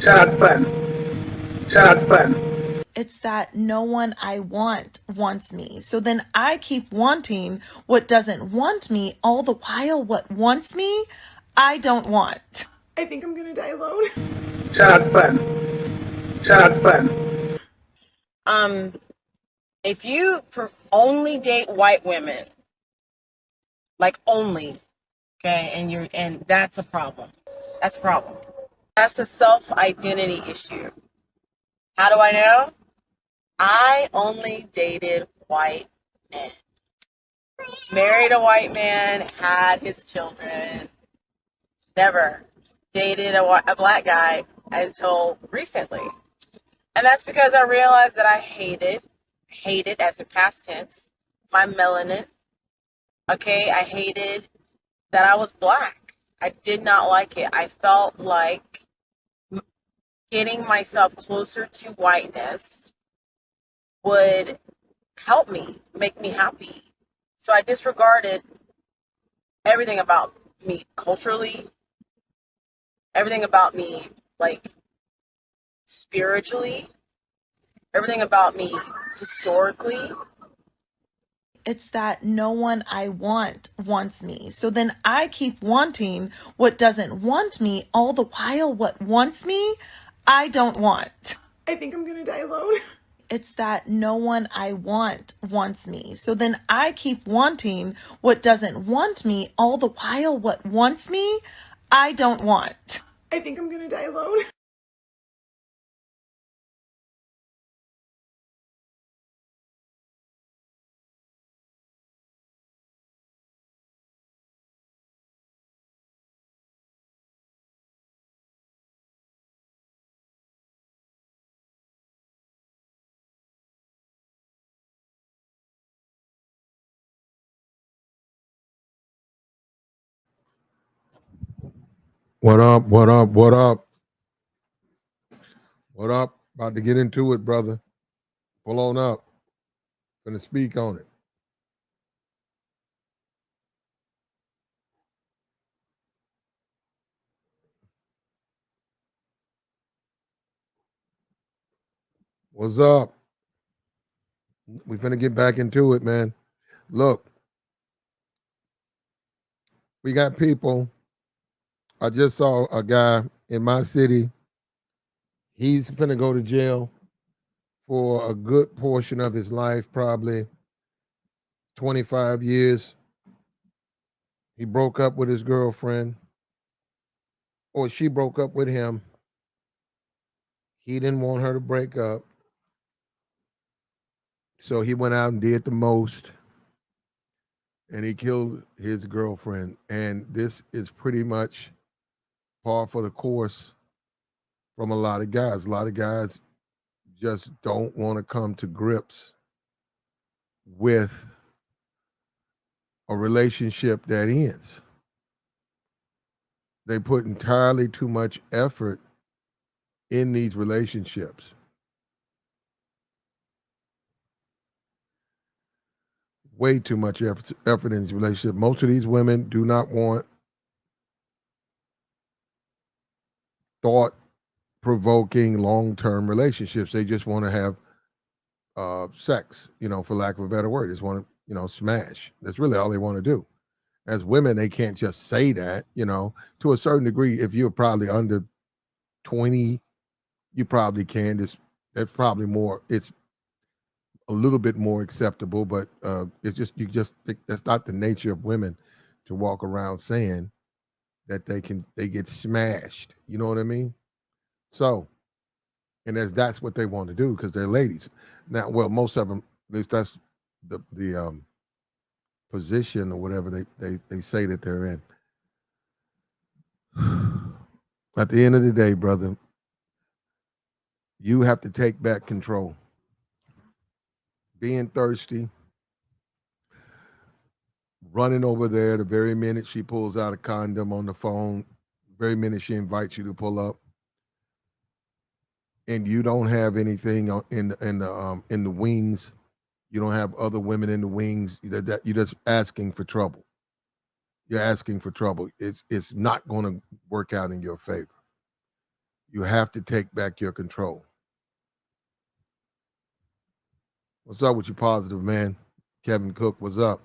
Shout out to Fun. It's that no one I want wants me. So then I keep wanting what doesn't want me, all the while what wants me, I don't want. I think I'm gonna die alone. Shout out to Fun. If you only date white women, like only, okay, and that's a problem. That's a problem. That's a self-identity issue. How do I know? I only dated white men. Married a white man, had his children. Never dated a black guy until recently. And that's because I realized that I hated as in past tense, my melanin. Okay, I hated that I was black. I did not like it. I felt like getting myself closer to whiteness would help me, make me happy. So I disregarded everything about me culturally, everything about me, like, spiritually, everything about me historically. It's that no one I want wants me. So then I keep wanting what doesn't want me, all the while what wants me, I don't want. I think I'm gonna die alone. It's that no one I want wants me. So then I keep wanting what doesn't want me, all the while what wants me, I don't want. I think I'm gonna die alone. What up? What up? What up? What up? About to get into it, brother. Pull on up. Gonna speak on it. What's up? We finna get back into it, man. Look, we got people. I just saw a guy in my city. He's finna go to jail for a good portion of his life, probably 25 years. He broke up with his girlfriend, or she broke up with him. He didn't want her to break up. So he went out and did the most, and he killed his girlfriend. And this is pretty much par for the course from a lot of guys. A lot of guys just don't want to come to grips with a relationship that ends. They put entirely too much effort in these relationships. Way too much effort in these relationships. Most of these women do not want thought-provoking long-term relationships. They just want to have sex, for lack of a better word. They just want to, smash. That's really all they want to do. As women, they can't just say that, to a certain degree. If you're probably under 20, you probably can. That's probably more. It's a little bit more acceptable, but it's just think that's not the nature of women to walk around saying that they get smashed. You know what I mean? So, and that's what they want to do because they're ladies. Now, well, most of them, at least that's the position or whatever they say that they're in. At the end of the day, brother, you have to take back control. Being thirsty, running over there the very minute she pulls out a condom on the phone, very minute she invites you to pull up, and you don't have anything in the wings. You don't have other women in the wings. That you're just asking for trouble. You're asking for trouble. It's not going to work out in your favor. You have to take back your control. What's up with you, positive man? Kevin Cook, what's up?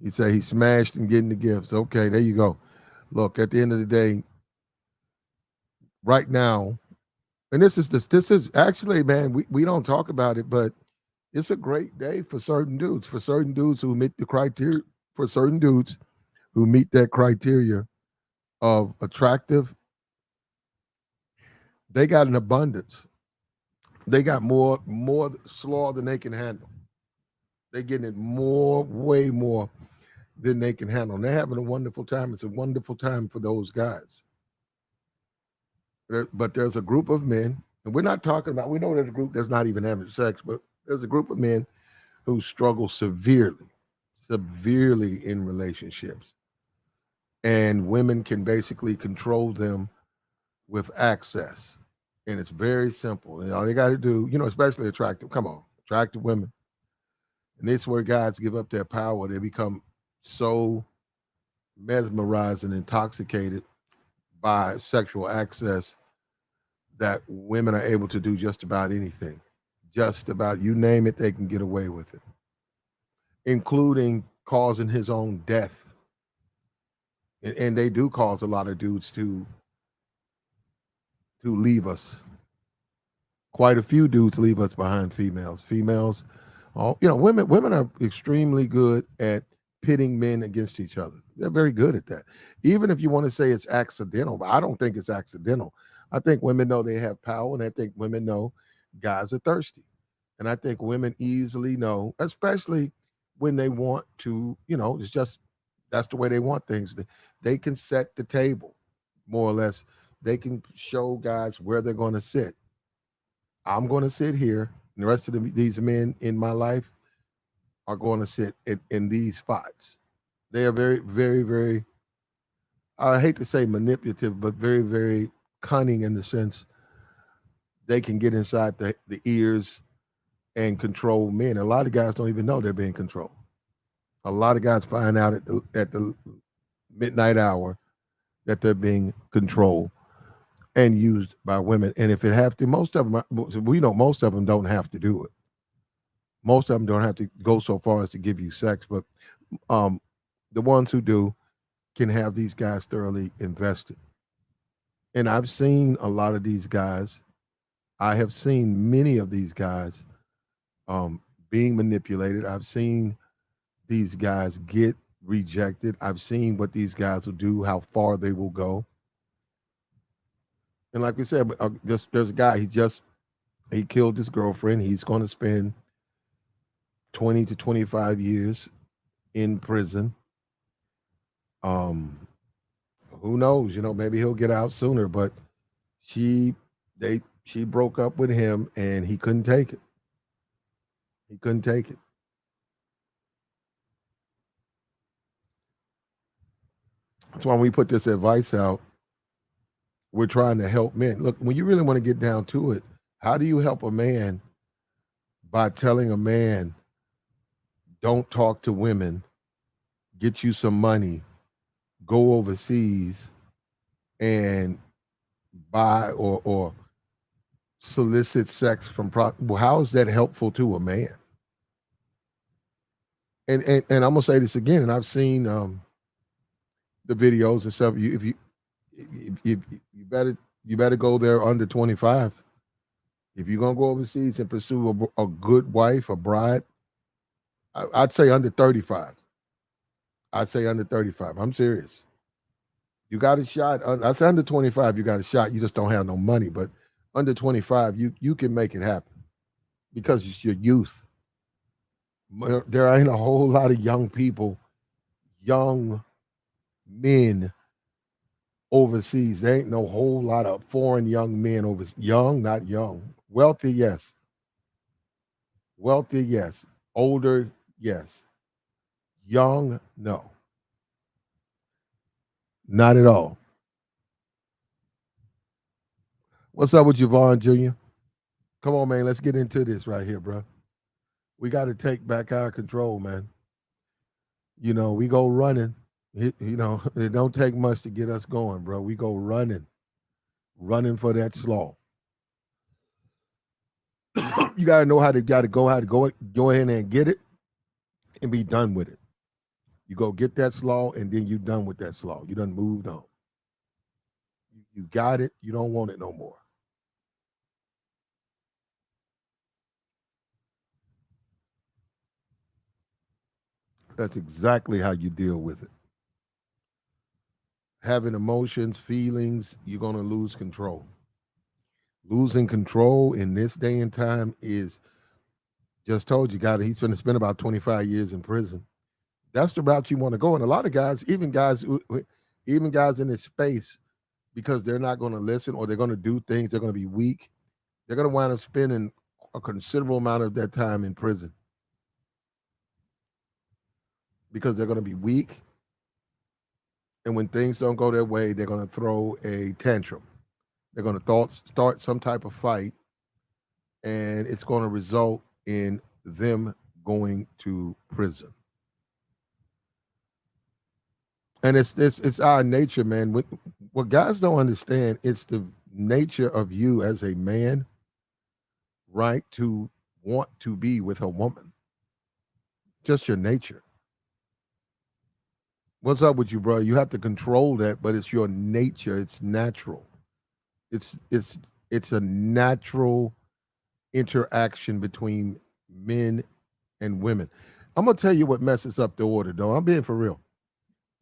He say he smashed and getting the gifts. Okay, there you go. Look, at the end of the day, right now, and this is actually, man, we don't talk about it, but it's a great day for certain dudes who meet the criteria, for certain dudes who meet that criteria of attractive. They got an abundance. They got more slaw than they can handle. They're getting it way more than they can handle. And they're having a wonderful time. It's a wonderful time for those guys. But there's a group of men, and we're not talking about, we know there's a group that's not even having sex, but there's a group of men who struggle severely in relationships. And women can basically control them with access. And it's very simple. And all they got to do, especially attractive women. And this is where guys give up their power. They become so mesmerized and intoxicated by sexual access that women are able to do just about anything. Just about, you name it, they can get away with it, including causing his own death. And they do cause a lot of dudes to leave us. Quite a few dudes leave us behind females. Women are extremely good at pitting men against each other. They're very good at that. Even if you want to say it's accidental, but I don't think it's accidental. I think women know they have power, and I think women know guys are thirsty. And I think women easily know, especially when they want to, it's just, that's the way they want things. They can set the table, more or less. They can show guys where they're going to sit. I'm going to sit here, and the rest of these men in my life are going to sit in these spots. They are very, very, very, I hate to say manipulative, but very, very cunning in the sense they can get inside the ears and control men. A lot of guys don't even know they're being controlled. A lot of guys find out at the midnight hour that they're being controlled and used by women. And if it have to, most of them don't have to do it. Most of them don't have to go so far as to give you sex, but the ones who do can have these guys thoroughly invested. And I've seen a lot of these guys. I have seen many of these guys being manipulated. I've seen these guys get rejected. I've seen what these guys will do, how far they will go. And like we said, there's a guy, he killed his girlfriend. He's going to spend 20 to 25 years in prison. Who knows? Maybe he'll get out sooner. But she broke up with him, and he couldn't take it. He couldn't take it. That's why when we put this advice out, we're trying to help men. Look, when you really want to get down to it, how do you help a man? By telling a man, don't talk to women, get you some money, go overseas and buy or solicit sex from well, how is that helpful to a man? And I'm gonna say this again, and I've seen the videos and stuff. You better go there under 25. If you're gonna go overseas and pursue a good wife, a bride, I'd say under 35. I'd say under 35. I'm serious. You got a shot. I say under 25, you got a shot. You just don't have no money. But under 25, you can make it happen because it's your youth. There ain't a whole lot of young people, young men overseas. There ain't no whole lot of foreign young men overseas. Young, not young. Wealthy, yes. Wealthy, yes. Older, yes. Young, no. Not at all. What's up with you, Vaughn Jr.? Come on, man. Let's get into this right here, bro. We got to take back our control, man. We go running. It don't take much to get us going, bro. We go running. running for that slaw. You gotta know how to go ahead and get it and be done with it. You go get that slaw and then you done with that slaw. You done moved on. You got it. You don't want it no more. That's exactly how you deal with it. Having emotions, feelings, you're going to lose control. Losing control in this day and time is, just told you, he's going to spend about 25 years in prison. That's the route you want to go. And a lot of guys, even guys in this space, because they're not going to listen or they're going to do things, they're going to be weak, they're going to wind up spending a considerable amount of that time in prison because they're going to be weak. And when things don't go their way, they're going to throw a tantrum. They're going to start some type of fight, and it's going to result in them going to prison. And it's our nature, man. What guys don't understand, it's the nature of you as a man, right, to want to be with a woman. Just your nature. What's up with you, bro? You have to control that, but it's your nature. It's natural. It's a natural interaction between men and women. I'm gonna tell you what messes up the order, though. I'm being for real.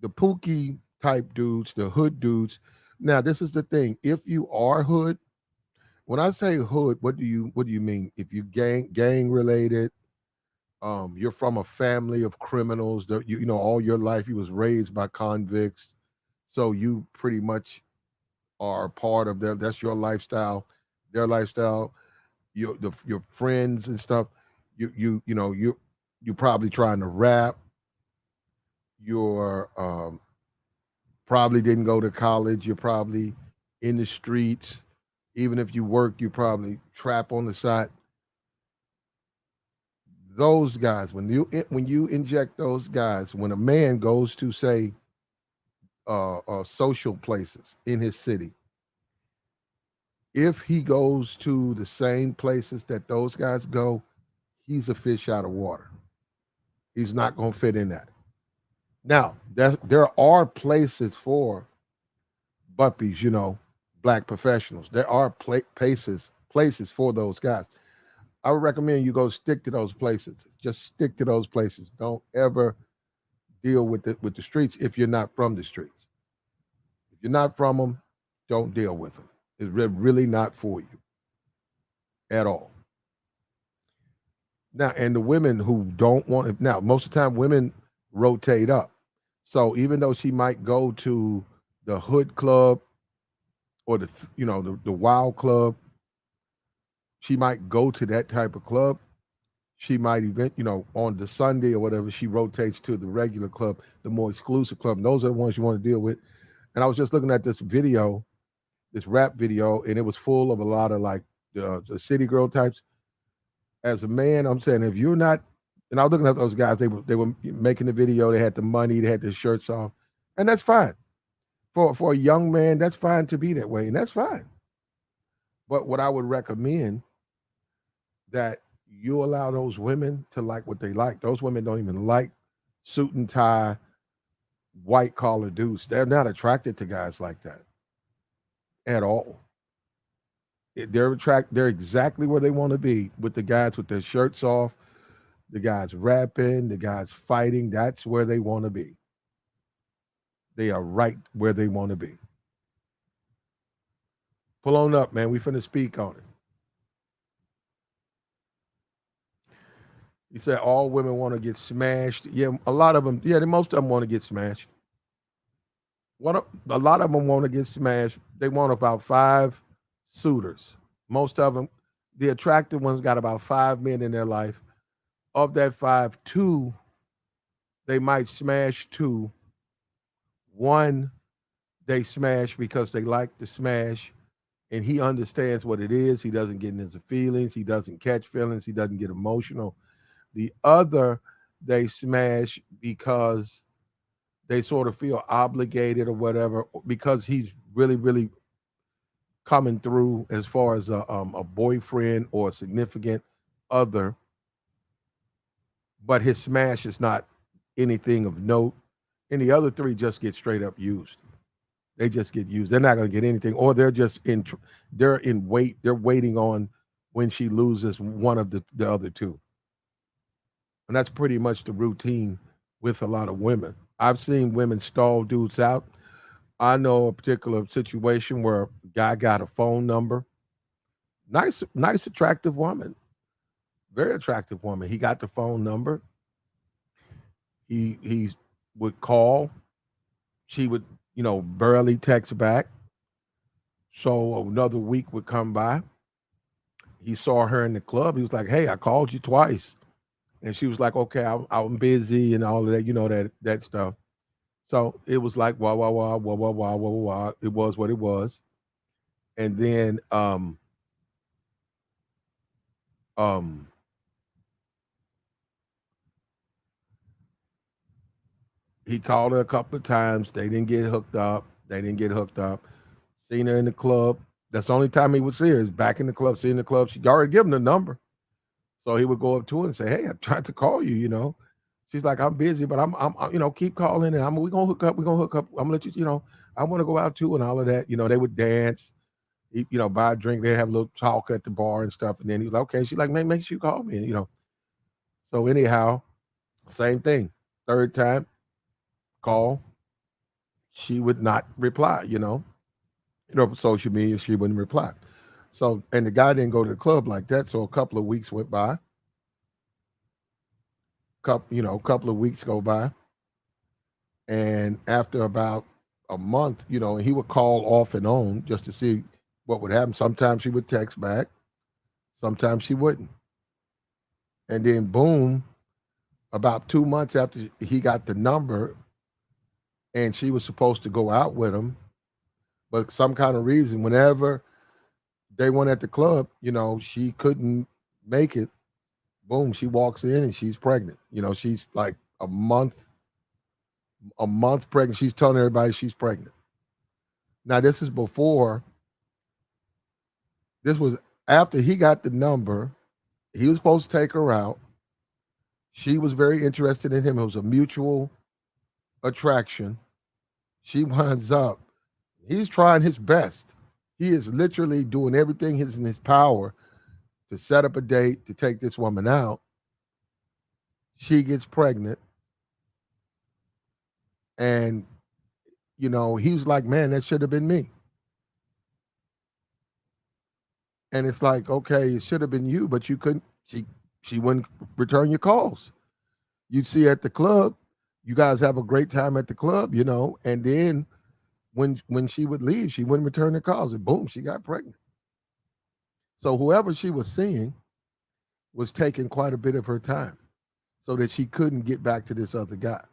The Pookie type dudes, the hood dudes. Now, this is the thing. If you are hood, when I say hood, what do you mean? If you gang related, you're from a family of criminals that you know all your life you was raised by convicts, so you pretty much are part of that's your lifestyle, their lifestyle, your friends and stuff. You probably trying to rap. You're probably didn't go to college. You're probably in the streets. Even if you work, you probably trap on the side. Those guys, when you inject those guys, when a man goes to say social places in his city, if he goes to the same places that those guys go, he's a fish out of water. He's not going to fit in that. Now, there are places for buppies, black professionals. There are places for those guys. I would recommend you go stick to those places. Just stick to those places. Don't ever deal with the streets if you're not from the streets. If you're not from them, don't deal with them. It's really not for you at all. Now, and the women who don't want it, now, most of the time women rotate up. So even though she might go to the hood club or the wild club, she might go to that type of club. She might on the Sunday or whatever, she rotates to the regular club, the more exclusive club. And those are the ones you want to deal with. And I was just looking at this video, this rap video, and it was full of a lot of like the city girl types. As a man, I'm saying if you're not, and I was looking at those guys, they were making the video, they had the money, they had their shirts off, and that's fine. For a young man, that's fine to be that way, and that's fine. But what I would recommend that you allow those women to like what they like. Those women don't even like suit and tie, white collar dudes. They're not attracted to guys like that at all. They're exactly where they want to be, with the guys with their shirts off, the guys rapping, the guys fighting. That's where they want to be. They are right where they want to be. Pull on up, man. We finna speak on it. He said all women want to get smashed. Yeah, a lot of them. Yeah, most of them want to get smashed. A lot of them want to get smashed. They want about 5 suitors. Most of them, the attractive ones, got about 5 men in their life. Of that 5, 2, they might smash 2. 1, they smash because they like to smash, and he understands what it is. He doesn't get into feelings. He doesn't catch feelings. He doesn't get emotional. The other, they smash because they sort of feel obligated or whatever, because he's really, really coming through as far as a boyfriend or a significant other, but his smash is not anything of note. And the other three just get straight up used. They just get used. They're not going to get anything, or they're just in. They're in wait. They're waiting on when she loses one of the other two, and that's pretty much the routine with a lot of women. I've seen women stall dudes out. I know a particular situation where a guy got a phone number. Nice, attractive woman, very attractive woman. He got the phone number. He would call. She would, barely text back. So another week would come by. He saw her in the club. He was like, "Hey, I called you twice," and she was like, "Okay, I'm busy," and all of that, that stuff. So it was like wah wah wah wah wah wah wah wah. It was what it was, and then um he called her a couple of times. They didn't get hooked up. They didn't get hooked up. Seen her in the club. That's the only time he would see her is back in the club. Seeing the club. She already given the number. So he would go up to her and say, "Hey, I'm trying to call you." She's like, "I'm busy, but I'm keep calling and we gonna hook up. We're gonna hook up. I'm gonna let you, I want to go out too and all of that." They would dance, eat, buy a drink. They have a little talk at the bar and stuff. And then he was like, "Okay." She's like, "Man, make sure you call me." So anyhow, same thing. Third time, call. She would not reply, for social media, she wouldn't reply. So, and the guy didn't go to the club like that. So a couple of weeks went by. Couple of weeks go by. And after about a month, he would call off and on just to see what would happen. Sometimes she would text back, sometimes she wouldn't. And then boom, about 2 months after he got the number and she was supposed to go out with him, but some kind of reason, whenever they went at the club, she couldn't make it. Boom, she walks in and she's pregnant. She's like a month pregnant. She's telling everybody she's pregnant. Now, this was after he got the number. He was supposed to take her out. She was very interested in him. It was a mutual attraction. She winds up, he's trying his best. He is literally doing everything in his power to set up a date to take this woman out. She gets pregnant. And, he was like, "Man, that should have been me." And it's like, okay, it should have been you, but you couldn't, she wouldn't return your calls. You'd see at the club, you guys have a great time at the club, and then when she would leave, she wouldn't return the calls, and boom, she got pregnant. So whoever she was seeing was taking quite a bit of her time so that she couldn't get back to this other guy,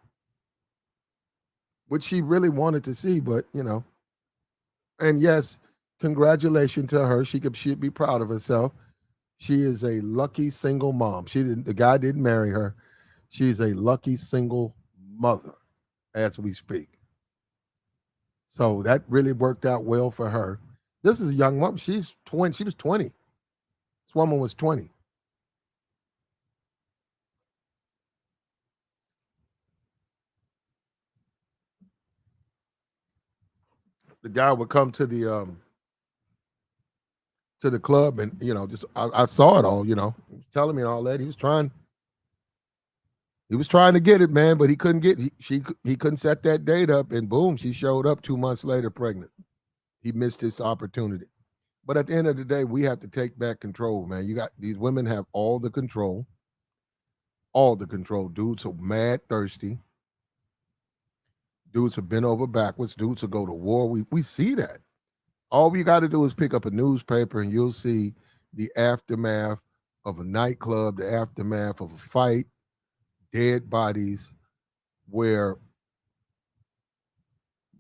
which she really wanted to see, but and yes, congratulations to her. She'd be proud of herself. She is a lucky single mom. The guy didn't marry her. She's a lucky single mother as we speak. So that really worked out well for her. This is a young woman. She's 20. She was 20. This woman was 20. The guy would come to the club and I saw it all, he was telling me all that. He was trying to get it, man, but he couldn't he couldn't set that date up, and boom, she showed up 2 months later pregnant. He missed his opportunity. But at the end of the day, we have to take back control, man. These women have all the control. Dudes are mad thirsty. Dudes have been over backwards. Dudes will go to war. We see that. All we got to do is pick up a newspaper and you'll see the aftermath of a nightclub, the aftermath of a fight, dead bodies, where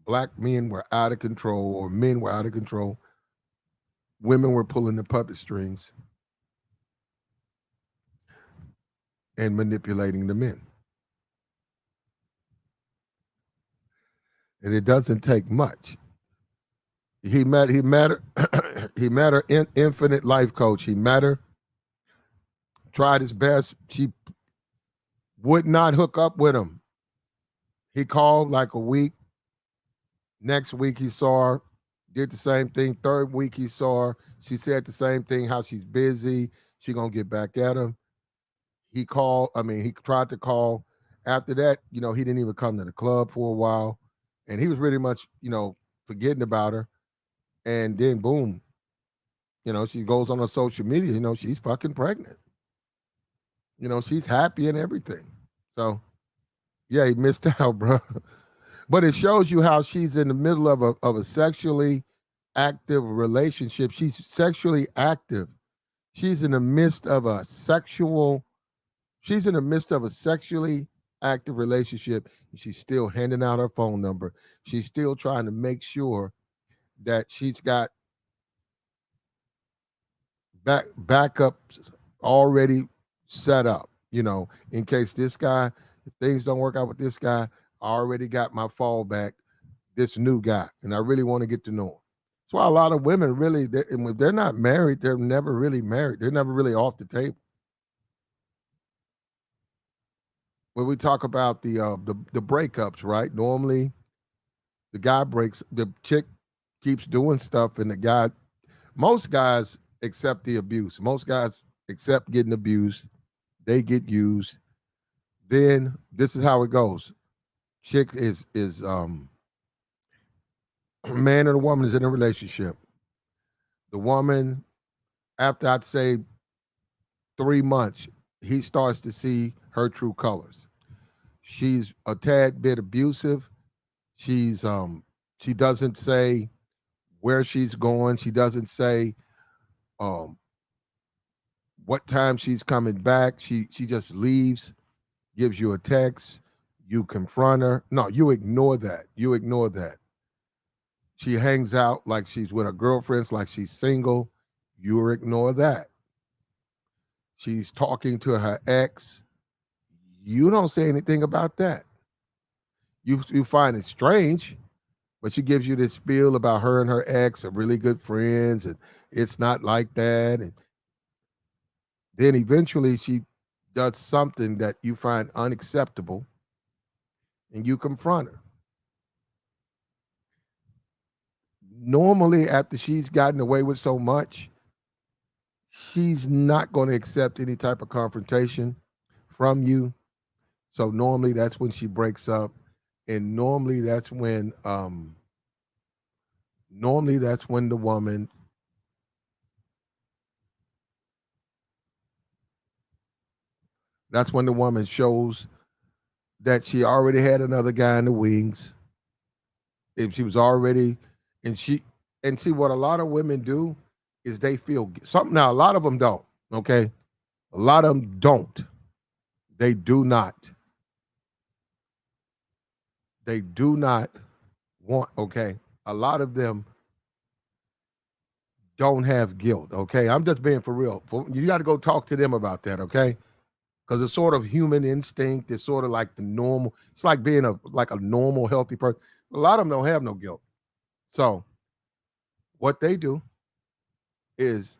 black men were out of control or men were out of control. Women were pulling the puppet strings and manipulating the men. And it doesn't take much. He met her. He met her infinite life coach. He met her, tried his best. She would not hook up with him. He called like a week. Next week he saw her, did the same thing. Third week he saw her. She said the same thing, how she's busy. She gonna get back at him. He tried to call. After that, he didn't even come to the club for a while. And he was pretty much, forgetting about her. And then boom, she goes on her social media, she's fucking pregnant. She's happy and everything. So yeah, he missed out, bro. But it shows you how she's in the middle of a sexually active relationship. She's sexually active. She's in the midst of a sexually active relationship. She's still handing out her phone number. She's still trying to make sure that she's got backups already set up, in case if things don't work out with this guy, I already got my fallback, this new guy, and I really want to get to know him. That's why a lot of women really, if they're not married, they're never really married. They're never really off the table. When we talk about the breakups, right? Normally, the chick keeps doing stuff, and most guys accept the abuse. Most guys accept getting abused. They get used. Then this is how it goes. Chick is man and a woman is in a relationship. The woman, after I'd say 3 months, he starts to see her true colors. She's a tad bit abusive. She doesn't say where she's going. She doesn't say what time she's coming back. She just leaves, gives you a text, you confront her. No, you ignore that. She hangs out like she's with her girlfriends, like she's single. You ignore that. She's talking to her ex. You don't say anything about that. You find it strange, but she gives you this spiel about her and her ex are really good friends, and it's not like that. And then eventually she does something that you find unacceptable, and you confront her. Normally, after she's gotten away with so much, she's not going to accept any type of confrontation from you. So normally that's when she breaks up. And normally that's when the woman shows that she already had another guy in the wings. If she was already, and see what a lot of women do is they feel something. Now, a lot of them don't, okay? A lot of them don't. They do not want, okay? A lot of them don't have guilt, okay? I'm just being for real. You got to go talk to them about that, okay? Because it's sort of human instinct. It's sort of like the normal. It's like being a normal, healthy person. A lot of them don't have no guilt. So what they do is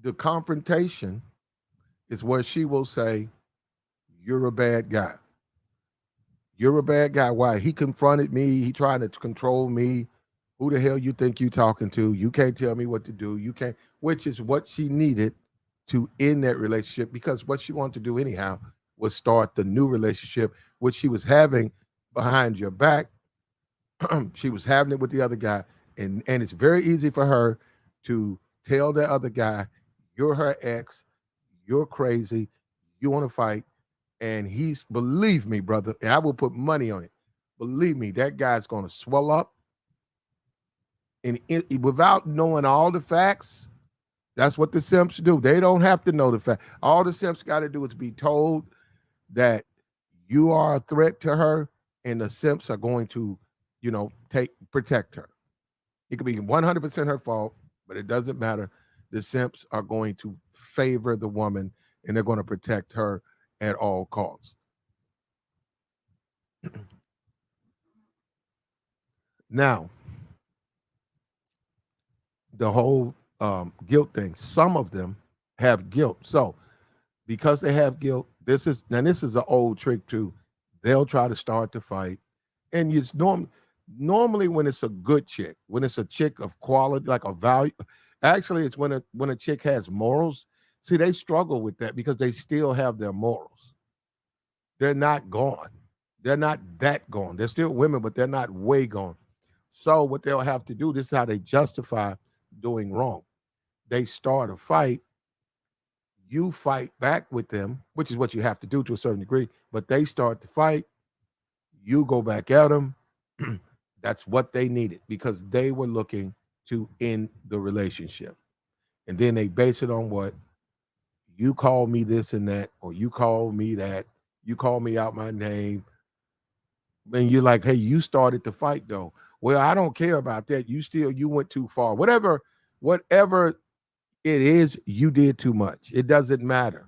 the confrontation is where she will say, "You're a bad guy. You're a bad guy. Why? He confronted me. He tried to control me. Who the hell you think you talking to? You can't tell me what to do. You can't," which is what she needed to end that relationship, because what she wanted to do anyhow was start the new relationship, which she was having behind your back. She was having it with the other guy. And it's very easy for her to tell the other guy, you're her ex, you're crazy, you want to fight. And believe me, brother, and I will put money on it. Believe me, that guy's going to swell up. And without knowing all the facts, that's what the simps do. They don't have to know the fact. All the simps got to do is be told that you are a threat to her, and the simps are going to, protect her. It could be 100% her fault, but it doesn't matter. The simps are going to favor the woman, and they're going to protect her at all costs. Now, the whole guilt thing. Some of them have guilt. So because they have guilt, this is an old trick too. They'll try to start the fight, and it's normally when it's a good chick, when it's a chick of quality, like a value. Actually, it's when a chick has morals. See, they struggle with that because they still have their morals. They're not gone. They're not that gone. They're still women, but they're not way gone. So what they'll have to do, this is how they justify doing wrong. They start a fight, you fight back with them, which is what you have to do to a certain degree, but they start to fight, you go back at them. That's what they needed because they were looking to end the relationship. And then they base it on what you call me this and that, or you call me that, you call me out my name. And you're like, hey, you started the fight though. Well, I don't care about that. You went too far. Whatever it is, you did too much. It doesn't matter.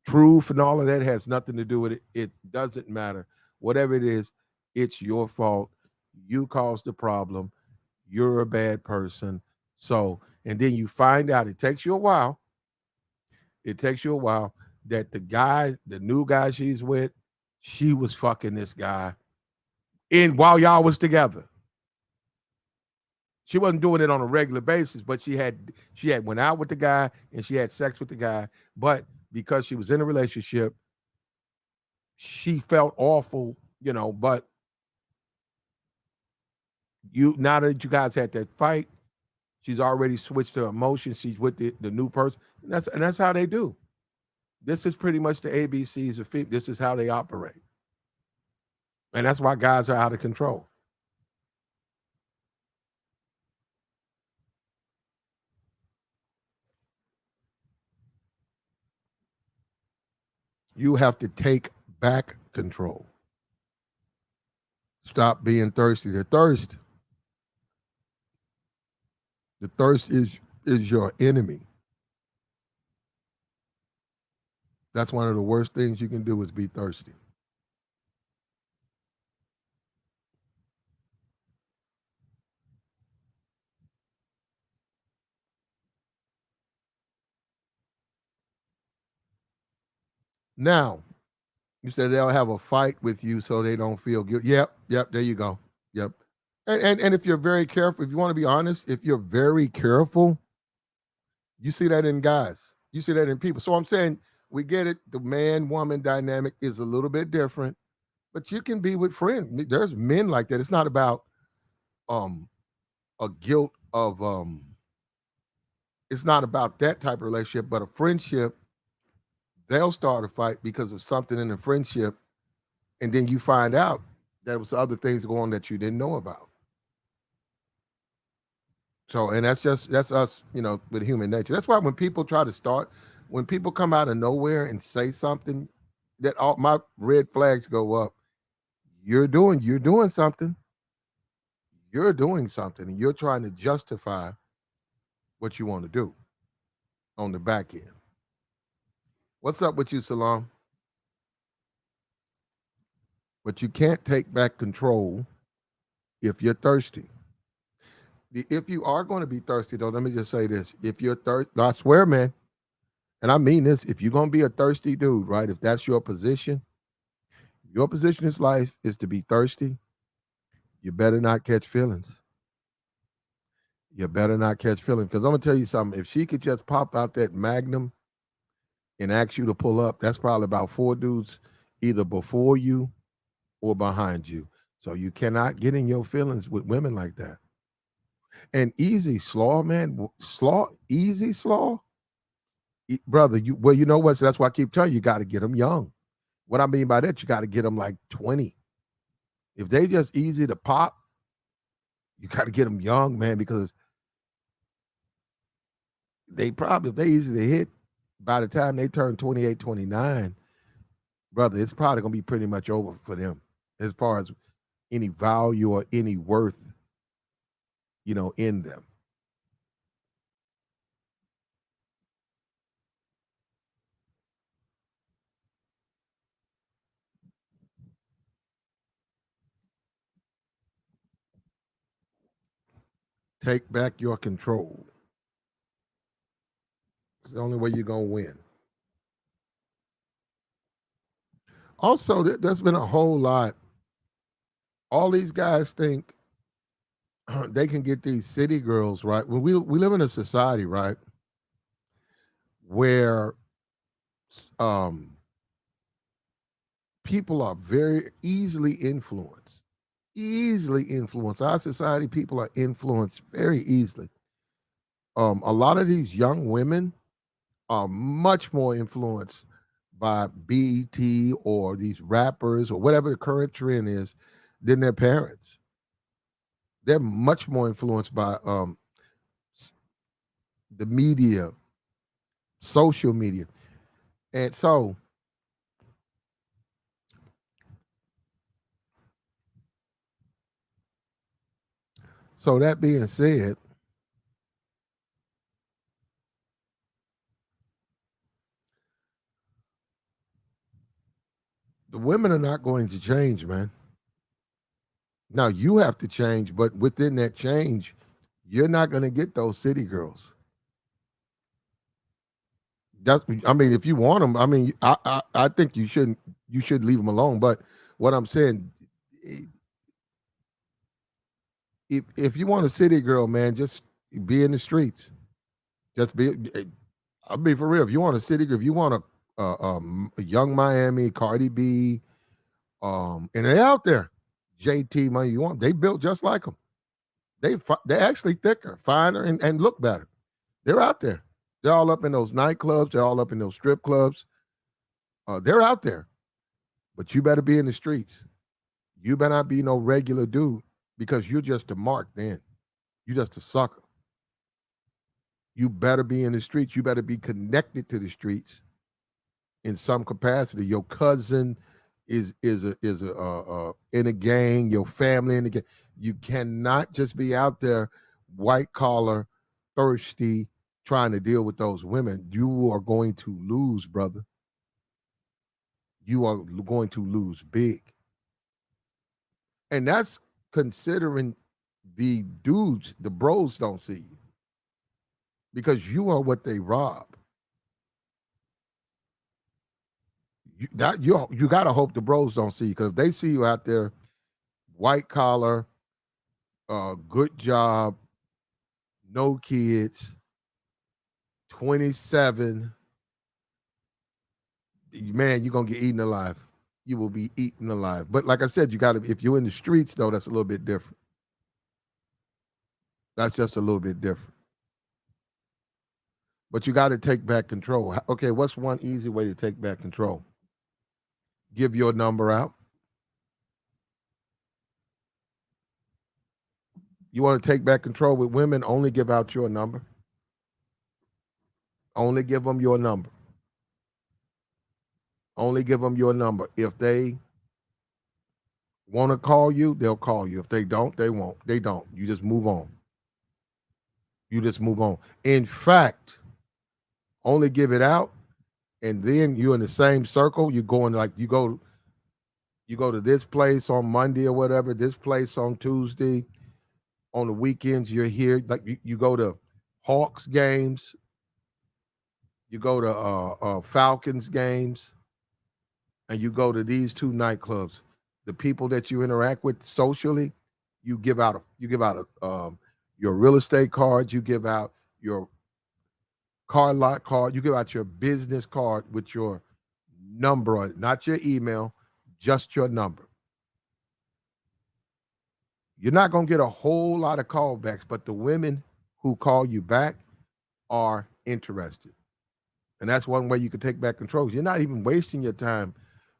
Proof and all of that has nothing to do with it. It doesn't matter. Whatever it is, it's your fault. You caused the problem. You're a bad person. So, and then you find out it takes you a while. It takes you a while that the new guy she's with, she was fucking this guy in while y'all was together. She wasn't doing it on a regular basis, but she had went out with the guy and she had sex with the guy. But because she was in a relationship, she felt awful, but now that you guys had that fight, she's already switched her emotions. She's with the new person. And that's how they do. This is pretty much the ABCs of female. This is how they operate. And that's why guys are out of control. You have to take back control. Stop being thirsty. The thirst is your enemy. That's one of the worst things you can do is be thirsty. Now, you said they'll have a fight with you so they don't feel guilty. Yep, there you go. Yep. And if you're very careful, if you want to be honest, if you're very careful, you see that in guys. You see that in people. So I'm saying we get it. The man-woman dynamic is a little bit different, but you can be with friends. There's men like that. It's not about a guilt of it's not about that type of relationship, but a friendship. They'll start a fight because of something in the friendship, and then you find out there was other things going on that you didn't know about. So, and that's us, with human nature. That's why when people when people come out of nowhere and say something, that all my red flags go up. You're doing something. You're doing something, and you're trying to justify what you want to do on the back end. What's up with you, Salam? But you can't take back control if you're thirsty. If you are going to be thirsty, though, let me just say this. If you're thirsty, I swear, man, and I mean this, if you're going to be a thirsty dude, right, if that's your position in life is to be thirsty, you better not catch feelings. You better not catch feelings. Because I'm going to tell you something. If she could just pop out that Magnum and ask you to pull up, that's probably about 4 dudes either before you or behind you. So you cannot get in your feelings with women like that. And easy slaw, man, easy slaw, brother. You know what? So that's why I keep telling you, you got to get them young. What I mean by that, you got to get them like 20. If they just easy to pop, you got to get them young, man, because if they easy to hit, by the time they turn 28, 29, brother, it's probably gonna be pretty much over for them as far as any value or any worth, in them. Take back your control. It's the only way you're going to win. Also, there's been a whole lot. All these guys think they can get these city girls, right? Well, we live in a society, right, where people are very easily influenced. Easily influenced. Our society, people are influenced very easily. A lot of these young women are much more influenced by BET or these rappers or whatever the current trend is than their parents. They're much more influenced by the media, social media. And so that being said, the women are not going to change, man. Now you have to change, but within that change, you're not going to get those city girls. I mean, if you want them, I mean, I think you should leave them alone. But what I'm saying, if you want a city girl, man, just be in the streets. Just be. I'll be for real. If you want a city girl, if you want a young Miami, Cardi B, and they're out there, JT money, you want? They built just like them. They're actually thicker, finer, and look better. They're out there. They're all up in those nightclubs. They're all up in those strip clubs. They're out there. But you better be in the streets. You better not be no regular dude because you're just a mark then. You're just a sucker. You better be in the streets. You better be connected to the streets in some capacity. Your cousin is in a gang, your family in a gang. You cannot just be out there white collar, thirsty, trying to deal with those women. You are going to lose, brother. You are going to lose big. And that's considering the dudes, the bros don't see you. Because you are what they rob. You got to hope the bros don't see you. Because if they see you out there, white collar, good job, no kids, 27, man, you're going to get eaten alive. You will be eaten alive. But like I said, you got to, if you're in the streets, though, that's a little bit different. That's just a little bit different. But you got to take back control. Okay, what's one easy way to take back control? Give your number out. You want to take back control with women, only give out your number. Only give them your number. Only give them your number. If they want to call you, they'll call you. If they don't, they won't. They don't. You just move on. You just move on. In fact, only give it out, and then you're in the same circle. You're going like you go to this place on Monday or whatever, this place on Tuesday. On the weekends, you're here. Like you go to Hawks games, you go to Falcons games, and you go to these two nightclubs. The people that you interact with socially, you give out your real estate card, you give out your car lot card, you give out your business card with your number on it, not your email, just your number. You're not going to get a whole lot of callbacks, but the women who call you back are interested. And that's one way you can take back control. You're not even wasting your time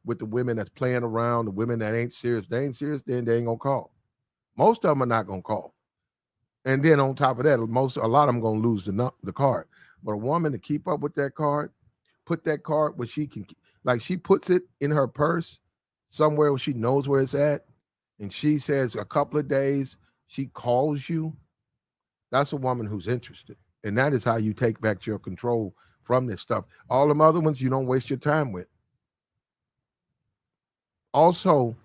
with the women that's playing around, the women that ain't serious. They ain't serious, then they ain't going to call. Most of them are not going to call. And then on top of that, a lot of them going to lose the card. But a woman to keep up with that card, put that card where she can, like she puts it in her purse somewhere where she knows where it's at, and she says a couple of days, she calls you, that's a woman who's interested. And that is how you take back your control from this stuff. All them other ones, you don't waste your time with. Also,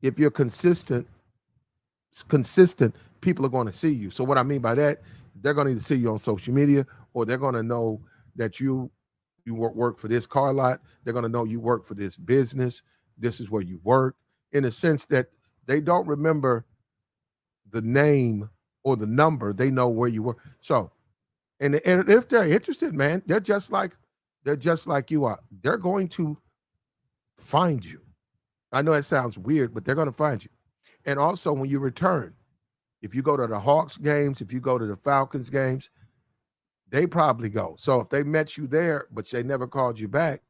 if you're consistent, consistent, people are going to see you. So what I mean by that, they're going to either see you on social media, or they're going to know that you work for this car lot. They're going to know you work for this business. This is where you work, in a sense that they don't remember the name or the number. They know where you work. So, and if they're interested, man, they're just like you are. They're going to find you. I know it sounds weird, but they're going to find you. And also, when you return, if you go to the Hawks games, if you go to the Falcons games, they probably go. So if they met you there, but they never called you back,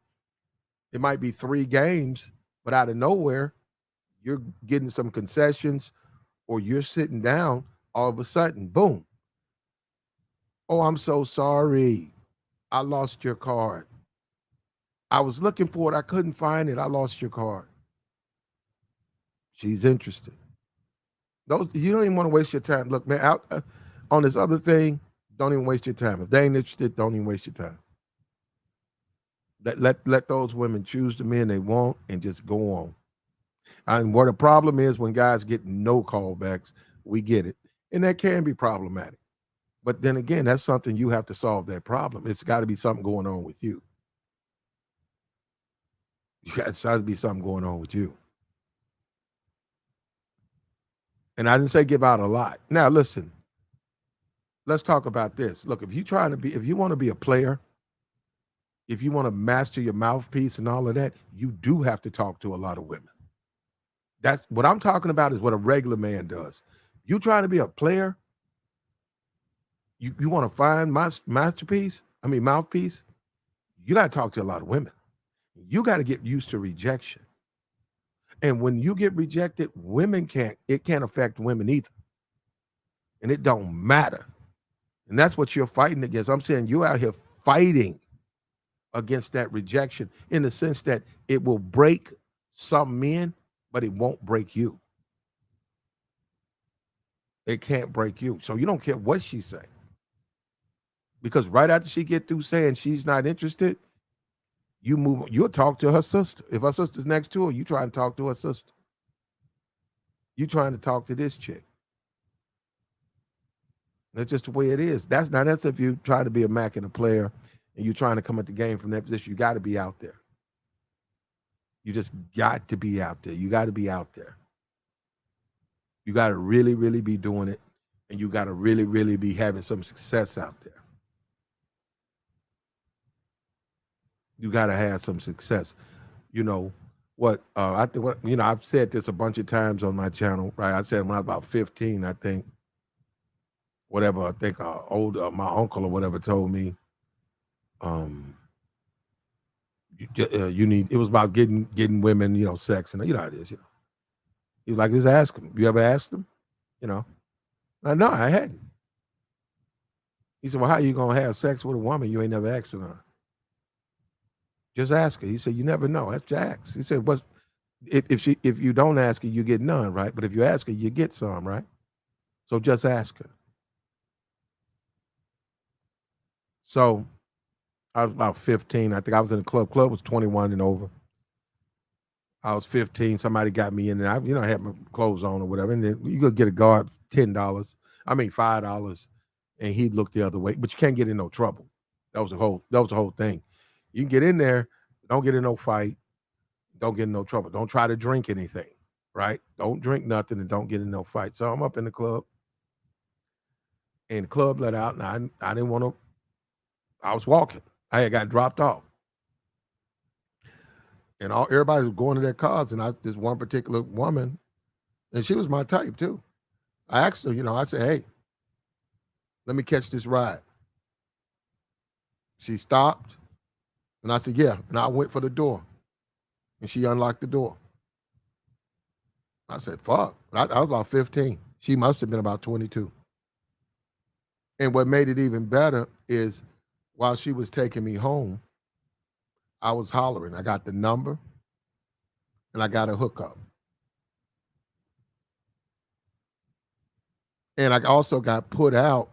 it might be 3 games, but out of nowhere, you're getting some concessions, or you're sitting down, all of a sudden, boom. Oh, I'm so sorry. I lost your card. I was looking for it. I couldn't find it. I lost your card. She's interested. Those, you don't even want to waste your time. Look, man, out on this other thing, don't even waste your time. If they ain't interested, don't even waste your time. Let those women choose the men they want and just go on. And what the problem is, when guys get no callbacks, we get it. And that can be problematic. But then again, that's something you have to solve that problem. It's got to be something going on with you. It's got to be something going on with you. And I didn't say give out a lot. Now, listen, let's talk about this. Look, if you want to be a player, if you want to master your mouthpiece and all of that, you do have to talk to a lot of women. That's what I'm talking about, is what a regular man does. You trying to be a player, you want to find my mouthpiece, you got to talk to a lot of women. You got to get used to rejection. And when you get rejected, it can't affect women either. And it don't matter. And that's what you're fighting against. I'm saying you're out here fighting against that rejection, in the sense that it will break some men, but it won't break you. It can't break you. So you don't care what she say. Because right after she get through saying she's not interested, you'll talk to her sister. If her sister's next to her, you try and talk to her sister. You trying to talk to this chick. That's just the way it is. That's if you're trying to be a Mac and a player, and you're trying to come at the game from that position. You got to be out there. You just got to be out there. You got to be out there. You got to really, really be doing it, and you got to really, really be having some success out there. You got to have some success. You know what? I've said this a bunch of times on my channel, right? I said when I was about 15, I think. Whatever, I think my uncle or whatever told me, you need. It was about getting women, sex, and how it is. He was like, just ask them. You ever asked them? No, I hadn't. He said, well, how you gonna have sex with a woman you ain't never asked her? Just ask her. He said, you never know. That's Jax. He said, but if you don't ask her, you get none, right? But if you ask her, you get some, right? So just ask her. So I was about 15. I think I was in the club. Club was 21 and over. I was 15. Somebody got me in there. I had my clothes on or whatever. And then you could get a guard $5, and he'd look the other way. But you can't get in no trouble. That was the whole thing. You can get in there, don't get in no fight, don't get in no trouble. Don't try to drink anything, right? Don't drink nothing, and don't get in no fight. So I'm up in the club, and the club let out, and I didn't want to. I was walking. I had got dropped off. And everybody was going to their cars, and this one particular woman, and she was my type too. I asked her, I said, hey, let me catch this ride. She stopped, and I said, yeah. And I went for the door, and she unlocked the door. I said, fuck. I was about 15. She must have been about 22. And what made it even better is, while she was taking me home, I was hollering. I got the number, and I got a hookup. And I also got put out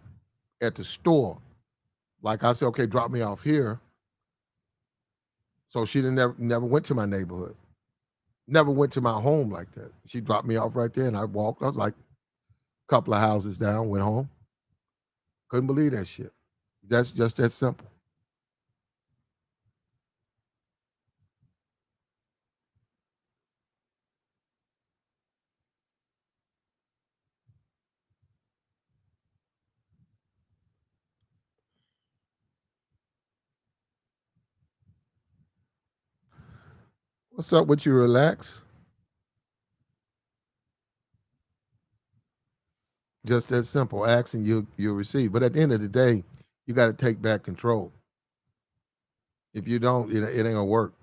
at the store. Like I said, okay, drop me off here. So she never went to my neighborhood. Never went to my home like that. She dropped me off right there, and I walked. I was like, couple of houses down, went home. Couldn't believe that shit. That's just that simple. What's up with you? Relax. Just that simple. Ask and you'll receive. But at the end of the day, you got to take back control. If you don't, it ain't gonna work.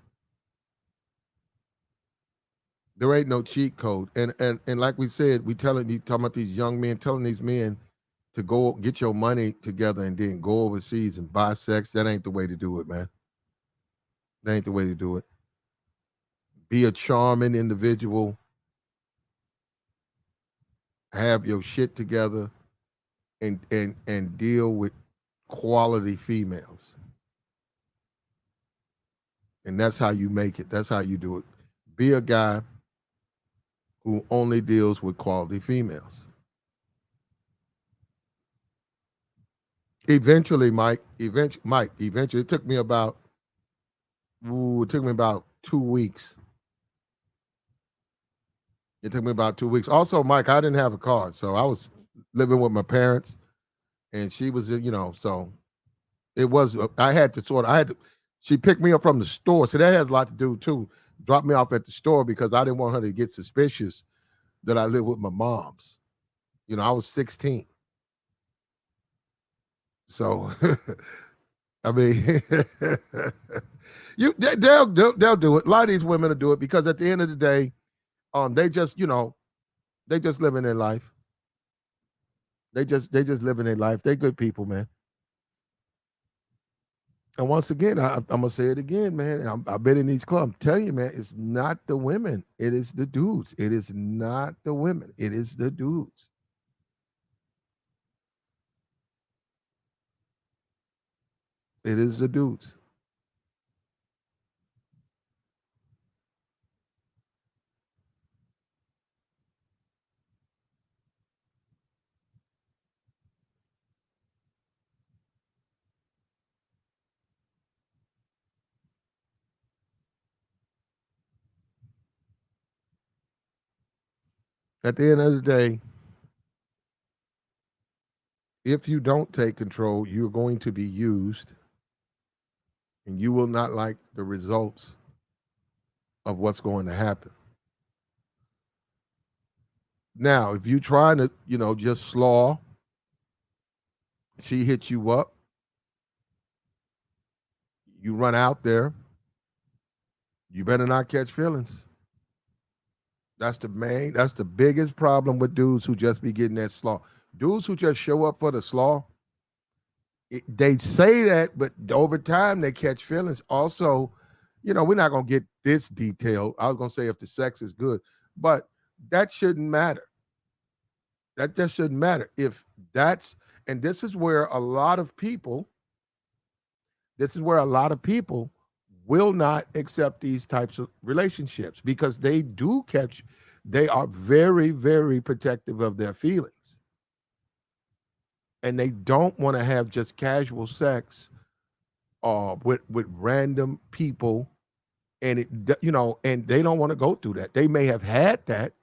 There ain't no cheat code. And like we said, we talking about these young men, telling these men to go get your money together and then go overseas and buy sex. That ain't the way to do it, man. That ain't the way to do it. Be a charming individual. Have your shit together and deal with quality females. And that's how you make it. That's how you do it. Be a guy who only deals with quality females. Eventually, Mike, it took me about 2 weeks. It took me about 2 weeks. Also, Mike, I didn't have a car, so I was living with my parents, and she was, so it was. She picked me up from the store, so that has a lot to do too. Dropped me off at the store because I didn't want her to get suspicious that I live with my moms. I was 16, so I mean, they'll do it. A lot of these women will do it because at the end of the day, they just living their life. They just living their life. They're good people, man. And once again, I'm gonna say it again, man. I've been in these clubs. I'm telling you, man, it's not the women. It is the dudes. It is not the women. It is the dudes. It is the dudes. At the end of the day, if you don't take control, you're going to be used, and you will not like the results of what's going to happen. Now, if you're trying to, just slaw, she hits you up, you run out there, you better not catch feelings. That's the biggest problem with dudes who just be getting that slaw. Dudes who just show up for the slaw, they say that, but over time they catch feelings. Also, we're not going to get this detailed. I was going to say if the sex is good, but that shouldn't matter. That just shouldn't matter. And this is where a lot of people will not accept these types of relationships because they are very, very protective of their feelings. And they don't want to have just casual sex with random people. And and they don't want to go through that. They may have had that,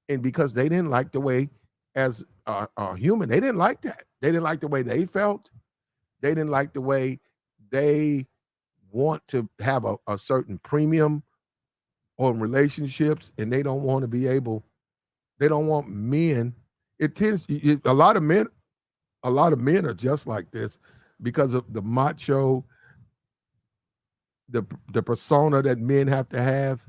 and because they didn't like the way, as a human, they didn't like that. They didn't like the way they felt. They didn't like the way they want to have a certain premium on relationships, and they don't want men. A lot of men are just like this because of the macho, the persona that men have to have.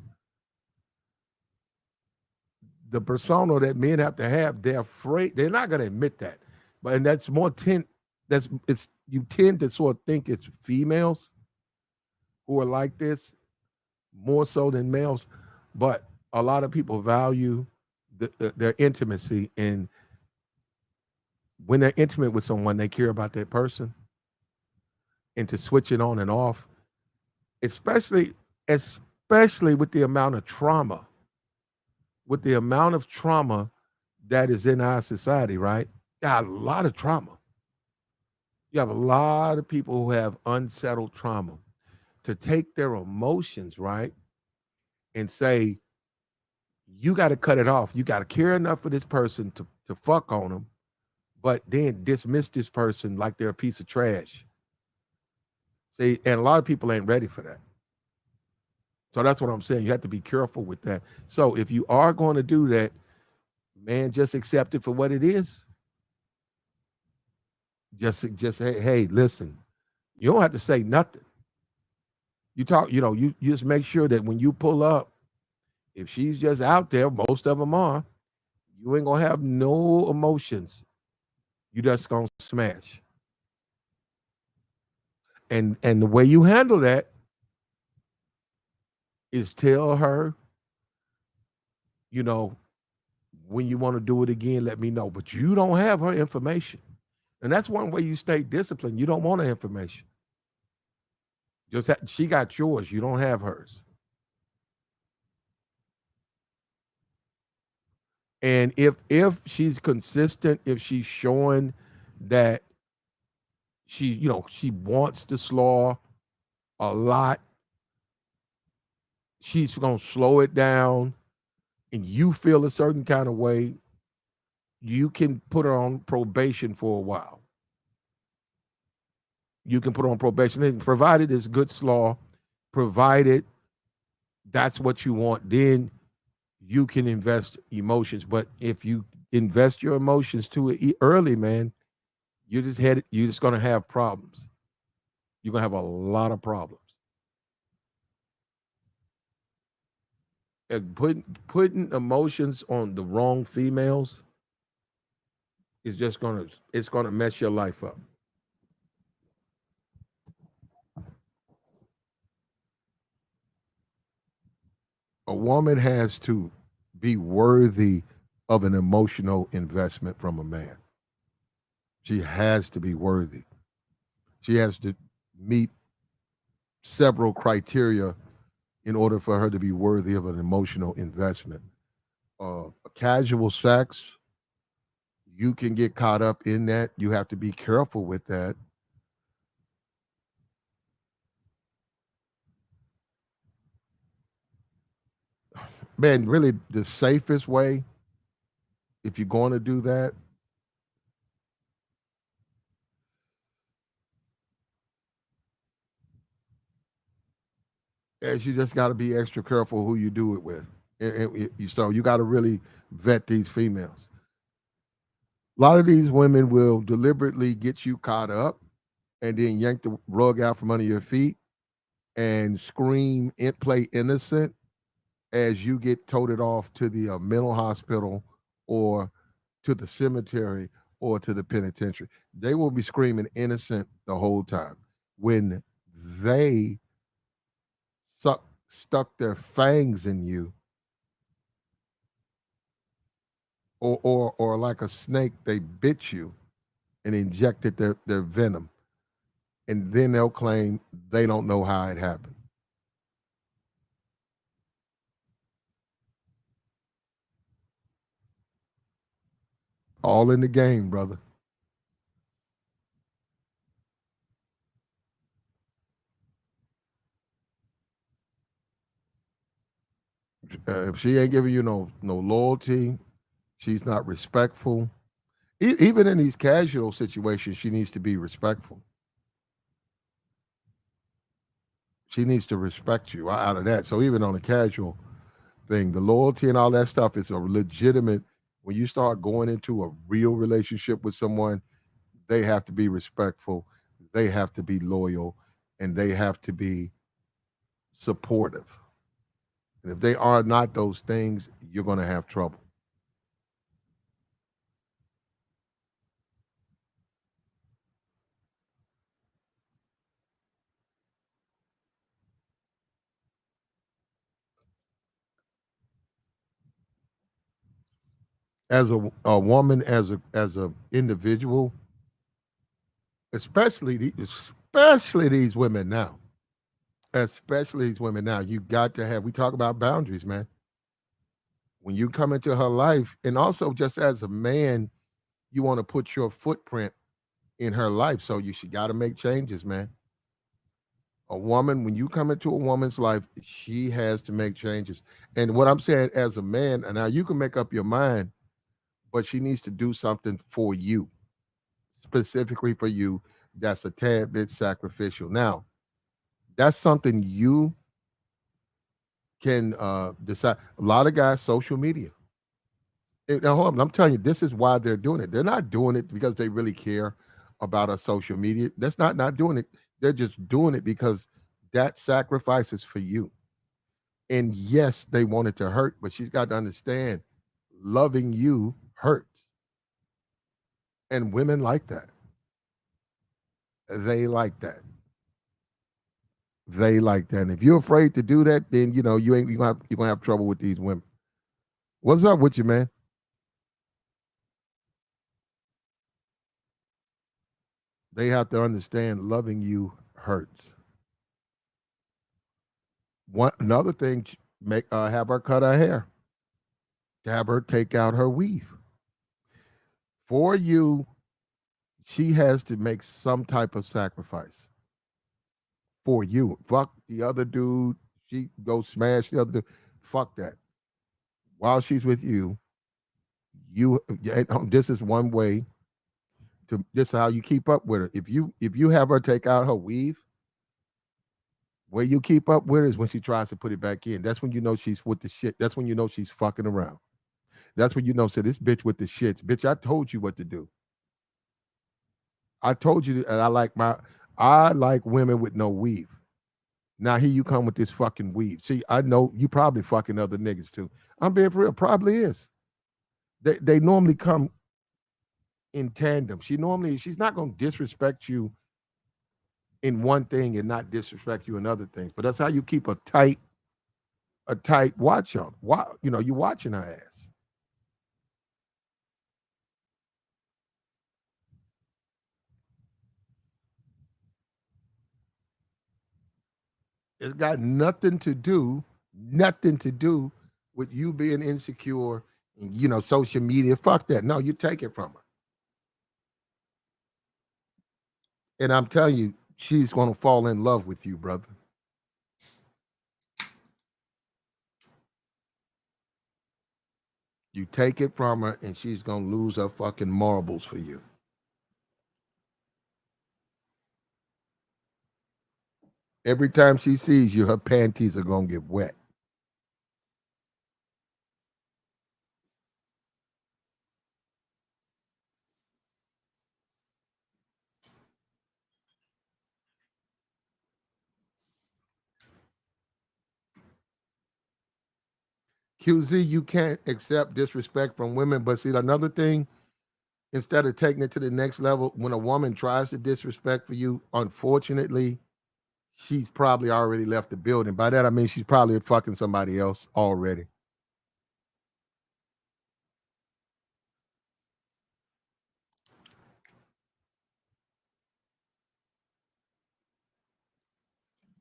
The persona that men have to have, they're afraid. They're not going to admit that, and that's more you tend to sort of think it's females who are like this more so than males, but a lot of people value their intimacy, and when they're intimate with someone, they care about that person, and to switch it on and off, especially with the amount of trauma that is in our society, right? Got a lot of trauma. You have a lot of people who have unsettled trauma. To take their emotions, right, and say, you got to cut it off. You got to care enough for this person to fuck on them, but then dismiss this person like they're a piece of trash. See, and a lot of people ain't ready for that. So that's what I'm saying. You have to be careful with that. So if you are going to do that, man, just accept it for what it is. Just say, hey, listen, you don't have to say nothing. You talk, you just make sure that when you pull up, if she's just out there, most of them are, you ain't gonna have no emotions. You just gonna smash. And the way you handle that is tell her, when you want to do it again, let me know. But you don't have her information. And that's one way you stay disciplined. You don't want her information. She got yours. You don't have hers. And if she's consistent, if she's showing that she wants to slaw a lot, she's gonna slow it down, and you feel a certain kind of way, you can put her on probation for a while. You can put her on probation, and provided it's good slaw, provided that's what you want, then you can invest emotions. But if you invest your emotions too early, man, you're just gonna have problems. You're gonna have a lot of problems. And putting emotions on the wrong females is just gonna mess your life up. A woman has to be worthy of an emotional investment from a man. She has to be worthy. She has to meet several criteria in order for her to be worthy of an emotional investment. Casual sex, you can get caught up in that. You have to be careful with that. Man, really the safest way, if you're going to do that, is you just got to be extra careful who you do it with. So you got to really vet these females. A lot of these women will deliberately get you caught up and then yank the rug out from under your feet and scream and play innocent as you get toted off to the mental hospital or to the cemetery or to the penitentiary. They will be screaming innocent the whole time when they stuck their fangs in you, or like a snake, they bit you and injected their venom, and then they'll claim they don't know how it happened. All in the game, brother. If she ain't giving you no loyalty, she's not respectful. Even in these casual situations, she needs to be respectful. She needs to respect you out of that. So even on a casual thing, the loyalty and all that stuff is a legitimate. When you start going into a real relationship with someone, they have to be respectful, they have to be loyal, and they have to be supportive. And if they are not those things, you're going to have trouble. As a woman, as a individual, especially these women now, you got to have. We talk about boundaries, man. When you come into her life, and also just as a man, you want to put your footprint in her life. So she got to make changes, man. A woman, when you come into a woman's life, she has to make changes. And what I'm saying as a man, and now you can make up your mind, but she needs to do something for you, specifically for you, that's a tad bit sacrificial. Now, that's something you can decide. A lot of guys, social media. Now, hold on, I'm telling you, this is why they're doing it. They're not doing it because they really care about our social media. That's not doing it. They're just doing it because that sacrifice is for you. And yes, they want it to hurt, but she's got to understand loving you hurts. And women like that. They like that. They like that. And if you're afraid to do that, then you're gonna have trouble with these women. What's up with you, man? They have to understand loving you hurts. Another thing, have her cut her hair. Have her take out her weave. For you, she has to make some type of sacrifice. For you. Fuck the other dude. She go smash the other dude. Fuck that. While she's with you, this is one way this is how you keep up with her. If you have her take out her weave, where you keep up with her is when she tries to put it back in. That's when you know she's with the shit. That's when you know she's fucking around. That's when you know, say, this bitch with the shits. Bitch, I told you what to do. I told you that I like women with no weave. Now here you come with this fucking weave. See, I know you probably fucking other niggas too. I'm being for real. Probably is. They normally come in tandem. She's not gonna disrespect you in one thing and not disrespect you in other things. But that's how you keep a tight watch on. You watching her ass. It's got nothing to do with you being insecure and social media. Fuck that. No, you take it from her. And I'm telling you, she's gonna fall in love with you, brother. You take it from her and she's gonna lose her fucking marbles for you. Every time she sees you, her panties are gonna get wet. QZ, you can't accept disrespect from women. But see, another thing, instead of taking it to the next level, when a woman tries to disrespect for you, unfortunately, she's probably already left the building. By that, I mean she's probably fucking somebody else already.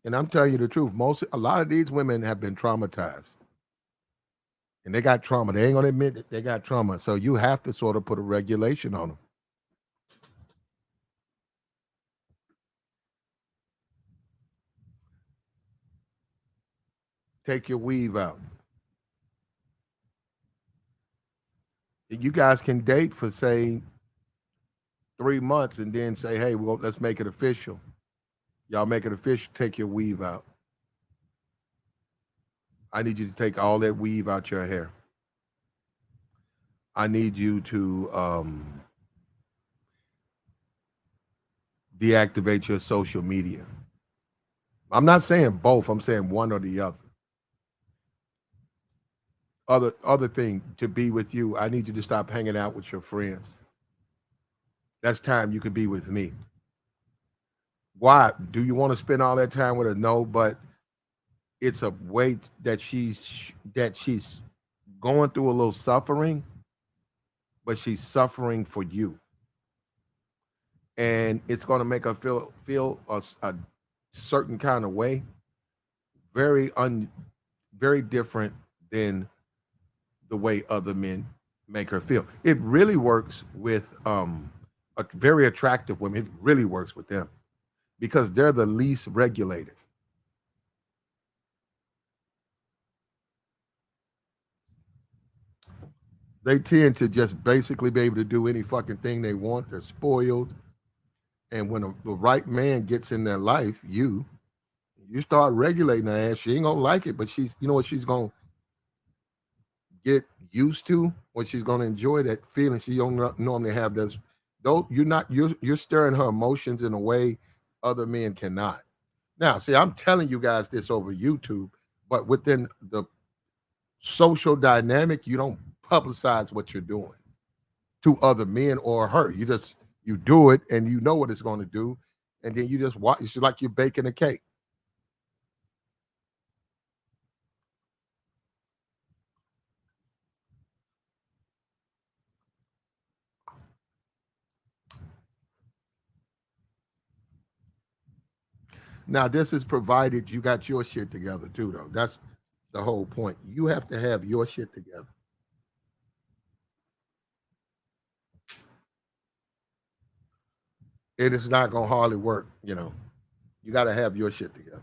And I'm telling you the truth, a lot of these women have been traumatized. And they got trauma. They ain't gonna admit that they got trauma. So you have to sort of put a regulation on them. Take your weave out. You guys can date for, say, 3 months and then say, hey, well, let's make it official. Y'all make it official, take your weave out. I need you to take all that weave out your hair. I need you to deactivate your social media. I'm not saying both. I'm saying one or the other. Other thing, to be with you, I need you to stop hanging out with your friends. That's time you could be with me. Why? Do you want to spend all that time with her? No, but it's a way that she's going through a little suffering, but she's suffering for you. And it's going to make her feel a certain kind of way, very different than the way other men make her feel. It really works with a very attractive women. It really works with them because they're the least regulated. They tend to just basically be able to do any fucking thing they want. They're spoiled. And when the right man gets in their life, you start regulating her ass. She ain't gonna like it, but she's, you know what she's gonna get used to, what she's gonna enjoy that feeling. She don't normally have this. Though you're stirring her emotions in a way other men cannot. Now, see, I'm telling you guys this over YouTube, but within the social dynamic, you don't publicize what you're doing to other men or her. You do it and you know what it's going to do, and then you just watch. It's like you're baking a cake. Now, this is provided you got your shit together too, though. That's the whole point. You have to have your shit together. It is not gonna hardly work, you know. You got to have your shit together.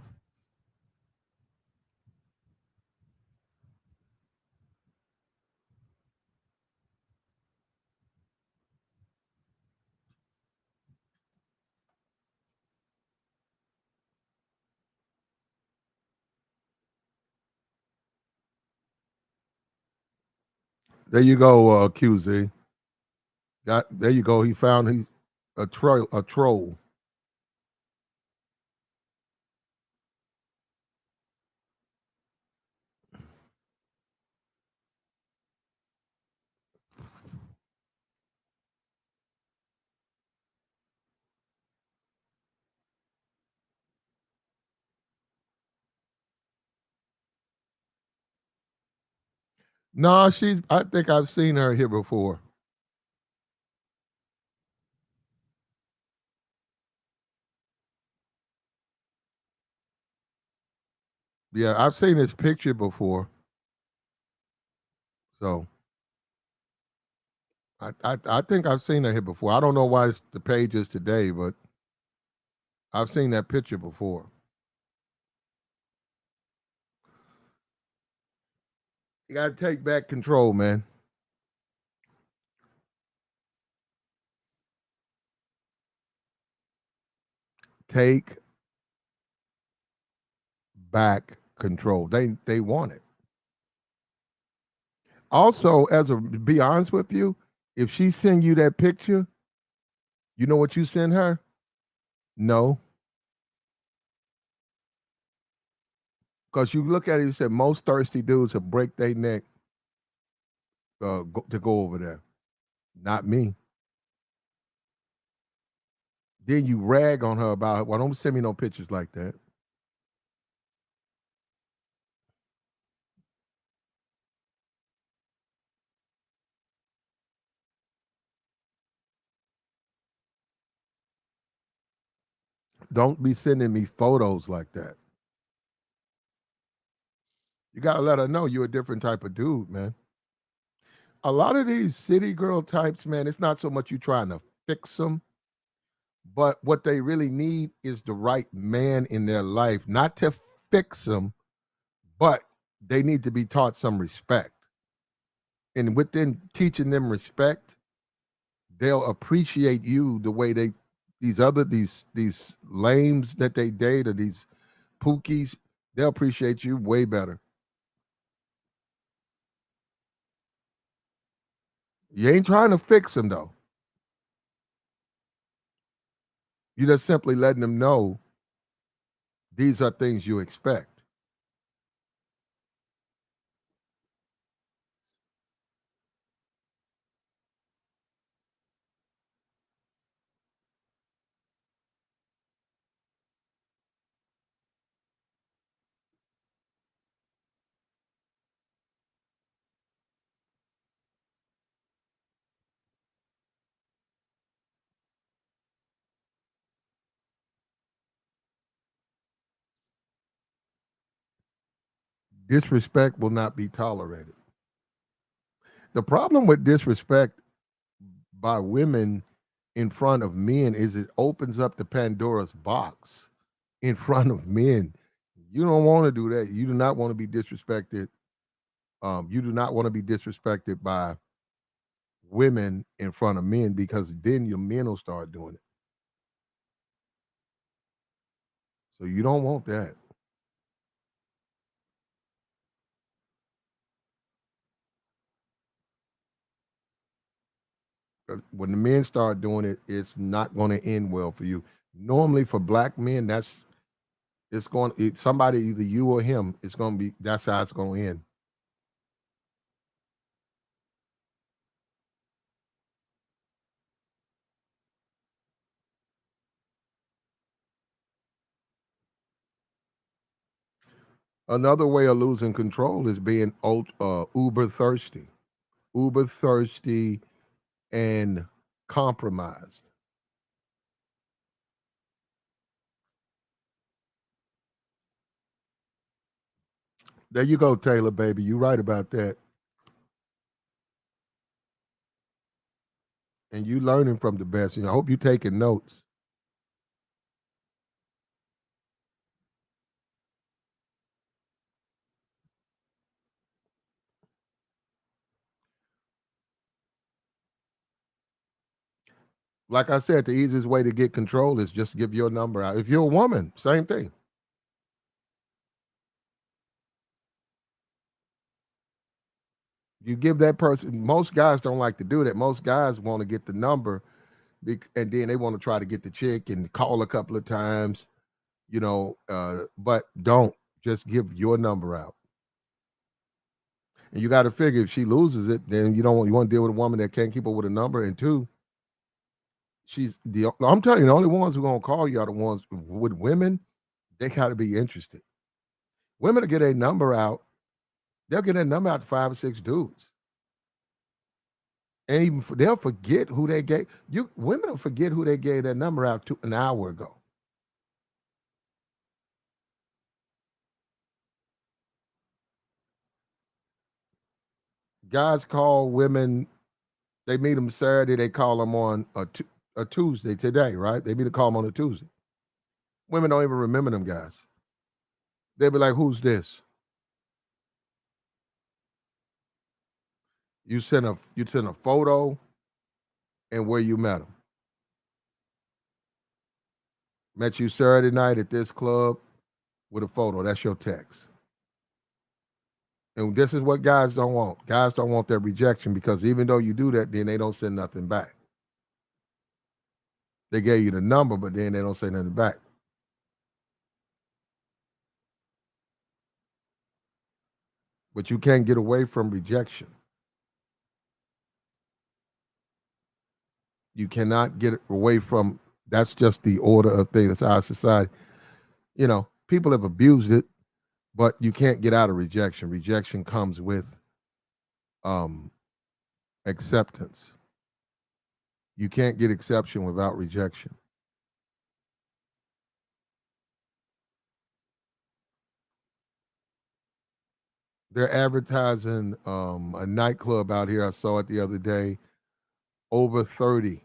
There you go, QZ. Got there you go. He found a troll. A troll. No, she's. I think I've seen her here before. Yeah, I've seen this picture before. So I think I've seen her here before. I don't know why it's the page is today, but I've seen that picture before. You got to take back control, man. Take back control. They want it. Also, be honest with you, if she send you that picture, you know what you send her? No, because you look at it, you said most thirsty dudes will break their neck to go over there. Not me. Then you rag on her about, well, don't send me no pictures like that. Don't be sending me photos like that. You got to let her know you're a different type of dude, man. A lot of these city girl types, man, it's not so much you trying to fix them, but what they really need is the right man in their life, not to fix them, but they need to be taught some respect. And within teaching them respect, they'll appreciate you the way these lames that they date or these pookies, they'll appreciate you way better. You ain't trying to fix them though. You just simply letting them know these are things you expect. Disrespect will not be tolerated. The problem with disrespect by women in front of men is it opens up the Pandora's box in front of men. You don't want to do that. You do not want to be disrespected. You do not want to be disrespected by women in front of men because then your men will start doing it. So you don't want that. 'Cause when the men start doing it, it's not going to end well for you. Normally, for black men, somebody, either you or him. It's going to be that's how it's going to end. Another way of losing control is being uber thirsty, uber thirsty, and compromised. There you go, Taylor, baby. You're right about that. And you learning from the best. And I hope you're taking notes. Like I said, the easiest way to get control is just give your number out. If you're a woman, same thing. You give that person. Most guys don't like to do that. Most guys want to get the number, and then they want to try to get the chick and call a couple of times, but don't just give your number out. And you got to figure if she loses it, then you want to deal with a woman that can't keep up with a number. And two, I'm telling you, the only ones who are gonna call you are the ones with women. They got to be interested. Women will get a number out. They'll get a number out to 5 or 6 dudes, and even they'll forget who they gave. Women will forget who they gave that number out to an hour ago. Guys call women. They meet them Saturday. They call them on a Tuesday today, right? They meet to call them on a Tuesday. Women don't even remember them guys. They'll be like, "Who's this?" You send a photo and where you met them. Met you Saturday night at this club with a photo. That's your text. And this is what guys don't want. Guys don't want that rejection because even though you do that, then they don't send nothing back. They gave you the number, but then they don't say nothing back. But you can't get away from rejection. You cannot get away from that's just the order of things. That's our society. People have abused it, but you can't get out of rejection. Rejection comes with acceptance. You can't get acceptance without rejection. They're advertising a nightclub out here. I saw it the other day. Over 30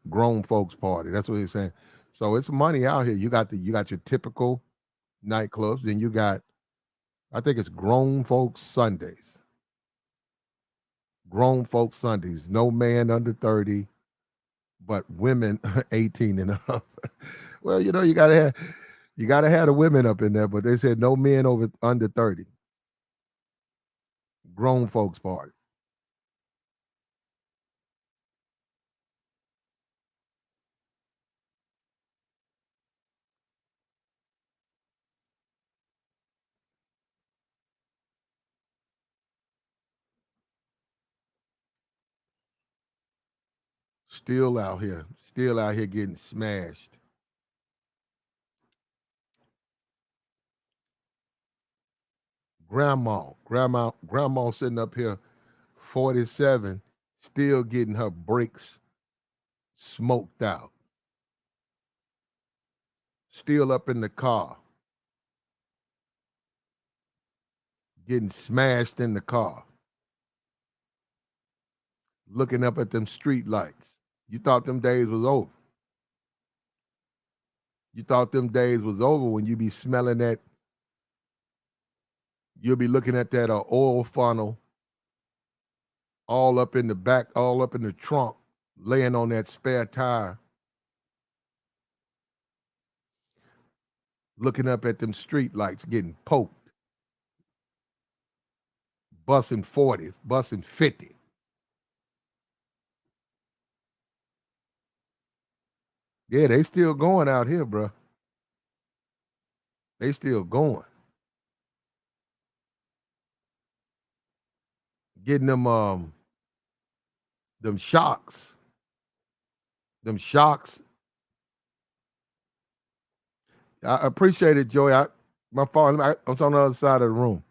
grown folks party. That's what they're saying. So it's money out here. You got your typical nightclubs. Then you got, I think it's grown folks Sundays. Grown folks Sundays. No man under 30, but women 18 and up. Well, you gotta have the women up in there, but they said no men under 30. Grown folks party. Still out here getting smashed. Grandma sitting up here, 47, still getting her brakes smoked out. Still up in the car, getting smashed in the car. looking up at them street lights. You thought them days was over. You thought them days was over when you be smelling that. You'll be looking at that oil funnel all up in the back, all up in the trunk, laying on that spare tire, looking up at them street lights getting poked, busting 40, busting 50. Yeah, they still going out here, bro. They still going. Getting them shocks. Them shocks. I appreciate it, Joey. My phone, I'm on the other side of the room.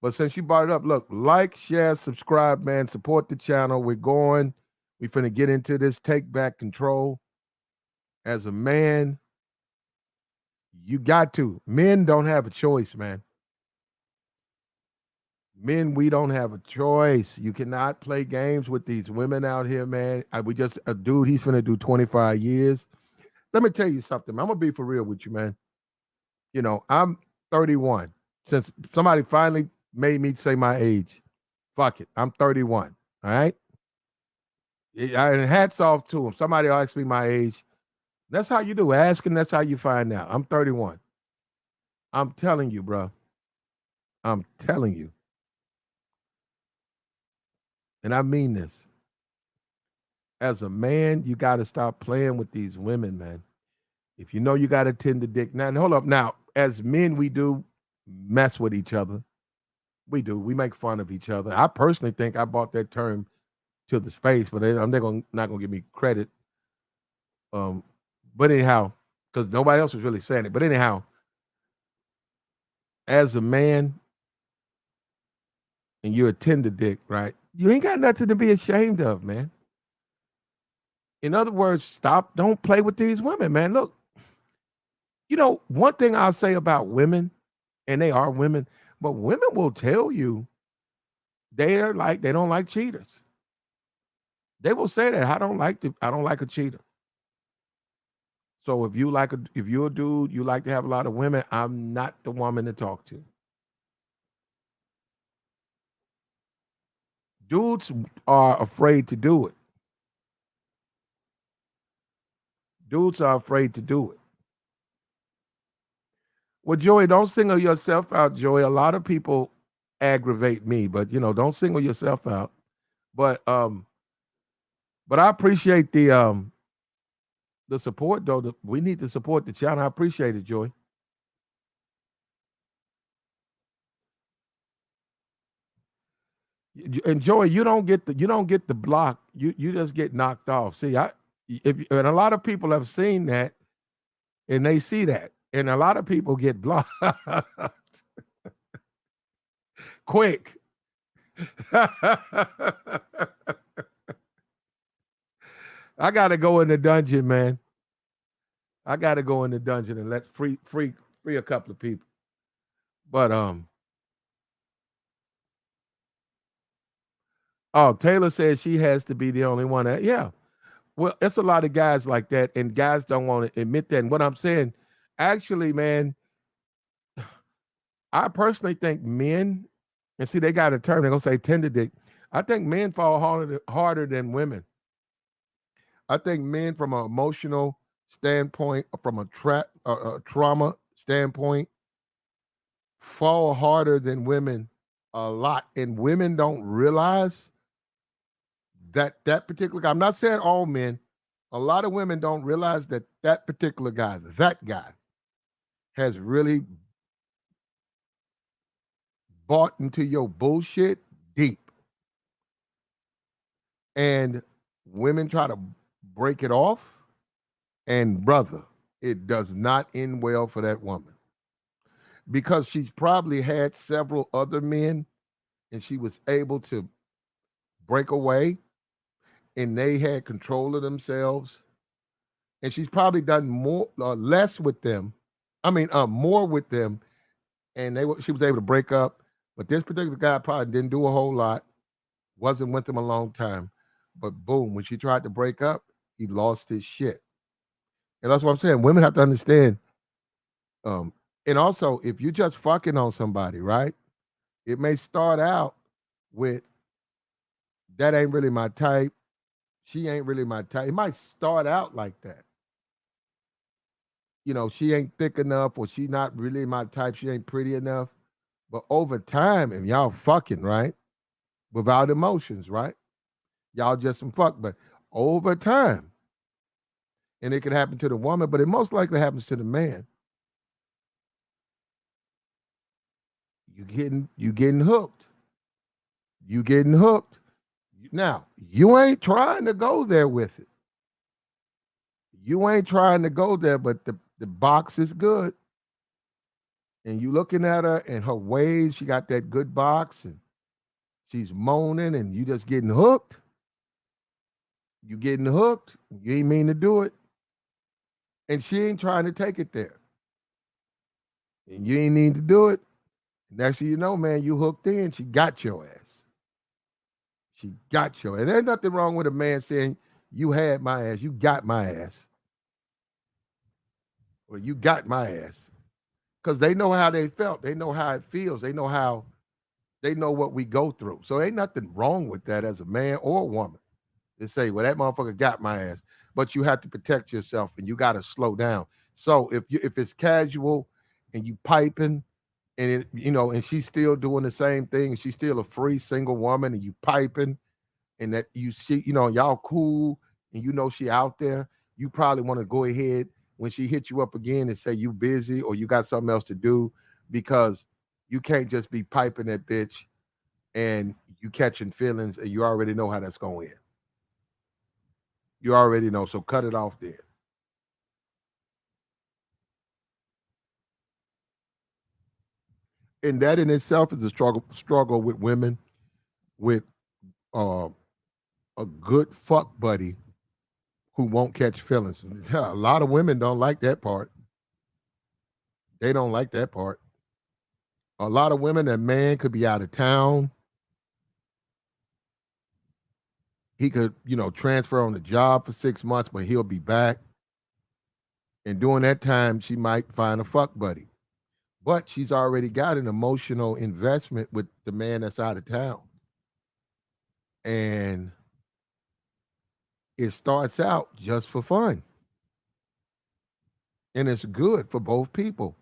But since you brought it up, look, like, share, subscribe, man. Support the channel. We're going. We finna get into this. Take back control. As a man, you got to. Men don't have a choice, man. Men, we don't have a choice. You cannot play games with these women out here, man. A dude, he's finna do 25 years. Let me tell you something. I'm gonna be for real with you, man. You know, I'm 31. Since somebody finally made me say my age, fuck it. I'm 31. All right. And hats off to him. Somebody asked me my age. That's how you do. Asking, that's how you find out. I'm 31. I'm telling you, bro. I'm telling you. And I mean this. As a man, you got to stop playing with these women, man. If you know you got to tend to dick. Now, hold up. Now, as men, we do mess with each other. We do. We make fun of each other. I personally think I brought that term to the space, but they're not going to give me credit. But anyhow, because nobody else was really saying it. But anyhow, as a man, and you're a tender dick, right? You ain't got nothing to be ashamed of, man. In other words, don't play with these women, man. Look, you know, one thing I'll say about women, and they are women, but women will tell you they don't like cheaters. They will say that I don't like a cheater. So if you're a dude, you like to have a lot of women, I'm not the woman to talk to. Dudes are afraid to do it. Dudes are afraid to do it. Well, Joey, don't single yourself out, Joey. A lot of people aggravate me, but don't single yourself out. But I appreciate the support, though. We need to support the channel. I appreciate it, Joey. And Joey, you don't get the block. You just get knocked off. See, and a lot of people have seen that, and they see that, and a lot of people get blocked quick. I gotta go in the dungeon, man. I gotta go in the dungeon and let free a couple of people. But oh, Taylor says she has to be the only one. Yeah. Well, it's a lot of guys like that, and guys don't want to admit that. And what I'm saying, actually, man, I personally think men, and see, they got a term, they're going to say tender dick. I think men fall harder than women. I think men, from an emotional standpoint, from a trauma standpoint, fall harder than women a lot. And women don't realize that particular guy, I'm not saying all men, a lot of women don't realize that particular guy, that guy, has really bought into your bullshit deep. And women try to break it off. And brother, it does not end well for that woman. Because she's probably had several other men and she was able to break away, and they had control of themselves. And she's probably done less with them. More with them. And she was able to break up. But this particular guy probably didn't do a whole lot. Wasn't with them a long time. But boom, when she tried to break up, he lost his shit. And that's what I'm saying. Women have to understand. And also, if you just fucking on somebody, right? It may start out with that ain't really my type. She ain't really my type. It might start out like that. You know, she ain't thick enough, or she not really my type. She ain't pretty enough. But over time, and y'all fucking, right? Without emotions, right? Y'all just some fuck. But over time, and it could happen to the woman, but it most likely happens to the man. You getting hooked. You getting hooked. Now, you ain't trying to go there with it. You ain't trying to go there, but the box is good. And you looking at her and her ways, she got that good box, and she's moaning, and you just getting hooked. You getting hooked. You ain't mean to do it. And she ain't trying to take it there. And you ain't need to do it. Next thing you know, man, you hooked in. She got your ass. She got your ass. And there's nothing wrong with a man saying, you had my ass. You got my ass. Or you got my ass. Because they know how they felt. They know how it feels. They know what we go through. So ain't nothing wrong with that as a man or a woman. They say, well, that motherfucker got my ass. But you have to protect yourself, and you got to slow down. So if it's casual and you piping, and it, and she's still doing the same thing, and she's still a free single woman, and you piping, and that you see, y'all cool, and she out there, you probably want to go ahead when she hits you up again and say you busy or you got something else to do, because you can't just be piping that bitch and you catching feelings, and you already know how that's going to end. You already know, so cut it off there. And that in itself is a struggle with women with a good fuck buddy who won't catch feelings. A lot of women don't like that part. They don't like that part. A lot of women, that man could be out of town. He could, transfer on the job for 6 months, but he'll be back. And during that time, she might find a fuck buddy. But she's already got an emotional investment with the man that's out of town. And it starts out just for fun. And it's good for both people.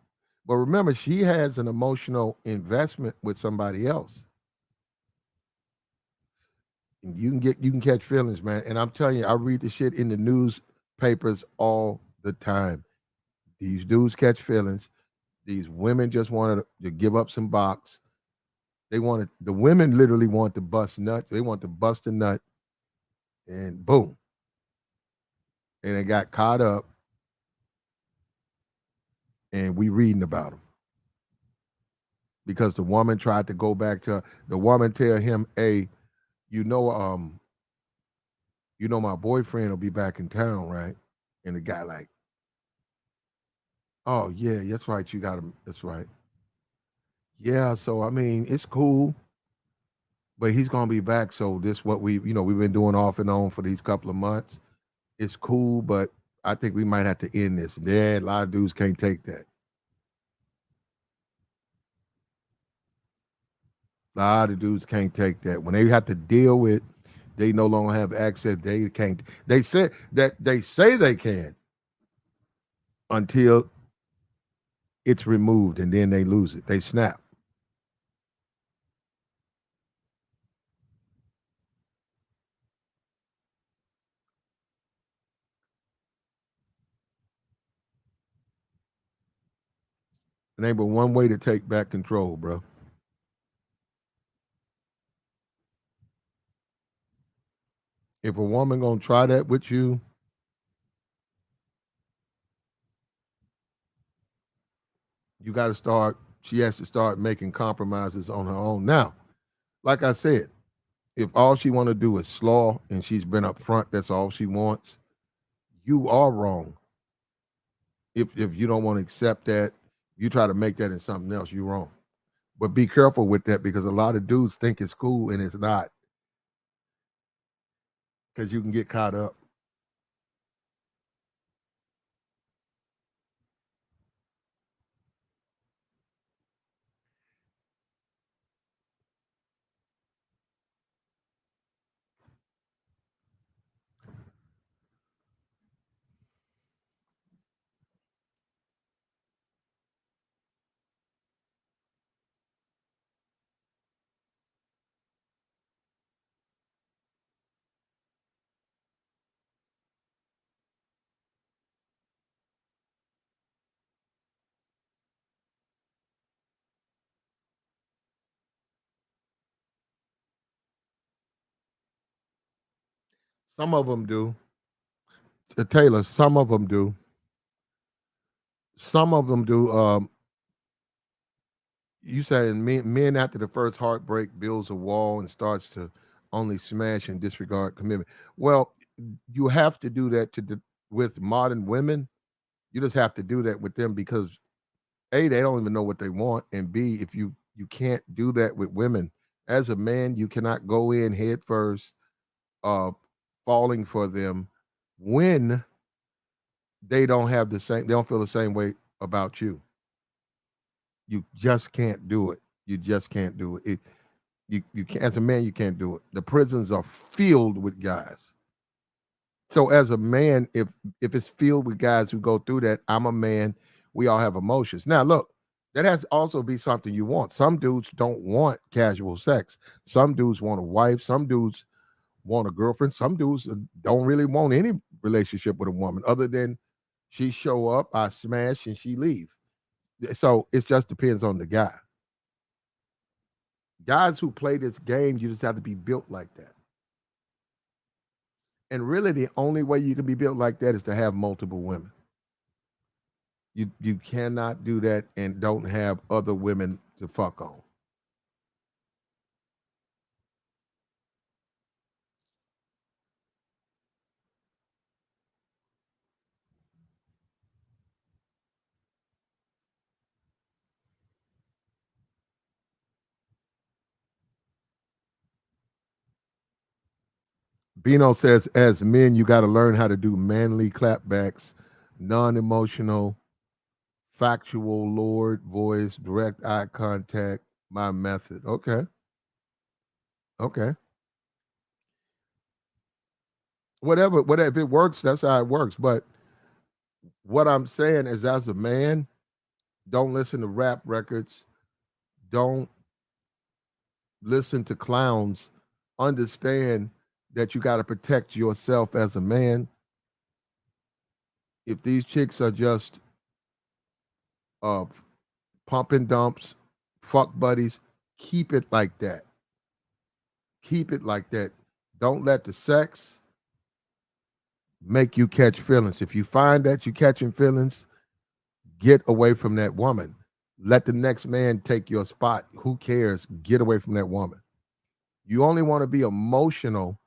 But remember, she has an emotional investment with somebody else. And you can catch feelings, man. And I'm telling you, I read the shit in the newspapers all the time. These dudes catch feelings. These women just wanted to give up some box. The women literally want to bust nuts. They want to bust a nut, and boom. And they got caught up, and we reading about them. Because the woman tried to go back to, the woman tell him, hey, my boyfriend will be back in town, right? And the guy like, oh yeah, that's right, you got him. That's right. Yeah, so I mean, it's cool, but he's gonna be back. So this what we've been doing off and on for these couple of months. It's cool, but I think we might have to end this. Yeah, a lot of dudes can't take that. A lot of dudes can't take that. When they have to deal with, they no longer have access. They can't. They say they can until it's removed, and then they lose it. They snap. It ain't but one way to take back control, bro. If a woman gonna try that with you, she has to start making compromises on her own. Now, like I said, if all she want to do is slaw and she's been up front, that's all she wants, you are wrong. If you don't want to accept that, you try to make that in something else, you're wrong. But be careful with that, because a lot of dudes think it's cool and it's not. because you can get caught up. Some of them do. Taylor, some of them do. Some of them do. You saying men after the first heartbreak builds a wall and starts to only smash and disregard commitment. Well, you have to do that with modern women. You just have to do that with them because A, they don't even know what they want, and B, if you can't do that with women. As a man, you cannot go in head first, uh, falling for them when they don't have they don't feel the same way about you. You just can't do it. You just can't do it. You can't, as a man, you can't do it. The prisons are filled with guys. So as a man, if it's filled with guys who go through that, I'm a man. We all have emotions. Now, look, that has to also be something you want. Some dudes don't want casual sex. Some dudes want a wife. Some dudes want a girlfriend. Some dudes don't really want any relationship with a woman other than she show up, I smash, and she leave. So it just depends on the guy. Guys who play this game, you just have to be built like that. And really, the only way you can be built like that is to have multiple women. You cannot do that and don't have other women to fuck on. Bino says, as men, you got to learn how to do manly clapbacks, non-emotional, factual, Lord voice, direct eye contact, my method. Okay. Okay. Whatever, if it works, that's how it works. But what I'm saying is, as a man, don't listen to rap records. Don't listen to clowns. Understand that you got to protect yourself as a man. If these chicks are just uh, pump and dumps, fuck buddies, keep it like that. Keep it like that. Don't let the sex make you catch feelings. If you find that you're catching feelings, get away from that woman. Let the next man take your spot. Who cares? Get away from that woman. You only want to be emotional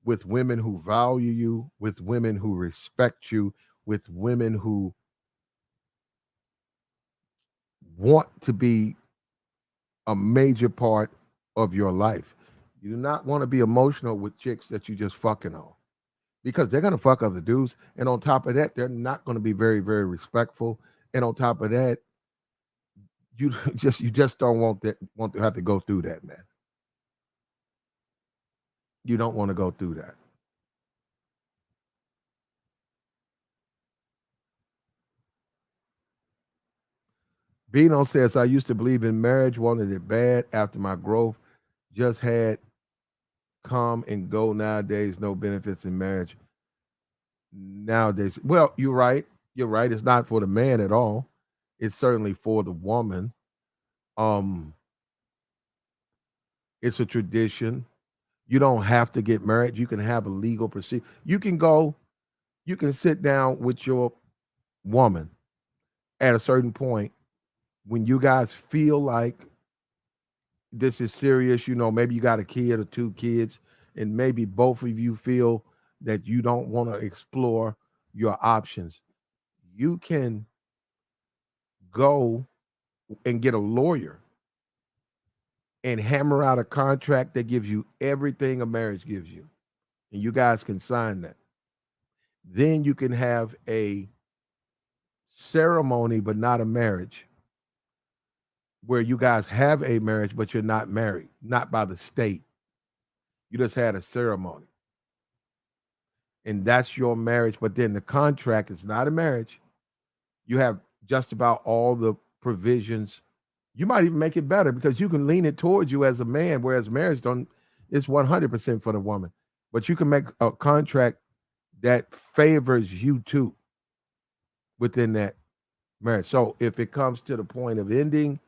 with women who value you, with women who respect you, with women who want to be a major part of your life. You do not want to be emotional with chicks that you just fucking on because they're going to fuck other dudes. And on top of that, they're not going to be very, very respectful. And on top of that, you just don't want to have to go through that, man. You don't want to go through that. Bino says, I used to believe in marriage, wanted it bad after my growth, just had come and go nowadays, no benefits in marriage. Nowadays, well, you're right. You're right. It's not for the man at all. It's certainly for the woman. It's a tradition. You don't have to get married. You can have a legal procedure. You can sit down with your woman at a certain point when you guys feel like this is serious, maybe you got a kid or two kids, and maybe both of you feel that you don't want to explore your options. You can go and get a lawyer and hammer out a contract that gives you everything a marriage gives you. and you guys can sign that. Then you can have a ceremony, but not a marriage, where you guys have a marriage, but you're not married, not by the state. You just had a ceremony. And that's your marriage. But then the contract is not a marriage. You have just about all the provisions. You might even make it better because you can lean it towards you as a man, whereas marriage don't it's 100% for the woman. But you can make a contract that favors you too within that marriage. So if it comes to the point of ending,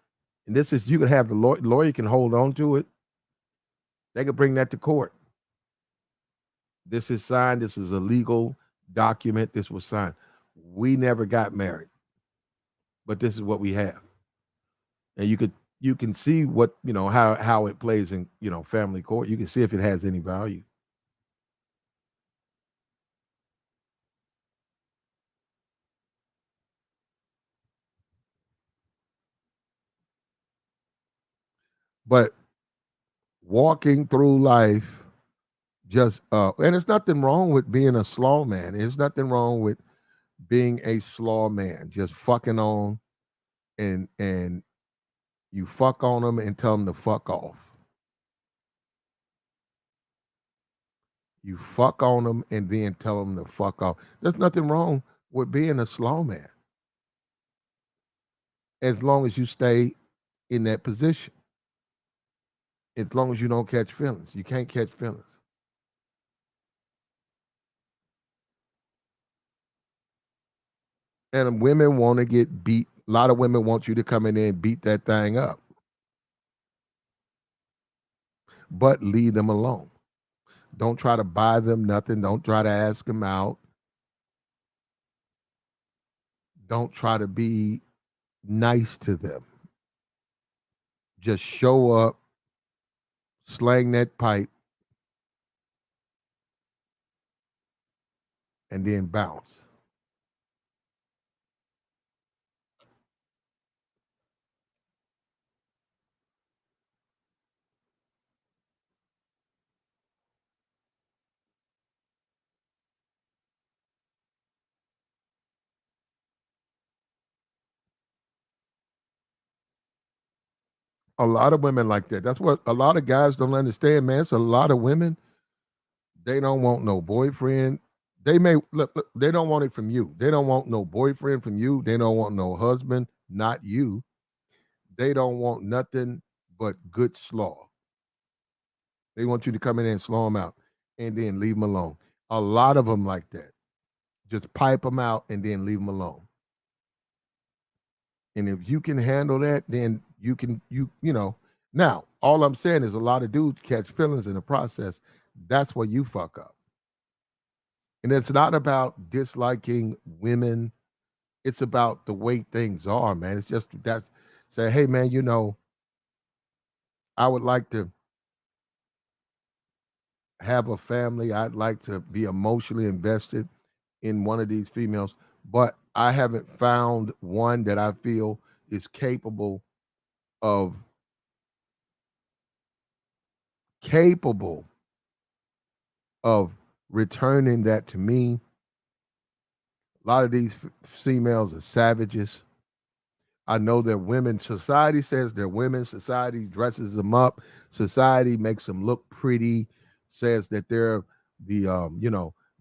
and this is you can have the lawyer can hold on to it. They could bring that to court. This is signed. This is a legal document. This was signed. We never got married, but this is what we have. And you can see what how it plays in family court. You can see if it has any value. But walking through life, just and there's nothing wrong with being a slaw man. There's nothing wrong with being a slaw man. Just fucking on, and you fuck on them and tell them to fuck off. You fuck on them and then tell them to fuck off. There's nothing wrong with being a slaw man, as long as you stay in that position. As long as you don't catch feelings. You can't catch feelings. And women want to get beat. A lot of women want you to come in there and beat that thing up. But leave them alone. Don't try to buy them nothing. Don't try to ask them out. Don't try to be nice to them. Just show up, slang that pipe, and then bounce. A lot of women like that. That's what a lot of guys don't understand, man. It's a lot of women. They don't want no boyfriend. They may look, they don't want it from you. They don't want no boyfriend from you. They don't want no husband, not you. They don't want nothing but good slaw. They want you to come in and slaw them out and then leave them alone. A lot of them like that. Just pipe them out and then leave them alone. And if you can handle that, then you can, Now, all I'm saying is a lot of dudes catch feelings in the process. That's where you fuck up. And it's not about disliking women. It's about the way things are, man. It's just that say, hey, man, I would like to have a family. I'd like to be emotionally invested in one of these females, but I haven't found one that I feel is capable of returning that to me. A lot of these females are savages. I know that women, society says they're women, society dresses them up, society makes them look pretty, says that they're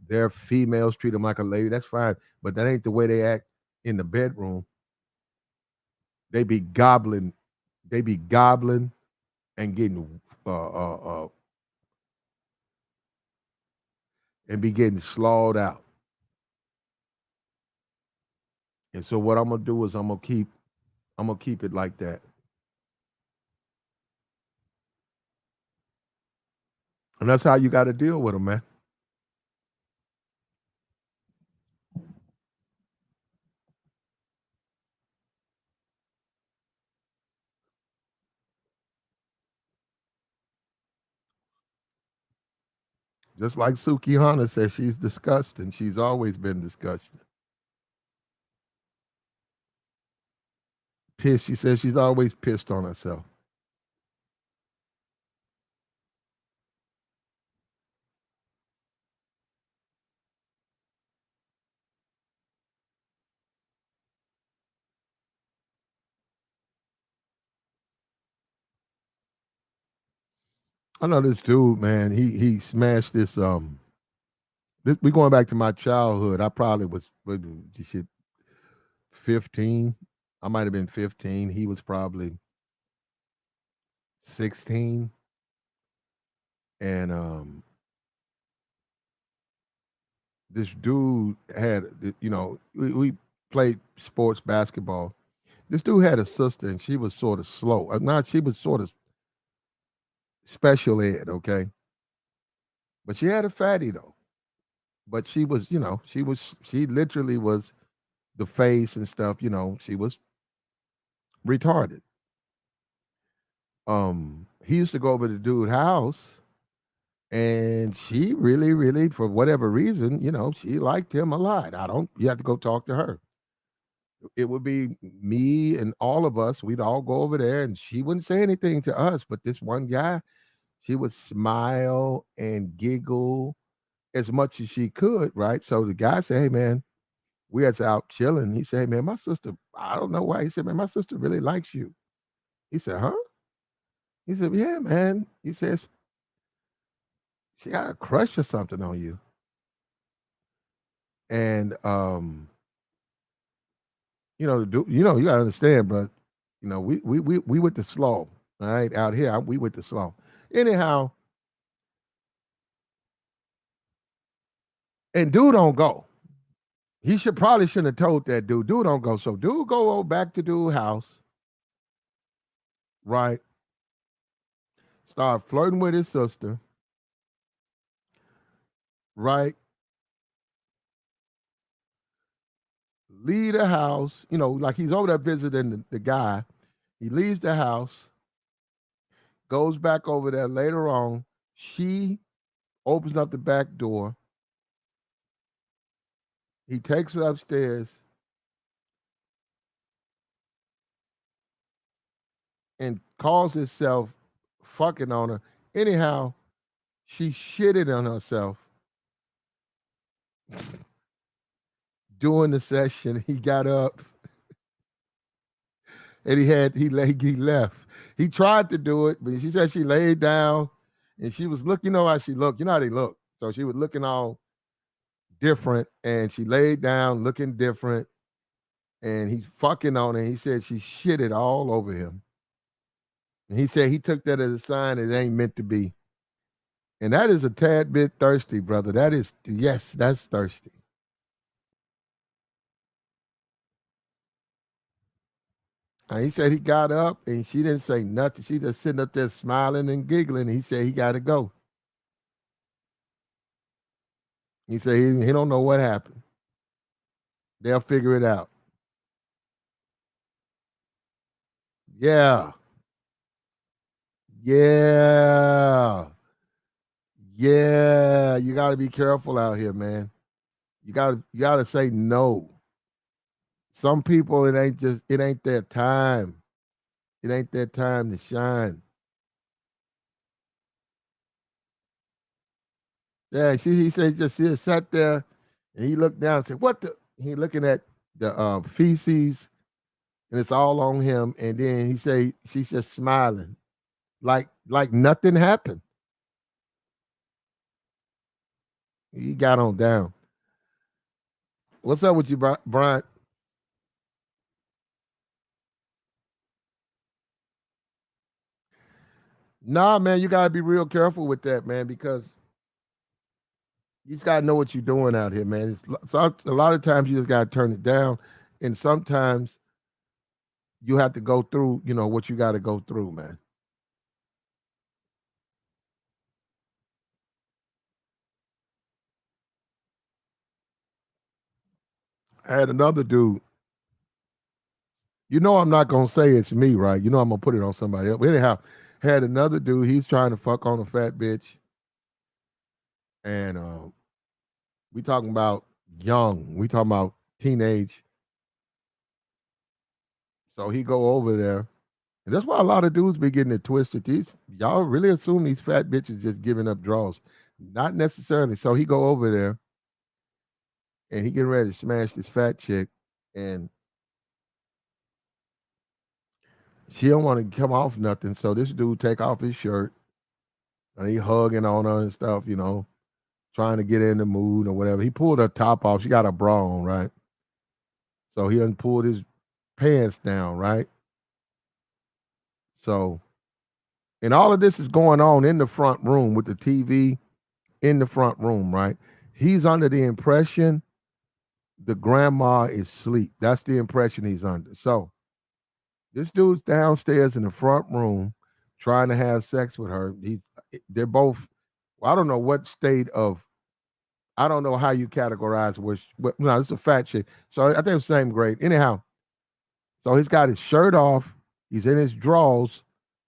they're females, treat them like a lady. That's fine, but that ain't the way they act in the bedroom. They be gobbling and getting and be getting slawed out. And so what I'm gonna do is I'm gonna keep it like that. And that's how you got to deal with them, man. Just like Suki Hana says, she's disgusting. She's always been disgusting. Pissed. She says she's always pissed on herself. I know this dude, man. He smashed this. We going back to my childhood. I probably was what, shit 15. I might have been 15. He was probably 16, and this dude had, we played sports basketball. This dude had a sister, and she was sort of slow. Not she was sort of special ed, okay, but she had a fatty though. But she was, she literally was the face and stuff. She was retarded. He used to go over to the dude's house, and she really, really, for whatever reason, she liked him a lot. You have to go talk to her. It would be me and all of us. We'd all go over there, and she wouldn't say anything to us. But this one guy, she would smile and giggle as much as she could, right? So the guy said, "Hey, man, we was out chilling." He said, "Hey, man, my sister, I don't know why." He said, "Man, my sister really likes you." He said, "Huh?" He said, "Yeah, man." He says, "She got a crush or something on you." And you gotta understand, bro. We with the slow, all right, out here. We with the slow. Anyhow, and dude don't go. He shouldn't have told that dude. Dude don't go. So dude go back to dude's house, right? Start flirting with his sister, right? Leave the house, like he's over there visiting the guy. He leaves the house, goes back over there later on. She opens up the back door. He takes her upstairs and calls himself fucking on her. Anyhow, she shitted on herself during the session. He got up and he left. He tried to do it, but she said she laid down and she was looking, how she looked. You know how they look. So she was looking all different and she laid down looking different and he's fucking on her. He said she shitted all over him. And he said he took that as a sign it ain't meant to be. And that is a tad bit thirsty, brother. That is, yes, that's thirsty. And he said he got up and she didn't say nothing. She just sitting up there smiling and giggling. And he said he got to go. He said he don't know what happened. They'll figure it out. Yeah. Yeah. Yeah. You got to be careful out here, man. You got to say no. Some people, it ain't their time. It ain't their time to shine. Yeah, he said he sat there and he looked down and said, "What the?" He looking at the feces and it's all on him. And then he say she's just smiling, like nothing happened. He got on down. What's up with you, Bryant? Nah, man, you gotta be real careful with that, man, because you just gotta know what you're doing out here, man. A lot of times you just gotta turn it down, and sometimes you have to go through, what you got to go through, man. I had another dude. I'm not gonna say it's me, right? I'm gonna put it on somebody else. But anyhow, had another dude. He's trying to fuck on a fat bitch, and we talking about young. We talking about teenage. So he go over there, and that's why a lot of dudes be getting it twisted. Y'all really assume these fat bitches just giving up draws, not necessarily. So he go over there, and he getting ready to smash this fat chick, and she don't want to come off nothing. So this dude take off his shirt, And he hugging on her and stuff, you know, trying to get in the mood or whatever. He pulled her top off. She got a bra on, right? So he done pulled his pants down, right? So, and all of this is going on in the front room with the TV in the front room, right? He's under the impression the grandma is asleep. That's the impression he's under. So this dude's downstairs in the front room trying to have sex with her. They're both, I don't know what state of, I don't know how you categorize no, it's a fat chick. So I think it's the same grade. Anyhow, so he's got his shirt off. He's in his drawers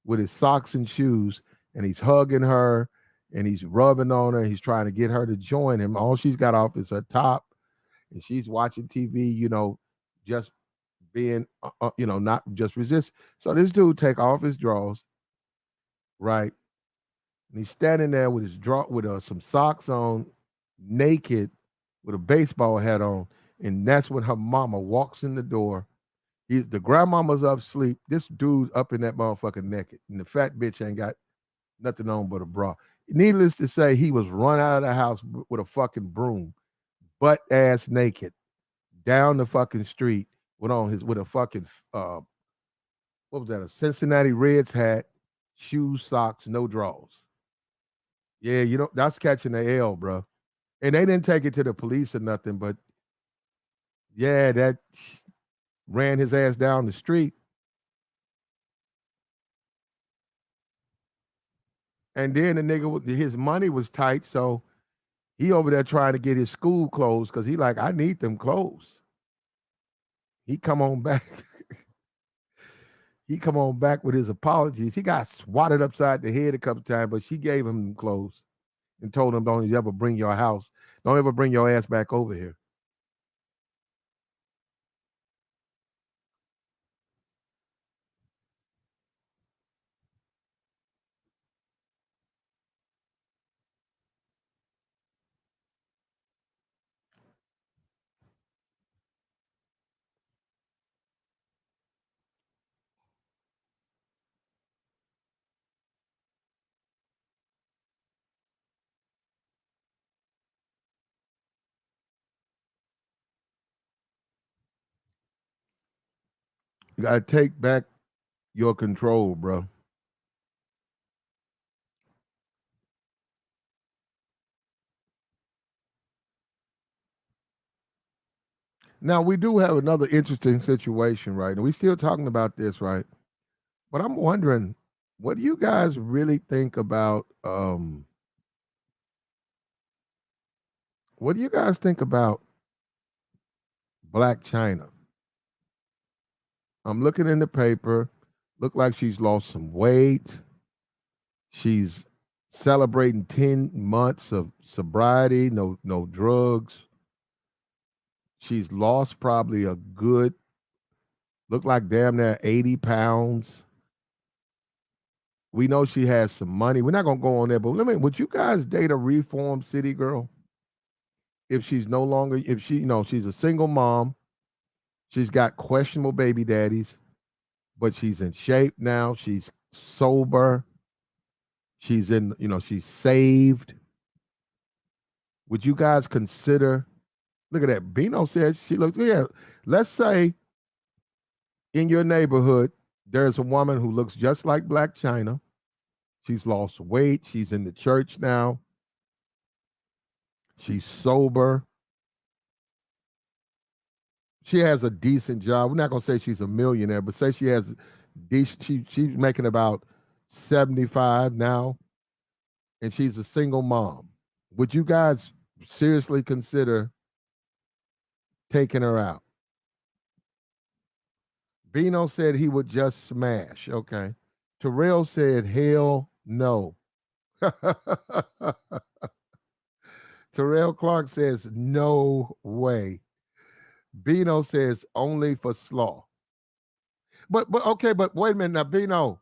with his socks and shoes, and he's hugging her and he's rubbing on her. He's trying to get her to join him. All she's got off is her top, and she's watching TV, you know, just being, you know, not just resist. So this dude take off his drawers, right? And he's standing there with his with some socks on, naked, with a baseball hat on, and that's when her mama walks in the door. The grandmama's up asleep. This dude's up in that motherfucker naked, and the fat bitch ain't got nothing on but a bra. Needless to say, he was run out of the house with a fucking broom, butt ass naked, down the fucking street with a fucking what was that? A Cincinnati Reds hat, shoes, socks, no drawers. Yeah, you know that's catching the L, bro. And they didn't take it to the police or nothing, but yeah, that ran his ass down the street. And then the nigga, his money was tight, so he over there trying to get his school clothes because he like, I need them clothes. He come on back. He come on back with his apologies. He got swatted upside the head a couple times, but she gave him them clothes and told him, don't ever bring your ass back over here. You gotta take back your control, bro. Now we do have another interesting situation, right? And we still talking about this, right? But I'm wondering, what do you guys really think about what do you guys think about Blac Chyna? I'm looking in the paper. Look like she's lost some weight. She's celebrating 10 months of sobriety, no drugs. She's lost probably a good, look like damn near 80 pounds. We know she has some money. We're not gonna go on there, but would you guys date a reformed city girl? If she's no longer, if she, she's a single mom, she's got questionable baby daddies, but she's in shape now. She's sober. She's in, she's saved. Would you guys consider? Look at that. Bino says she looks, yeah. Let's say in your neighborhood, there's a woman who looks just like Blac Chyna. She's lost weight. She's in the church now. She's sober. She has a decent job. We're not gonna say she's a millionaire, but say she has decent. She's making about 75 now, and she's a single mom. Would you guys seriously consider taking her out? Bino said he would just smash. Okay. Terrell said, hell no. Terrell Clark says, no way. Bino says, only for slaw. But okay, but wait a minute now, Bino.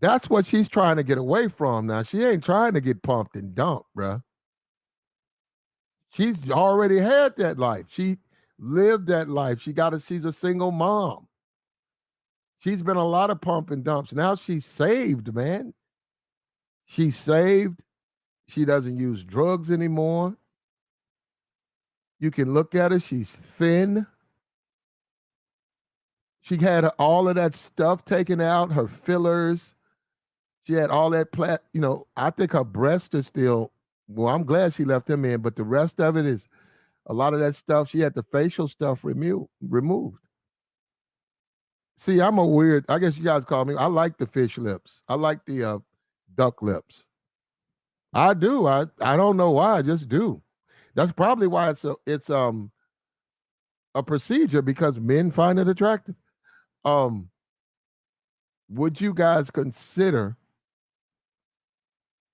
That's what she's trying to get away from now. She ain't trying to get pumped and dumped, bruh. She's already had that life. She lived that life. She's a single mom. She's been a lot of pump and dumps. Now she's saved, man. She's saved. She doesn't use drugs anymore. You can look at her. She's thin. She had all of that stuff taken out, her fillers. She had all that I think her breasts are still, well, I'm glad she left them in, but the rest of it is a lot of that stuff. She had the facial stuff removed. See, I'm a weird, I guess you guys call me, I like the fish lips. I like the duck lips. I do. I don't know why, I just do. That's probably why it's a procedure because men find it attractive. Um, would you guys consider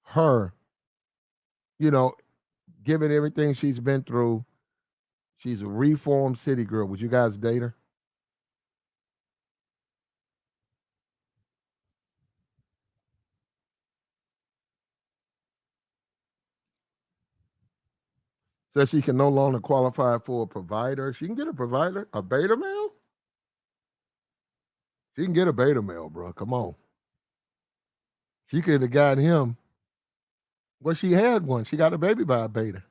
her, you know, given everything she's been through, she's a reformed city girl. Would you guys date her? Says she can no longer qualify for a provider. She can get a provider, a beta male. She can get a beta male, bro. Come on. She could have got him. Well, she had one. She got a baby by a beta.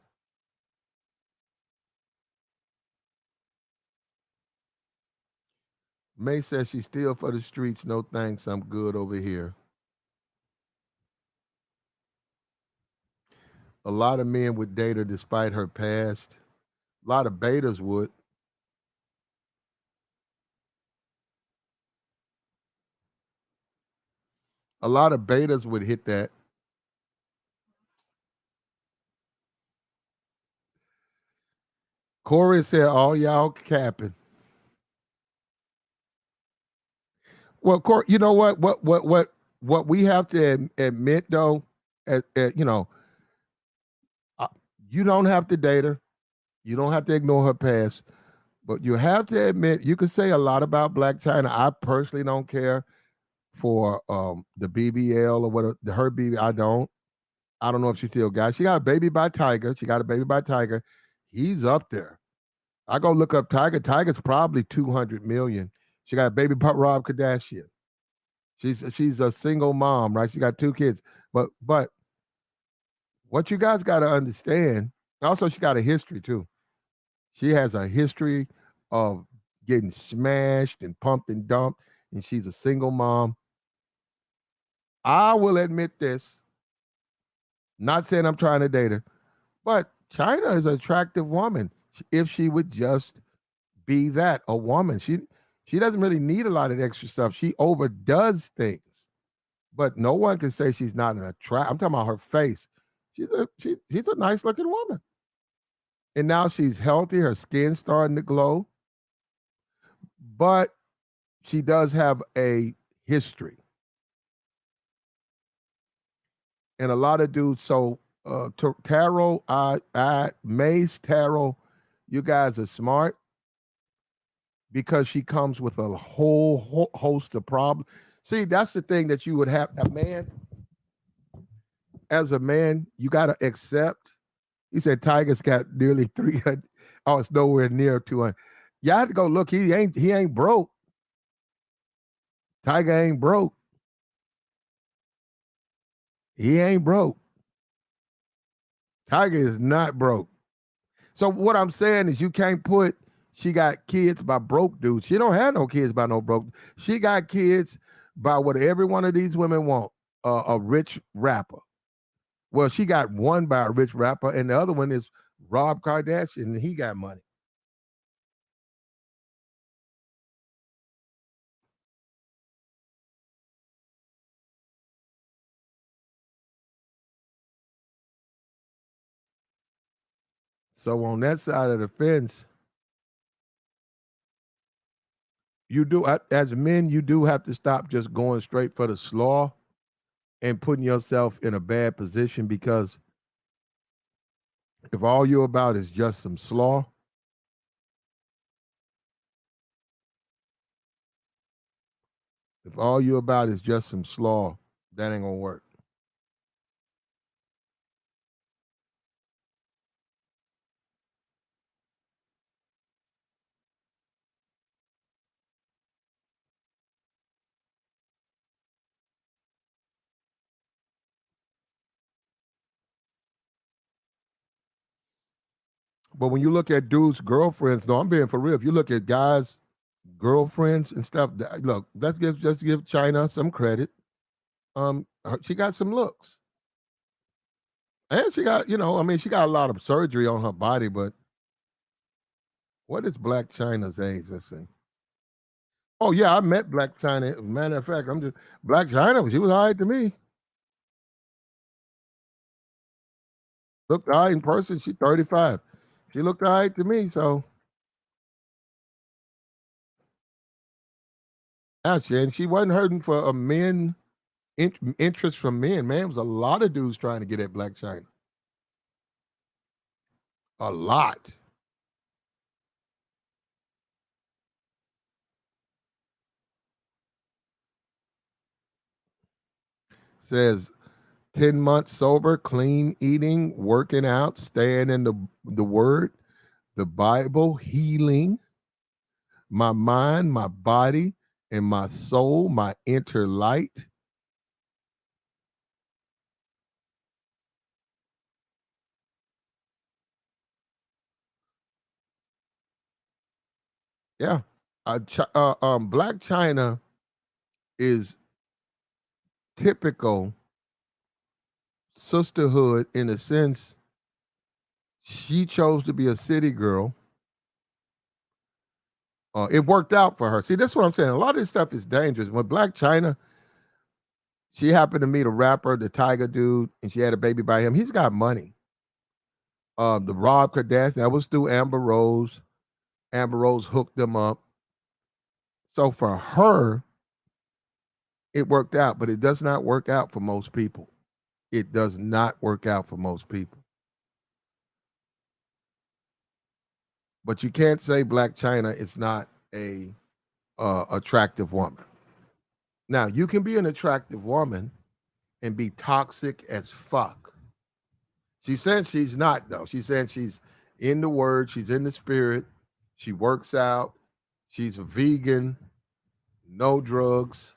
May says she's still for the streets. No thanks. I'm good over here. A lot of men would date her despite her past. A lot of betas would. A lot of betas would hit that. Corey said, "All y'all capping." Well, Corey, you know what? What we have to admit though, you know, uh, you don't have to date her. You don't have to ignore her past, but you have to admit you can say a lot about Black China. I personally don't care for the BBL or what her BB. I don't. I don't know if she still got. She got a baby by Tiger. She got a baby by Tiger. He's up there. I go look up Tiger. Tiger's probably 200 million. She got a baby by Rob Kardashian. She's a single mom, right? She got two kids. But what you guys got to understand, also she got a history too. She has a history of getting smashed and pumped and dumped, and she's a single mom. I will admit this. Not saying I'm trying to date her, but China is an attractive woman if she would just be that, a woman. She doesn't really need a lot of extra stuff. She overdoes things. But no one can say she's not an attract. I'm talking about her face. She's a nice looking woman. And now she's healthy, her skin's starting to glow. But she does have a history. And a lot of dudes, so Tarot, Mace, Tarot, you guys are smart because she comes with a whole host of problems. See, that's the thing that you would have a man. As a man, you got to accept. He said Tiger's got nearly 300. Oh, it's nowhere near 200. You have to go look. He ain't broke. Tiger ain't broke. He ain't broke. Tiger is not broke. So what I'm saying is you can't put she got kids by broke dudes. She don't have no kids by no broke. She got kids by what every one of these women want, a rich rapper. Well, she got one by a rich rapper, and the other one is Rob Kardashian, and he got money. So on that side of the fence, you do as men, you do have to stop just going straight for the slaw and putting yourself in a bad position because if all you're about is just some slaw, if all you're about is just some slaw, that ain't gonna work. But when you look at dudes' girlfriends, no, I'm being for real. If you look at guys' girlfriends and stuff, look, just give China some credit. She got some looks, and she got, I mean, she got a lot of surgery on her body. But what is Black China's age? Let's see. Oh yeah, I met Black China. Matter of fact, Black China. She was all right to me. Looked all right in person. She's 35. She looked all right to me. So actually, and she wasn't hurting for a interest from men. Man, it was a lot of dudes trying to get at Black China. A lot. Says 10 months sober, clean eating, working out, staying in the word, the Bible, healing my mind, my body, and my soul, my inner light. Yeah. Black China is typical sisterhood in a sense. She chose to be a city girl. It worked out for her. See, that's what I'm saying. A lot of this stuff is dangerous. When Black China, she happened to meet a rapper, the Tiger dude, and she had a baby by him. He's got money. The Rob Kardashian, that was through Amber Rose. Amber Rose hooked them up. So for her, it worked out, but it does not work out for most people. It does not work out for most people. But you can't say Black China is not a attractive woman. Now, you can be an attractive woman and be toxic as fuck. She's saying she's not, though. She's saying she's in the word, she's in the spirit, she works out, she's a vegan, no drugs.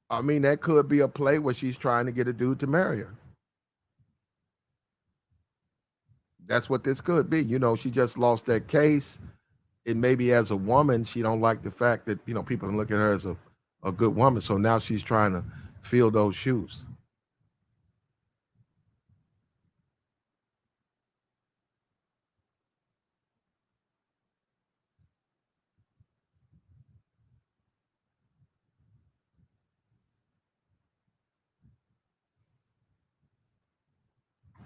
I mean, that could be a play where she's trying to get a dude to marry her. That's what this could be. She just lost that case. And maybe as a woman, she don't like the fact that, people look at her as a good woman. So now she's trying to fill those shoes.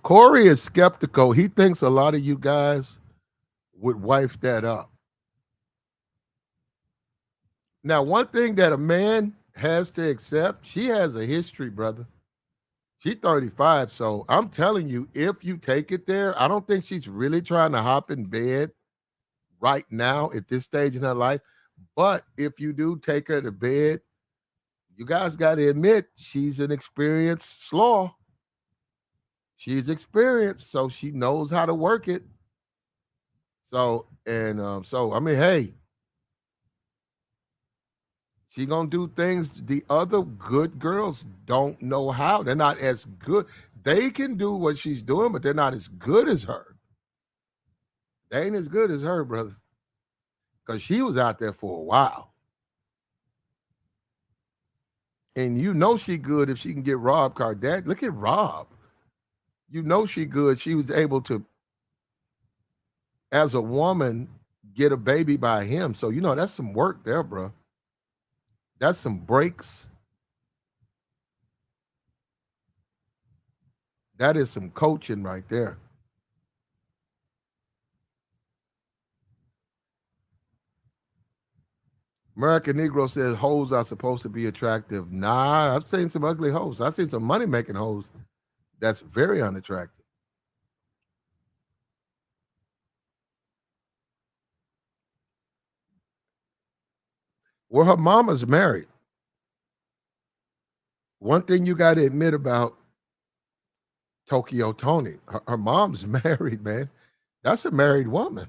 Corey is skeptical. He thinks a lot of you guys would wife that up. Now, one thing that a man has to accept, she has a history, brother. She's 35, so I'm telling you, if you take it there, I don't think she's really trying to hop in bed right now at this stage in her life. But if you do take her to bed, you guys got to admit she's an experienced slaw. She's experienced, so she knows how to work it. So, I mean, hey, she gonna do things the other good girls don't know how. They're not as good. They can do what she's doing, but they're not as good as her. They ain't as good as her, brother. Because she was out there for a while. And she good if she can get Rob Kardashian. Look at Rob. She good. She was able to, as a woman, get a baby by him. So, that's some work there, bro. That's some breaks. That is some coaching right there. American Negro says hoes are supposed to be attractive. Nah, I've seen some ugly hoes. I've seen some money-making hoes that's very unattractive. Well, her mama's married. One thing you got to admit about Tokyo Tony, her mom's married, man. That's a married woman.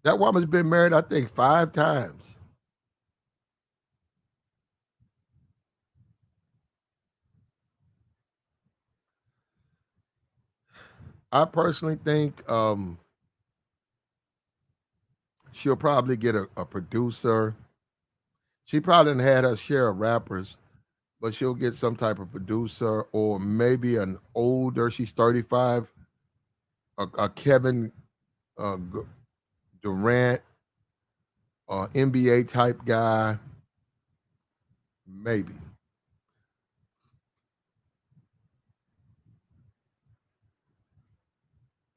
That woman's been married, I think, 5 times. I personally think she'll probably get a producer. She probably done had her share of rappers, but she'll get some type of producer or maybe an older. She's 35, a Kevin G- Durant, NBA type guy, maybe.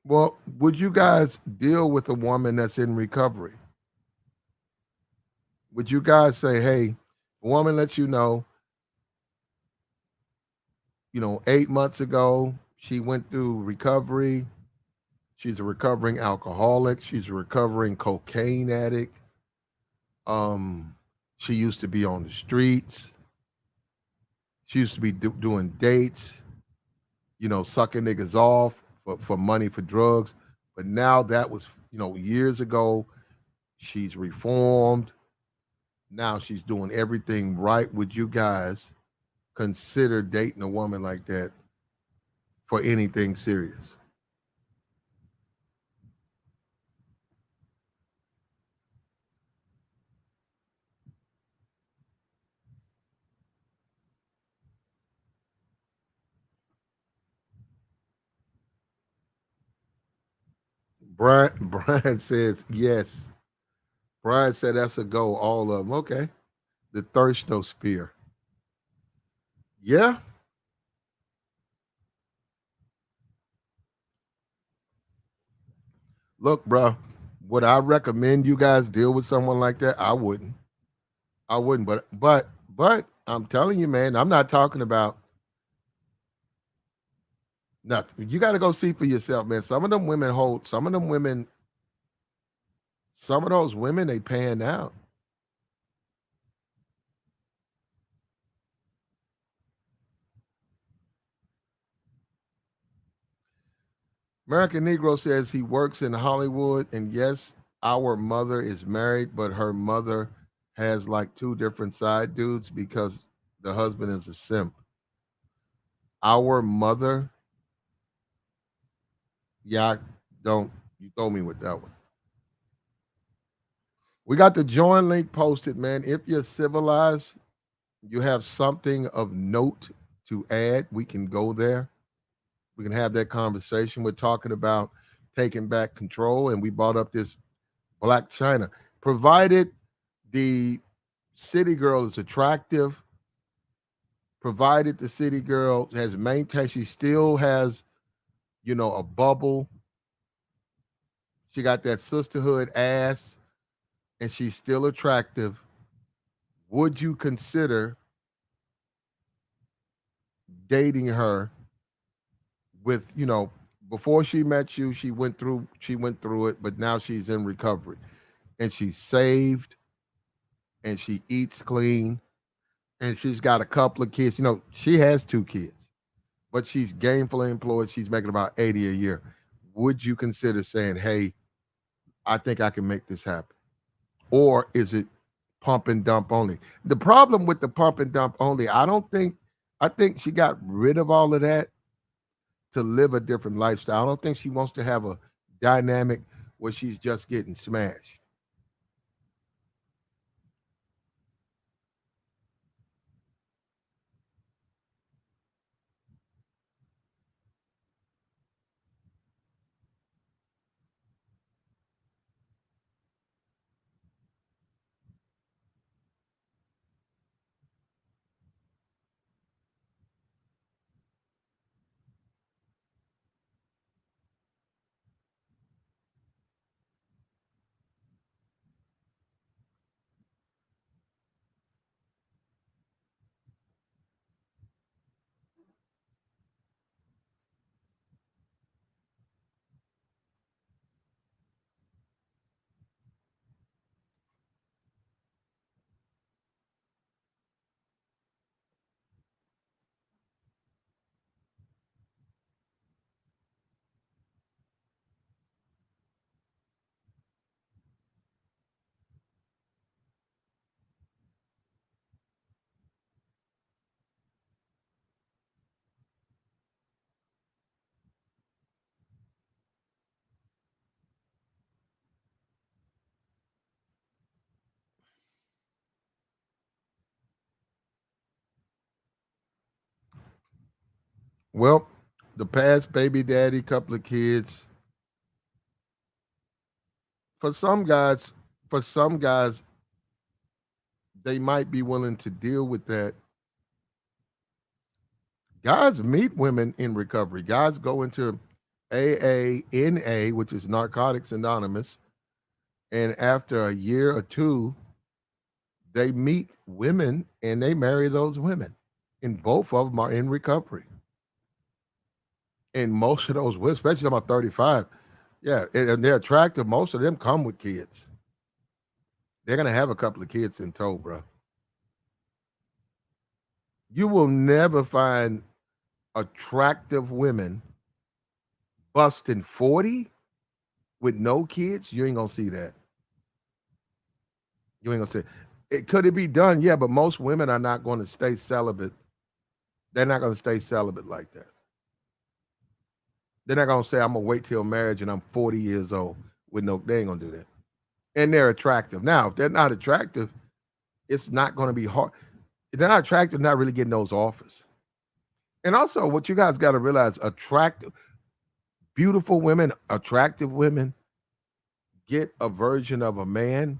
Well, would you guys deal with a woman that's in recovery? Would you guys say, hey, a woman lets you know, 8 months ago, she went through recovery. She's a recovering alcoholic. She's a recovering cocaine addict. Um, she used to be on the streets. She used to be doing dates, you know, sucking niggas off for money for drugs. But now that was, you know, years ago. She's reformed. Now she's doing everything right. Would you guys consider dating a woman like that for anything serious? Brian Brian says yes. Brian said that's a go. All of them. Okay. The Thirsto Spear. Yeah. Look, bro. Would I recommend you guys deal with someone like that? I wouldn't. I wouldn't. But I'm telling you, man. I'm not talking about nothing. You got to go see for yourself, man. Some of them women hold. Some of them women. Some of those women they paying out. American Negro says he works in Hollywood, and yes, our mother is married, but her mother has like two different side dudes because the husband is a simp. Our mother, yeah, don't you throw me with that one. We got the join link posted, man. If you're civilized, you have something of note to add, we can go there. We can have that conversation. We're talking about taking back control, and we brought up this Black China, provided the city girl is attractive, provided the city girl has maintained, she still has, you know, a bubble. She got that sisterhood ass, and she's still attractive. Would you consider dating her with, you know, before she met you, she went through it, but now she's in recovery and she's saved and she eats clean and she's got a couple of kids. You know, she has two kids, but she's gainfully employed. She's making about 80 a year. Would you consider saying, hey, I think I can make this happen? Or is it pump and dump only? The problem with the pump and dump only, I think she got rid of all of that to live a different lifestyle. I don't think she wants to have a dynamic where she's just getting smashed. Well, the past baby daddy, couple of kids. For some guys, for some guys, they might be willing to deal with that. Guys meet women in recovery. Guys go into AANA, which is Narcotics Anonymous, and after a year or two, they meet women and they marry those women. And both of them are in recovery. And most of those women, especially about 35, yeah, and they're attractive. Most of them come with kids. They're gonna have a couple of kids in tow, bro. You will never find attractive women busting 40 with no kids. You ain't gonna see that. You ain't gonna see it. Could it be done? Yeah, but most women are not going to stay celibate. They're not going to stay celibate like that. They're not going to say, I'm going to wait till marriage and I'm 40 years old with no, they ain't going to do that. And they're attractive. Now, if they're not attractive, it's not going to be hard. If they're not attractive, not really getting those offers. And also, what you guys got to realize, attractive, beautiful women, attractive women get a version of a man.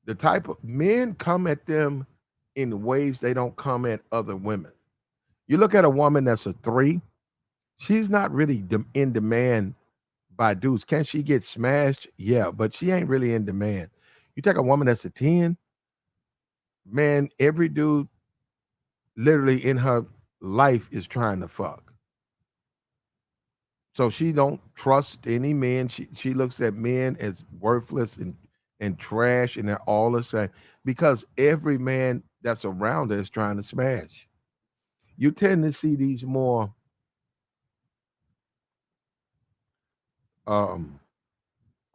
The type of men come at them in ways they don't come at other women. You look at a woman that's a 3, she's not really in demand by dudes. Can she get smashed? Yeah, but she ain't really in demand. You take a woman that's a 10, man, every dude literally in her life is trying to fuck. So she don't trust any men. She looks at men as worthless and trash, and they're all the same because every man that's around her is trying to smash. You tend to see these more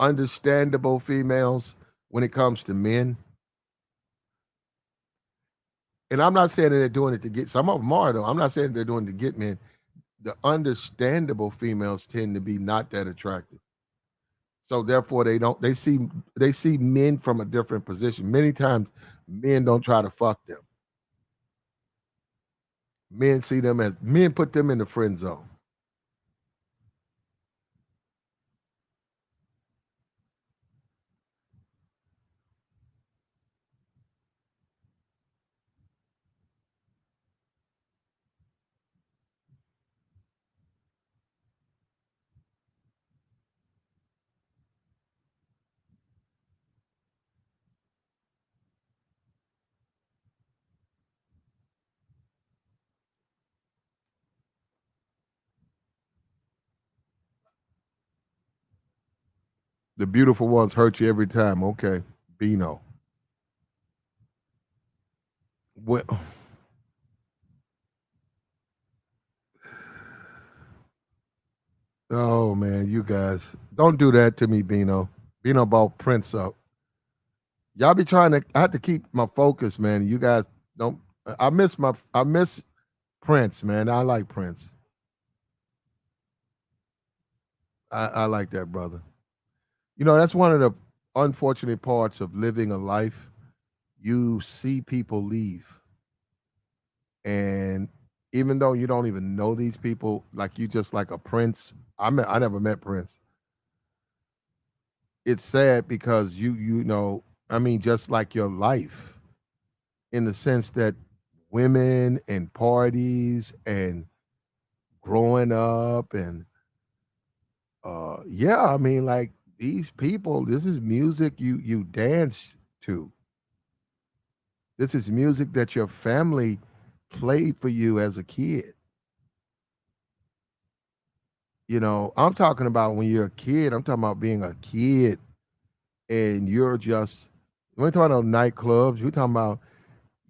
understandable females when it comes to men. And I'm not saying that they're doing it to get, some of them are though. I'm not saying they're doing it to get men. The understandable females tend to be not that attractive. So therefore they see men from a different position. Many times men don't try to fuck them. Men see them as, men put them in the friend zone. The beautiful ones hurt you every time. Okay. Bino. Well, oh man, you guys. Don't do that to me, Bino. Bino brought Prince up. Y'all be trying to, I have to keep my focus, man. You guys don't, I miss Prince, man. I like Prince. I like that brother. You know, that's one of the unfortunate parts of living a life. You see people leave. And even though you don't even know these people, like you just like a Prince. I never met Prince. It's sad because you know, I mean, just like your life, in the sense that women and parties and growing up and yeah, I mean, like these people, this is music you dance to. This is music that your family played for you as a kid. You know, I'm talking about when you're a kid, I'm talking about being a kid and you're just, we're talking about nightclubs, we're talking about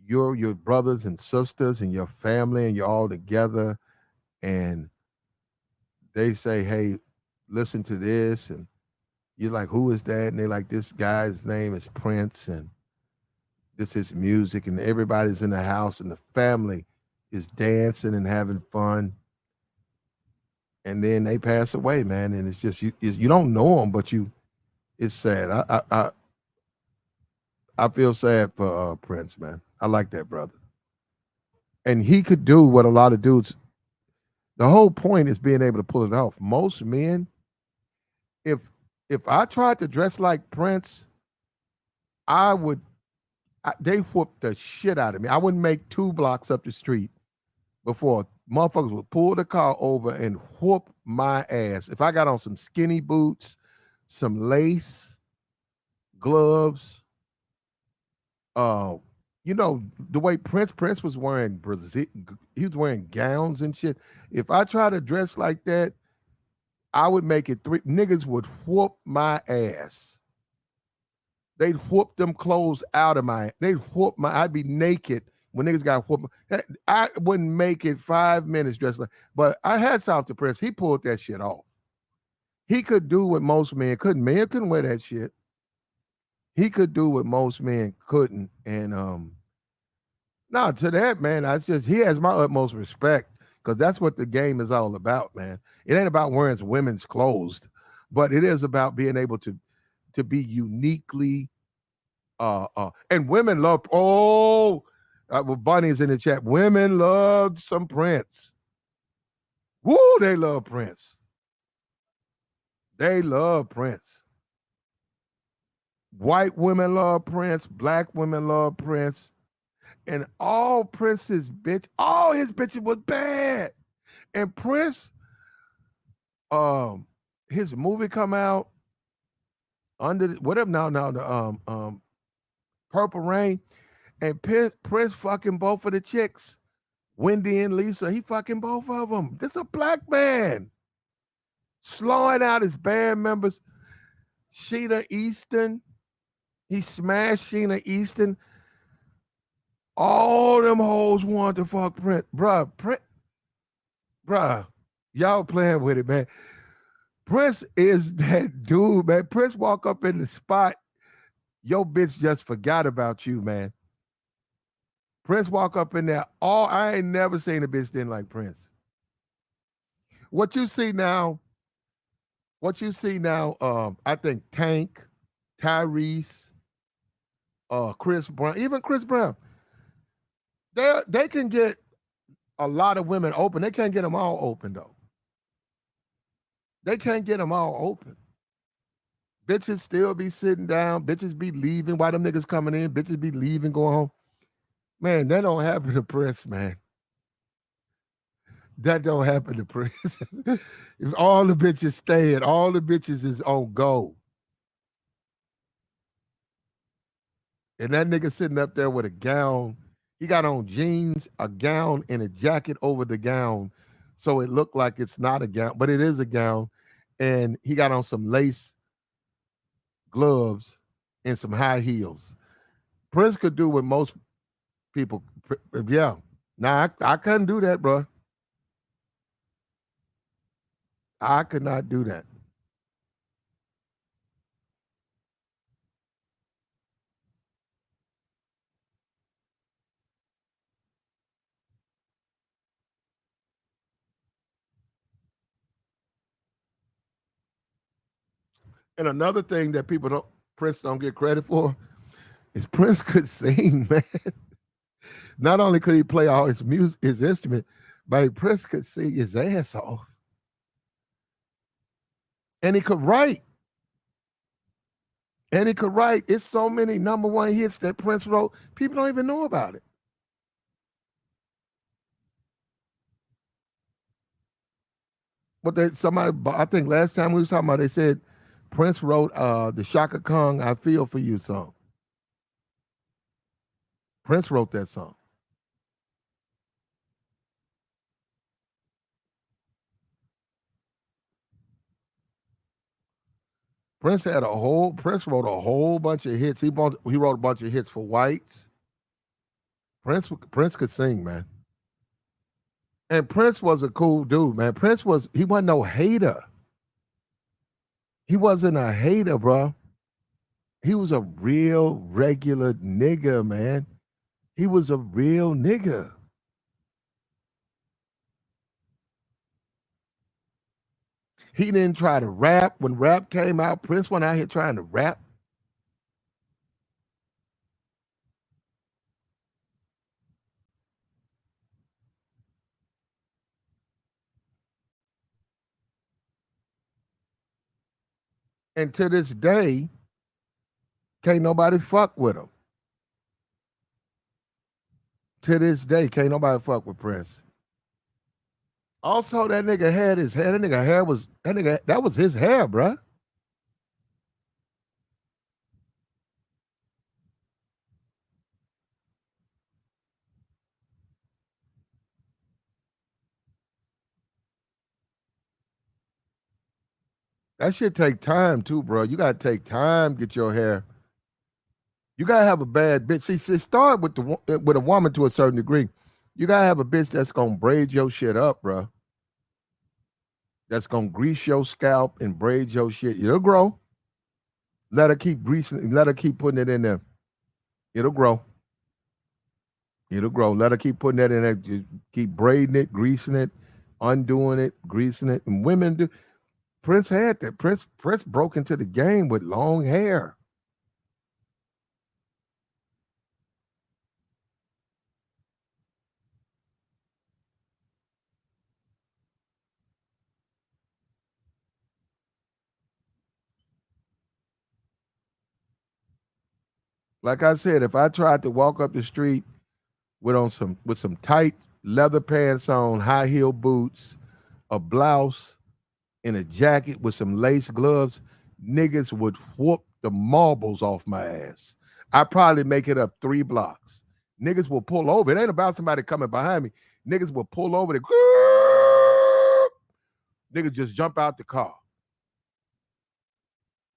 your brothers and sisters and your family and you're all together and they say, hey, listen to this, and you're like, who is that? And they're like, this guy's name is Prince, and this is music, and everybody's in the house, and the family is dancing and having fun. And then they pass away, man, and it's just you don't know them, but it's sad. I feel sad for Prince, man. I like that brother, and he could do what a lot of dudes. The whole point is being able to pull it off. Most men, if I tried to dress like Prince, I would they whooped the shit out of me. I wouldn't make 2 blocks up the street before motherfuckers would pull the car over and whoop my ass. If I got on some skinny boots, some lace, gloves, uh, you know, the way Prince was wearing Brazil, he was wearing gowns and shit. If I try to dress like that, I would make it 3 niggas would whoop my ass. They'd whoop them clothes out of they'd whoop I'd be naked when niggas got whooped. I wouldn't make it 5 minutes dressed like, but I had South to Prince. He pulled that shit off. He could do what most men couldn't. Men couldn't wear that shit. He could do what most men couldn't. And no, to that, man, he has my utmost respect because that's what the game is all about, man. It ain't about wearing women's clothes, but it is about being able to be uniquely and women love well, Bunny's in the chat. Women love some Prince. Woo, they love Prince. They love Prince. White women love Prince. Black women love Prince. And all Prince's all his bitches was bad. And Prince, his movie come out under whatever now the Purple Rain, and Prince fucking both of the chicks, Wendy and Lisa. He fucking both of them. This a black man slowing out his band members. Sheena Easton, he smashed Sheena Easton. All them hoes wanted to fuck Prince, bruh. Y'all playing with it, man. Prince is that dude, man. Prince walk up in the spot, your bitch just forgot about you, man. Prince walk up in there. I ain't never seen a bitch didn't like Prince. What you see now, I think Tank, Tyrese, Chris Brown, even Chris Brown, they can get a lot of women open. They can't get them all open, though. They can't get them all open. Bitches still be sitting down. Bitches be leaving while them niggas coming in. Bitches be leaving, going home. Man, that don't happen to Prince, man. That don't happen to Prince. If all the bitches staying, all the bitches is on go. And that nigga sitting up there with a gown. He got on jeans, a gown, and a jacket over the gown. So it looked like it's not a gown, but it is a gown. And he got on some lace gloves and some high heels. Prince could do what most people, yeah. Nah, I couldn't do that, bro. I could not do that. And another thing that Prince don't get credit for is Prince could sing, man. Not only could he play all his music, his instrument, but Prince could sing his ass off. And he could write. It's so many #1 hits that Prince wrote. People don't even know about it. But I think last time we was talking about, they said Prince wrote the Shaka Khan "I Feel for You" song. Prince wrote that song. Prince wrote a whole bunch of hits. He wrote a bunch of hits for whites. Prince could sing, man. And Prince was a cool dude, man. He wasn't no hater. He wasn't a hater, bro. He was a real regular nigga, man. He was a real nigga. He didn't try to rap. When rap came out, Prince went out here trying to rap. And to this day, can't nobody fuck with him. To this day, can't nobody fuck with Prince. Also, that nigga had his hair. That nigga hair was that was his hair, bruh. That shit take time too, bro. You gotta take time, get your hair. You gotta have a bad bitch. See, start with with a woman to a certain degree. You gotta have a bitch that's gonna braid your shit up, bro. That's gonna grease your scalp and braid your shit. It'll grow. Let her keep greasing. Let her keep putting it in there. It'll grow. It'll grow. Let her keep putting that in there. Just keep braiding it, greasing it, undoing it, greasing it. And women do. Prince had that. Prince broke into the game with long hair. Like I said, if I tried to walk up the street with some tight leather pants on, high heel boots, a blouse, and a jacket with some lace gloves, niggas would whoop the marbles off my ass. I probably make it up 3 blocks. Niggas will pull over. It ain't about somebody coming behind me. Niggas will pull over. Niggas just jump out the car.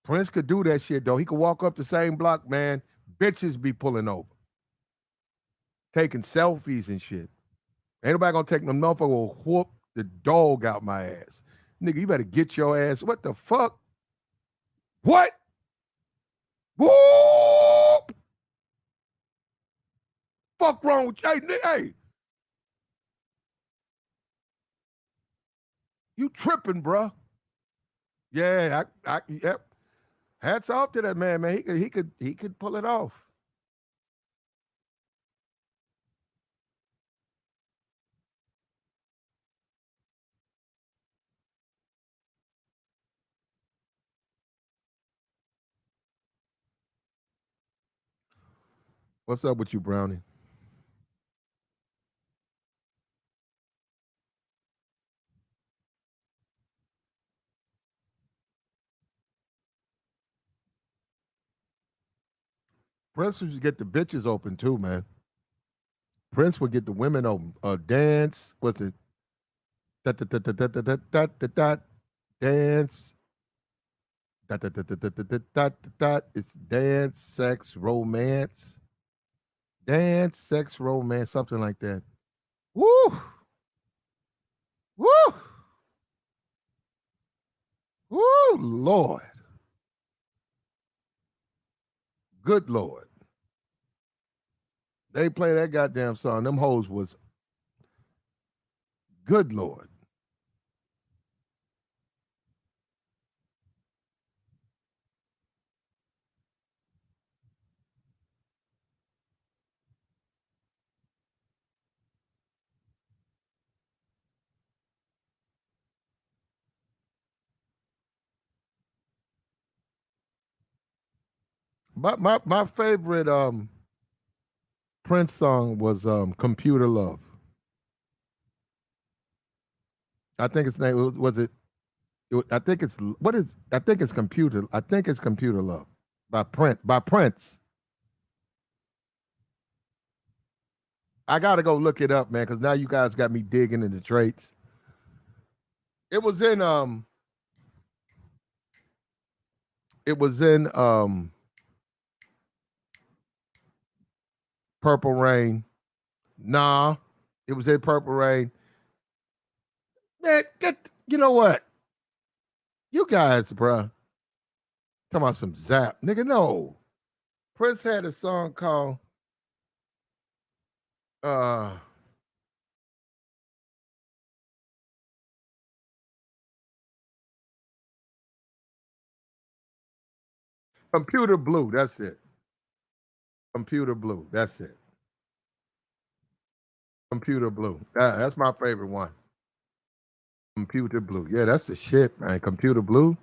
Prince could do that shit though. He could walk up the same block, man. Bitches be pulling over, taking selfies and shit. Ain't nobody gonna take them. Motherfucker will whoop the dog out my ass. Nigga, you better get your ass. What the fuck? What? Whoop! Fuck wrong with you? Hey, you tripping, bruh? Yeah, yep. Hats off to that man, man. He could pull it off. What's up with you, Brownie? Prince would get the bitches open too, man. Prince would get the women open. Dance. What's it? Dance. It's dance, sex, romance. Dance, sex, romance, something like that. Woo! Woo! Woo! Lord. Good Lord. They play that goddamn song. Them hoes was good Lord. My favorite Prince song was Computer Love. I think its name was it. I think it's what is. I think it's Computer. I think it's Computer Love by Prince. By Prince. I gotta go look it up, man, because now you guys got me digging into traits. It was in It was in Purple Rain. Nah, it was in Purple Rain. Man, you know what? You guys, bruh, talking about some Zap. Nigga, no. Prince had a song called Computer Blue. That's it. Computer Blue. That's it. Computer Blue. That's my favorite one. Computer Blue. Yeah, that's the shit, man. Computer Blue.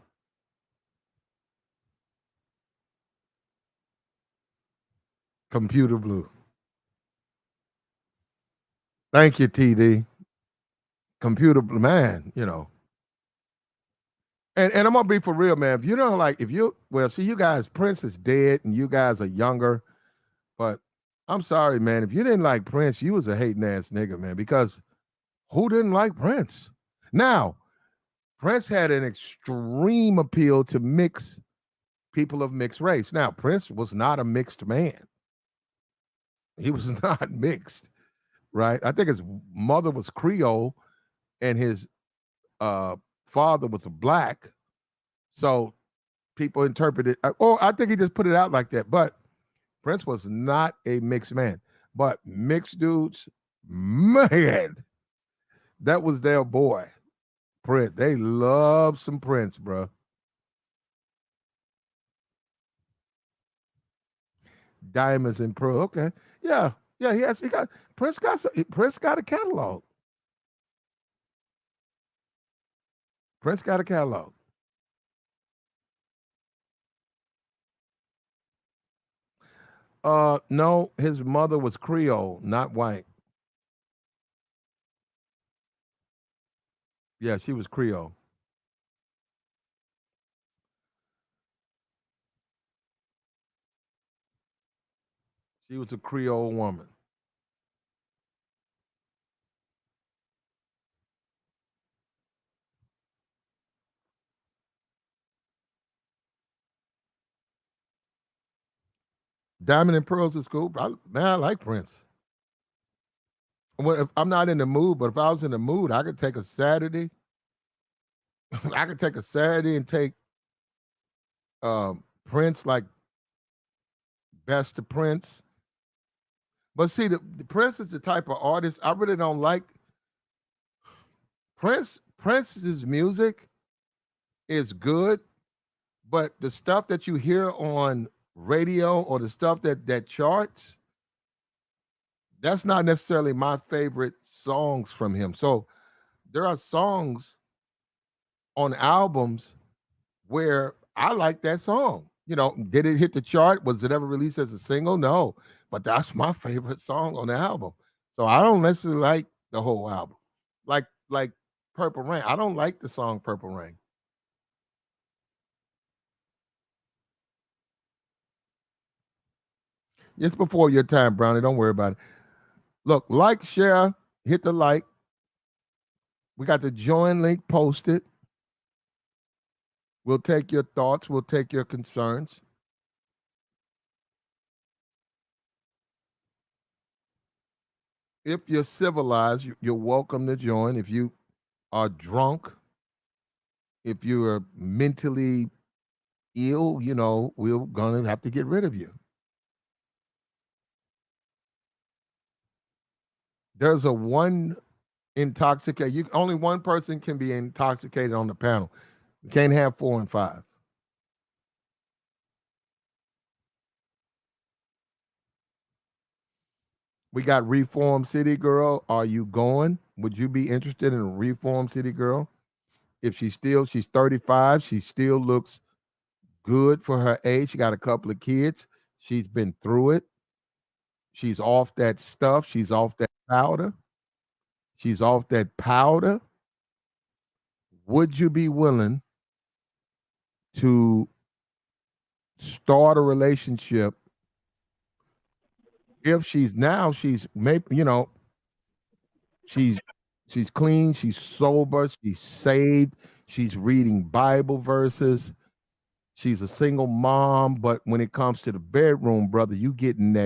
Computer Blue. Thank you, TD. Computer Blue, man, you know. And I'm gonna be for real, man. If you don't like, if you well, see, you guys, Prince is dead, and you guys are younger. But I'm sorry, man. If you didn't like Prince, you was a hating ass nigga, man. Because who didn't like Prince? Now, Prince had an extreme appeal to mix people of mixed race. Now, Prince was not a mixed man. He was not mixed, right? I think his mother was Creole, and his father was a black. So people interpreted, I think he just put it out like that. But Prince was not a mixed man. But mixed dudes, man, that was their boy, Prince. They love some Prince, bro. Diamonds and Pearl. Okay. Yeah. Yeah, Prince got a catalog. Prince got a catalog. No, his mother was Creole, not white. Yeah, she was Creole. She was a Creole woman. Diamond and Pearls is cool. Man, I like Prince. If I'm not in the mood, but if I was in the mood, I could take a Saturday. I could take a Saturday and take Prince, like best of Prince. But see, the Prince is the type of artist I really don't like. Prince's music is good, but the stuff that you hear on radio or the stuff that charts, that's not necessarily my favorite songs from him. So there are songs on albums where I like that song. You know, did it hit the chart? Was it ever released as a single? No, but that's my favorite song on the album. So I don't necessarily like the whole album. Like Purple Rain. I don't like the song Purple Rain. It's before your time, Brownie. Don't worry about it. Look, like, share, hit the like. We got the join link posted. We'll take your thoughts. We'll take your concerns. If you're civilized, you're welcome to join. If you are drunk, if you're mentally ill, you know, we're going to have to get rid of you. There's a one intoxicated. Only one person can be intoxicated on the panel. You can't have 4 and 5. We got Reform City Girl. Are you going? Would you be interested in Reform City Girl? If she's 35, she still looks good for her age. She got a couple of kids. She's been through it. She's off that stuff. She's off that powder. Would you be willing to start a relationship if she's maybe, you know, she's clean, she's sober, she's saved, she's reading Bible verses, she's a single mom, but when it comes to the bedroom, brother, you getting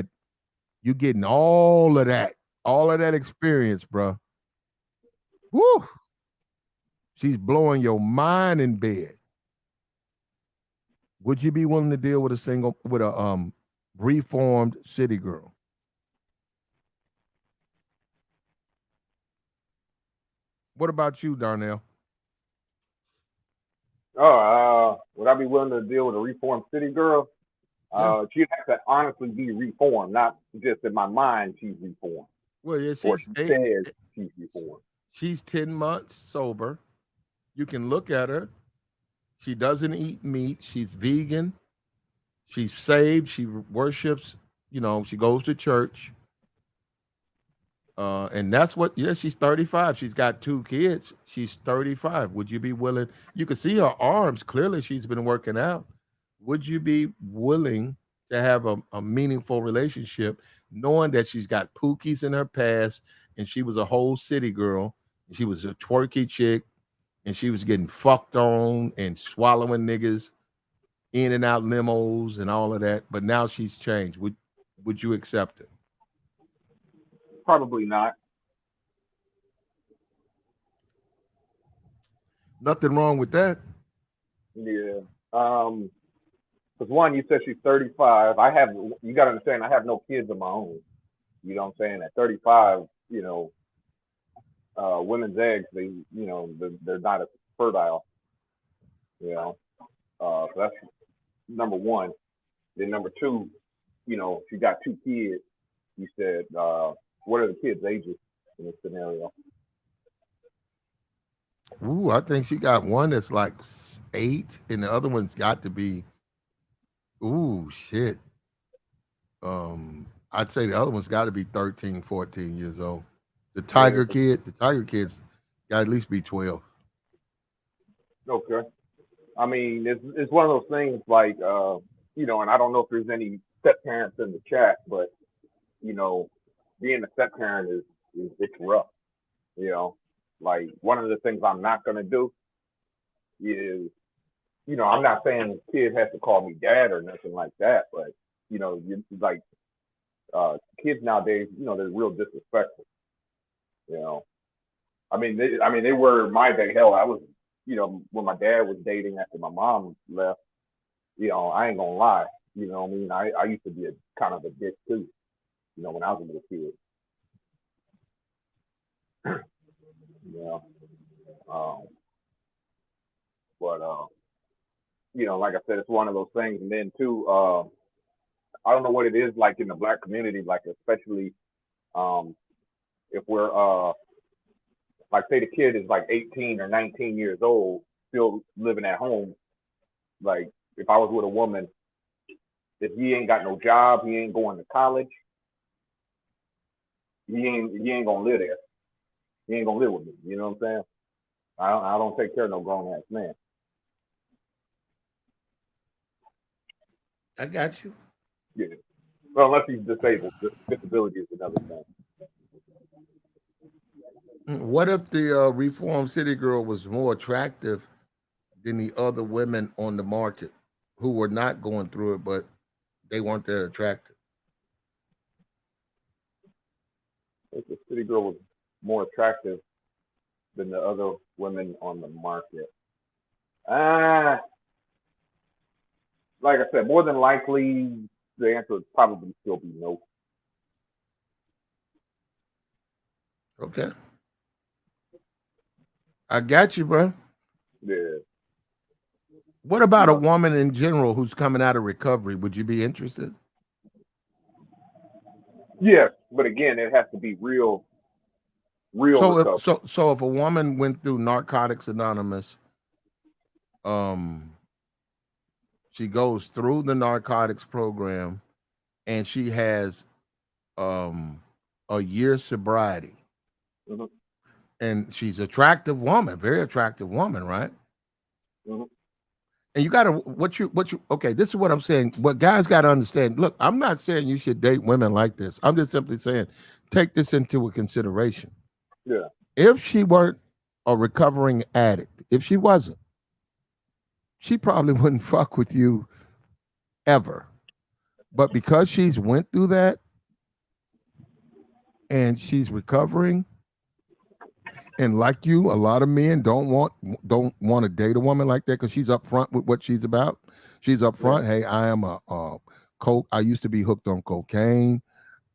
all of that experience, bro. Woo! She's blowing your mind in bed. Would you be willing to deal with a reformed city girl? What about you, Darnell? Would I be willing to deal with a reformed city girl? She'd have to honestly be reformed, not just in my mind she's reformed. Well, yeah, Or she says she's reformed. She's 10 months sober. You can look at her. She doesn't eat meat. She's vegan. She's saved. She worships, you know, she goes to church. And that's what, yeah, she's 35. She's got 2 kids. She's 35. Would you be willing? You can see her arms. Clearly, she's been working out. Would you be willing to have a meaningful relationship knowing that she's got pookies in her past and she was a whole city girl? She was a twerky chick and she was getting fucked on and swallowing niggas in and out limos and all of that. But now she's changed. Would you accept it? Probably not. Nothing wrong with that. Yeah. Because one, you said she's 35. You got to understand, I have no kids of my own. You know what I'm saying? At 35, you know, women's eggs, they're not as fertile. You know, so that's number one. Then number two, you know, she got 2 kids. You said, what are the kids' ages in this scenario? Ooh, I think she got one that's like 8, and the other one's got to be, ooh, shit. I'd say the other one's got to be 13, 14 years old. The Tiger kid's got to at least be 12. Okay. I mean, it's one of those things like, you know, and I don't know if there's any step parents in the chat, but, you know, being a step parent is it's rough. You know, like one of the things I'm not going to do is, you know, I'm not saying the kid has to call me dad or nothing like that, but, you know, like kids nowadays, you know, they're real disrespectful. You know, I mean, they were my day. Hell, I was, you know, when my dad was dating after my mom left, you know, I ain't gonna lie. You know what I mean? I used to be a kind of a dick too, you know, when I was a little kid. You know, but you know, like I said, it's one of those things. And then too, I don't know what it is like in the Black community, like especially if we're like say the kid is like 18 or 19 years old, still living at home. Like if I was with a woman, if he ain't got no job, he ain't going to college, he ain't gonna live there. He ain't gonna live with me. You know what I'm saying? I don't take care of no grown ass man. I got you. Yeah. Well, unless he's disabled. Disability is another thing. What if the Reform City girl was more attractive than the other women on the market who were not going through it, but they weren't that attractive? If the city girl was more attractive than the other women on the market, like I said, more than likely the answer would probably still be no. Okay. I got you, bro. Yeah. What about a woman in general who's coming out of recovery? Would you be interested? Yes, but again, it has to be real So recovery. so if a woman went through Narcotics Anonymous, she goes through the narcotics program and she has a year sobriety. Mhm. And she's attractive woman, very attractive woman, right? Mhm. And you gotta okay, this is what I'm saying. What guys gotta understand. Look, I'm not saying you should date women like this. I'm just simply saying take this into a consideration. Yeah. If she weren't a recovering addict, if she wasn't, she probably wouldn't fuck with you ever. But because she's went through that and she's recovering, and like you, a lot of men don't want to date a woman like that because she's upfront with what she's about. She's upfront. Yeah. Hey, I am a coke. I used to be hooked on cocaine.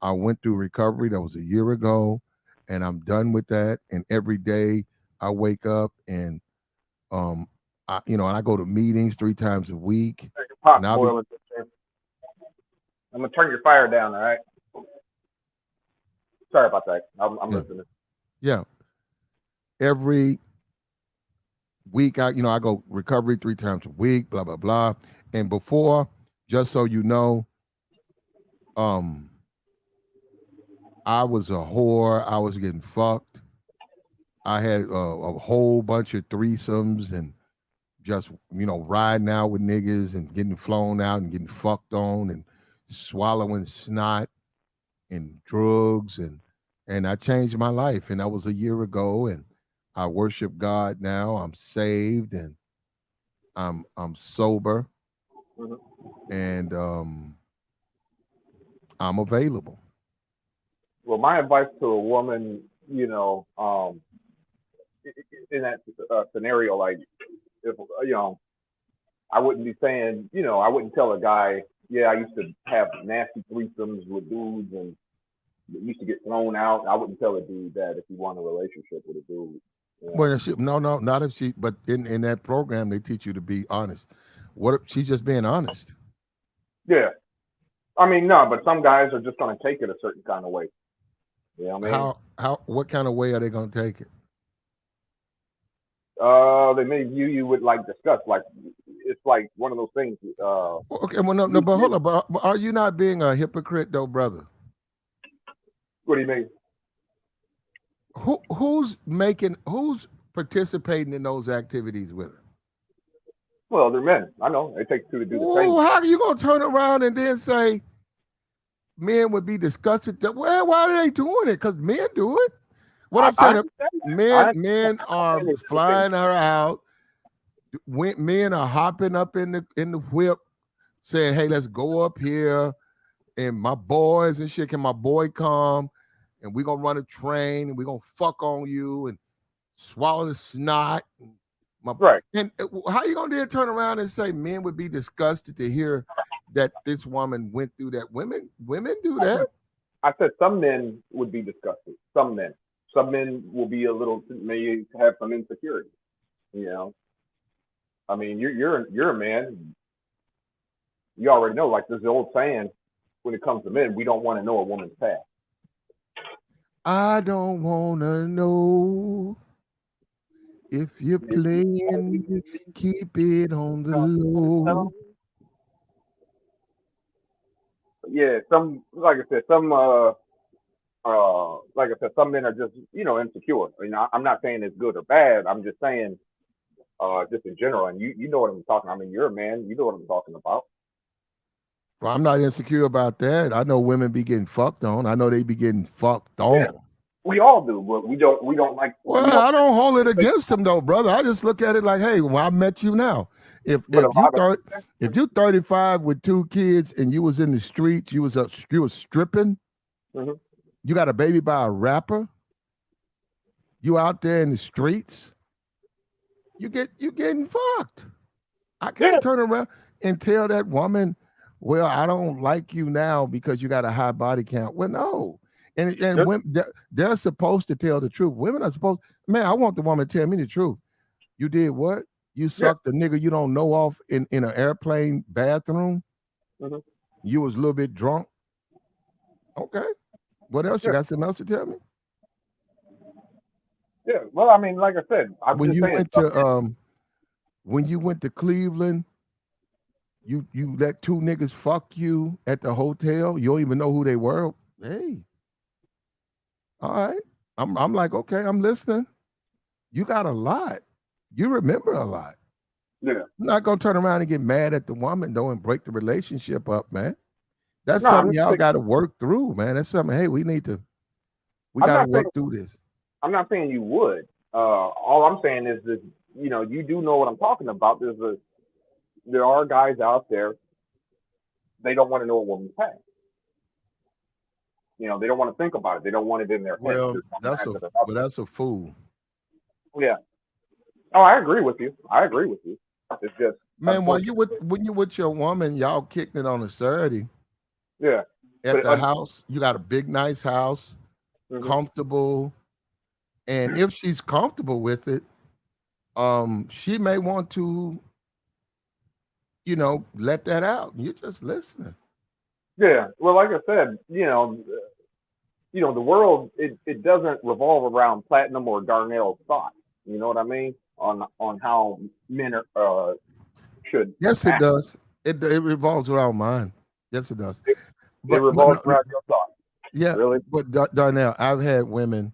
I went through recovery. That was a year ago, and I'm done with that. And every day I wake up and and I go to meetings 3 times a week. I'm gonna turn your fire down. All right. Sorry about that. I'm listening. Yeah. Every week, I go recovery 3 times a week, blah, blah, blah. And before, just so you know, Um, I was a whore. I was getting fucked. I had a whole bunch of threesomes and just riding out with niggas and getting flown out and getting fucked on and swallowing snot and drugs and I changed my life and that was a year ago and I worship God now. I'm saved and I'm sober Mhm. and I'm available. Well, my advice to a woman, in that scenario, like if I wouldn't be saying, I wouldn't tell a guy, yeah, I used to have nasty threesomes with dudes and used to get thrown out. I wouldn't tell a dude that if you want a relationship with a dude. Well, no, not if she. But in that program, they teach you to be honest. What if she's just being honest? Yeah. I mean, no, but some guys are just going to take it a certain kind of way. You know what I mean? What kind of way are they going to take it? They may view you with like disgust, like it's like one of those things. Okay, well, no, but hold on, but are you not being a hypocrite though, brother? What do you mean? Who's participating in those activities with her? Well, they're men. I know it takes two to do the same. How are you gonna turn around and then say men would be disgusted? Well, why are they doing it? Because men do it. What I'm saying, men are flying her out. Men are hopping up in the whip, saying, "Hey, let's go up here." And my boys and shit, can my boy come? And we're gonna run a train and we're gonna fuck on you and swallow the snot. Right. And how you gonna then turn around and say men would be disgusted to hear that this woman went through that? Women do that. I said some men would be disgusted. Some men will be may have some insecurity. I mean, you're a man. You already know, like there's the old saying, when it comes to men, we don't want to know a woman's past. I don't want to know if you're playing, keep it on the low. Yeah, some men are just insecure. I mean, I'm not saying it's good or bad. I'm just saying, just in general. And you know what I'm talking. I mean, you're a man. You know what I'm talking about. Well, I'm not insecure about that. I know women be getting fucked on. I know they be getting fucked on. Yeah, we all do, but we don't like. Well, I don't hold it against them though, brother. I just look at it like, hey, well, I met you now. If you 35 with 2 kids and you was in the streets, you was stripping, mm-hmm. You got a baby by a rapper, you out there in the streets, you getting fucked. I can't turn around and tell that woman, well, I don't like you now because you got a high body count. Well, no. And women, they're supposed to tell the truth. Women are supposed, man, I want the woman to tell me the truth. You did what? You sucked the nigga you don't know off in an airplane bathroom? Mm-hmm. You was a little bit drunk? Okay. What else? You got something else to tell me? Yeah. Well, I mean, like I said, when you went to Cleveland, you let 2 niggas fuck you at the hotel. You don't even know who they were. Hey. All right. I'm like, okay, I'm listening. You got a lot. You remember a lot. Yeah. I'm not gonna turn around and get mad at the woman though and break the relationship up, man. That's something y'all got to work through, man. That's something. Hey, we got to work through this. I'm not saying you would. All I'm saying is this. You do know what I'm talking about. There are guys out there. They don't want to know a woman's past. They don't want to think about it. They don't want it in their head. Well, that's a fool. Yeah. Oh, I agree with you. It's just, man, when you with your woman, y'all kicked it on a Saturday. Yeah. At the house, you got a big, nice house, mm-hmm. comfortable, and if she's comfortable with it, she may want to, let that out. You're just listening. Yeah. Well, like I said, the world it doesn't revolve around Platinum or Darnell's thoughts. You know what I mean? On how men should. Yes, act. It does. It revolves around mine. Yes, it does. It but revolves around your thoughts. yeah, Really? but Darnell, I've had women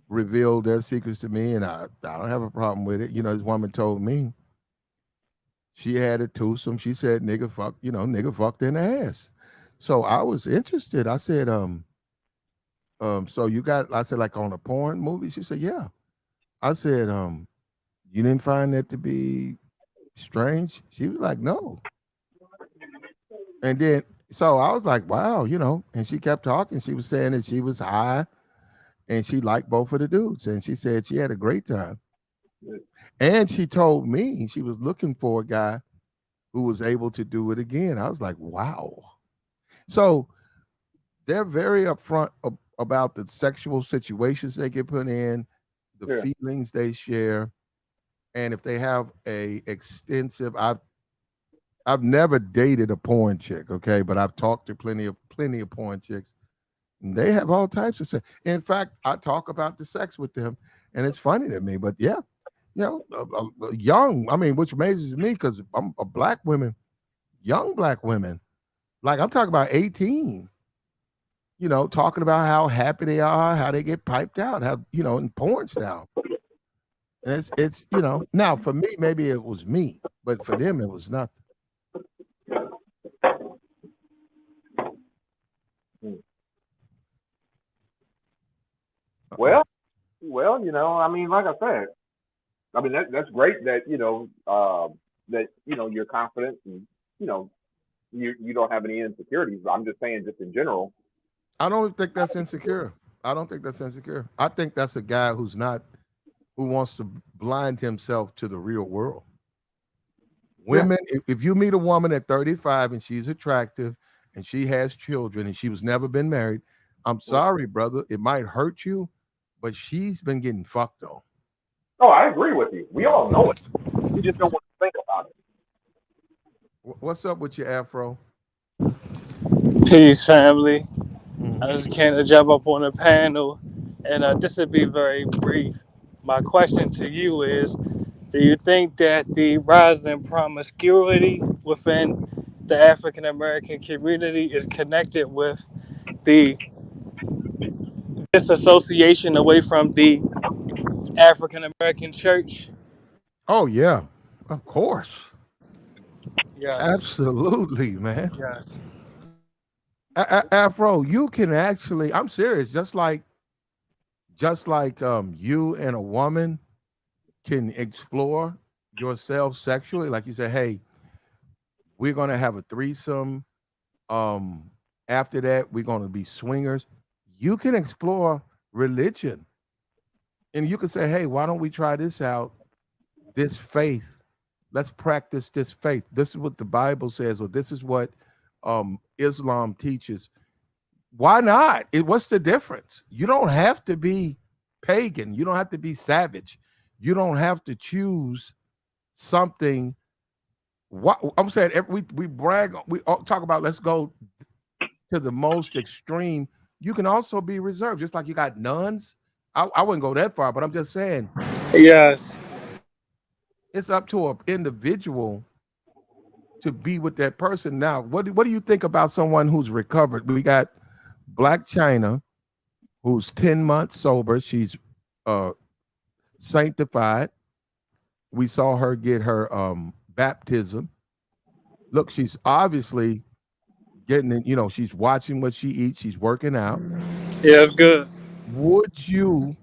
reveal their secrets to me, and I don't have a problem with it. You know, this woman told me she had a twosome. She said, "Nigga fuck," nigga fucked in the ass. So I was interested. I said, so you got? I said, like on a porn movie. She said, yeah. I said, you didn't find that to be strange? She was like, no. And then, so I was like, wow, and she kept talking. She was saying that she was high and she liked both of the dudes. And she said she had a great time. And she told me she was looking for a guy who was able to do it again. I was like, wow. So they're very upfront about the sexual situations they get put in, the Yeah. feelings they share, and if they have a extensive. I've never dated a porn chick, okay, but I've talked to plenty of porn chicks. And they have all types of sex. In fact, I talk about the sex with them, and it's funny to me. But yeah, young. I mean, which amazes me because I'm a black women, young black women, like I'm talking about 18. Talking about how happy they are, how they get piped out, how in porn style. And it's now for me maybe it was me, but for them it was nothing. Well, I mean, like I said, I mean that's great that you're confident and you don't have any insecurities. I'm just saying, just in general. I don't think that's insecure. I don't think that's insecure. I think that's a guy who wants to blind himself to the real world. Women, if you meet a woman at 35 and she's attractive and she has children and she was never been married, I'm sorry, brother. It might hurt you, but she's been getting fucked on. Oh, I agree with you. We all know it. We just don't want to think about it. What's up with your afro? Peace, family. I just came to jump up on the panel, and this will be very brief. My question to you is, do you think that the rise in promiscuity within the African American community is connected with the disassociation away from the African American church? Oh yeah, of course. Yes. Absolutely, man. Yes. Afro, you can actually, I'm serious, just like you and a woman can explore yourself sexually. Like you say, hey, we're gonna have a threesome. After that, we're gonna be swingers. You can explore religion. And you can say, hey, why don't we try this out? This faith. Let's practice this faith. This is what the Bible says, or this is what Islam teaches. Why not? What's the difference? You don't have to be pagan. You don't have to be savage. You don't have to choose something. What I'm saying, we brag, we talk about let's go to the most extreme. You can also be reserved, just like you got nuns. I wouldn't go that far, but I'm just saying. Yes. It's up to an individual to be with that person. Now, what do you think about someone who's recovered? We got Black China, who's 10 months sober. She's sanctified. We saw her get her baptism. Look, she's obviously getting it, she's watching what she eats, she's working out. Yeah, that's good. Would you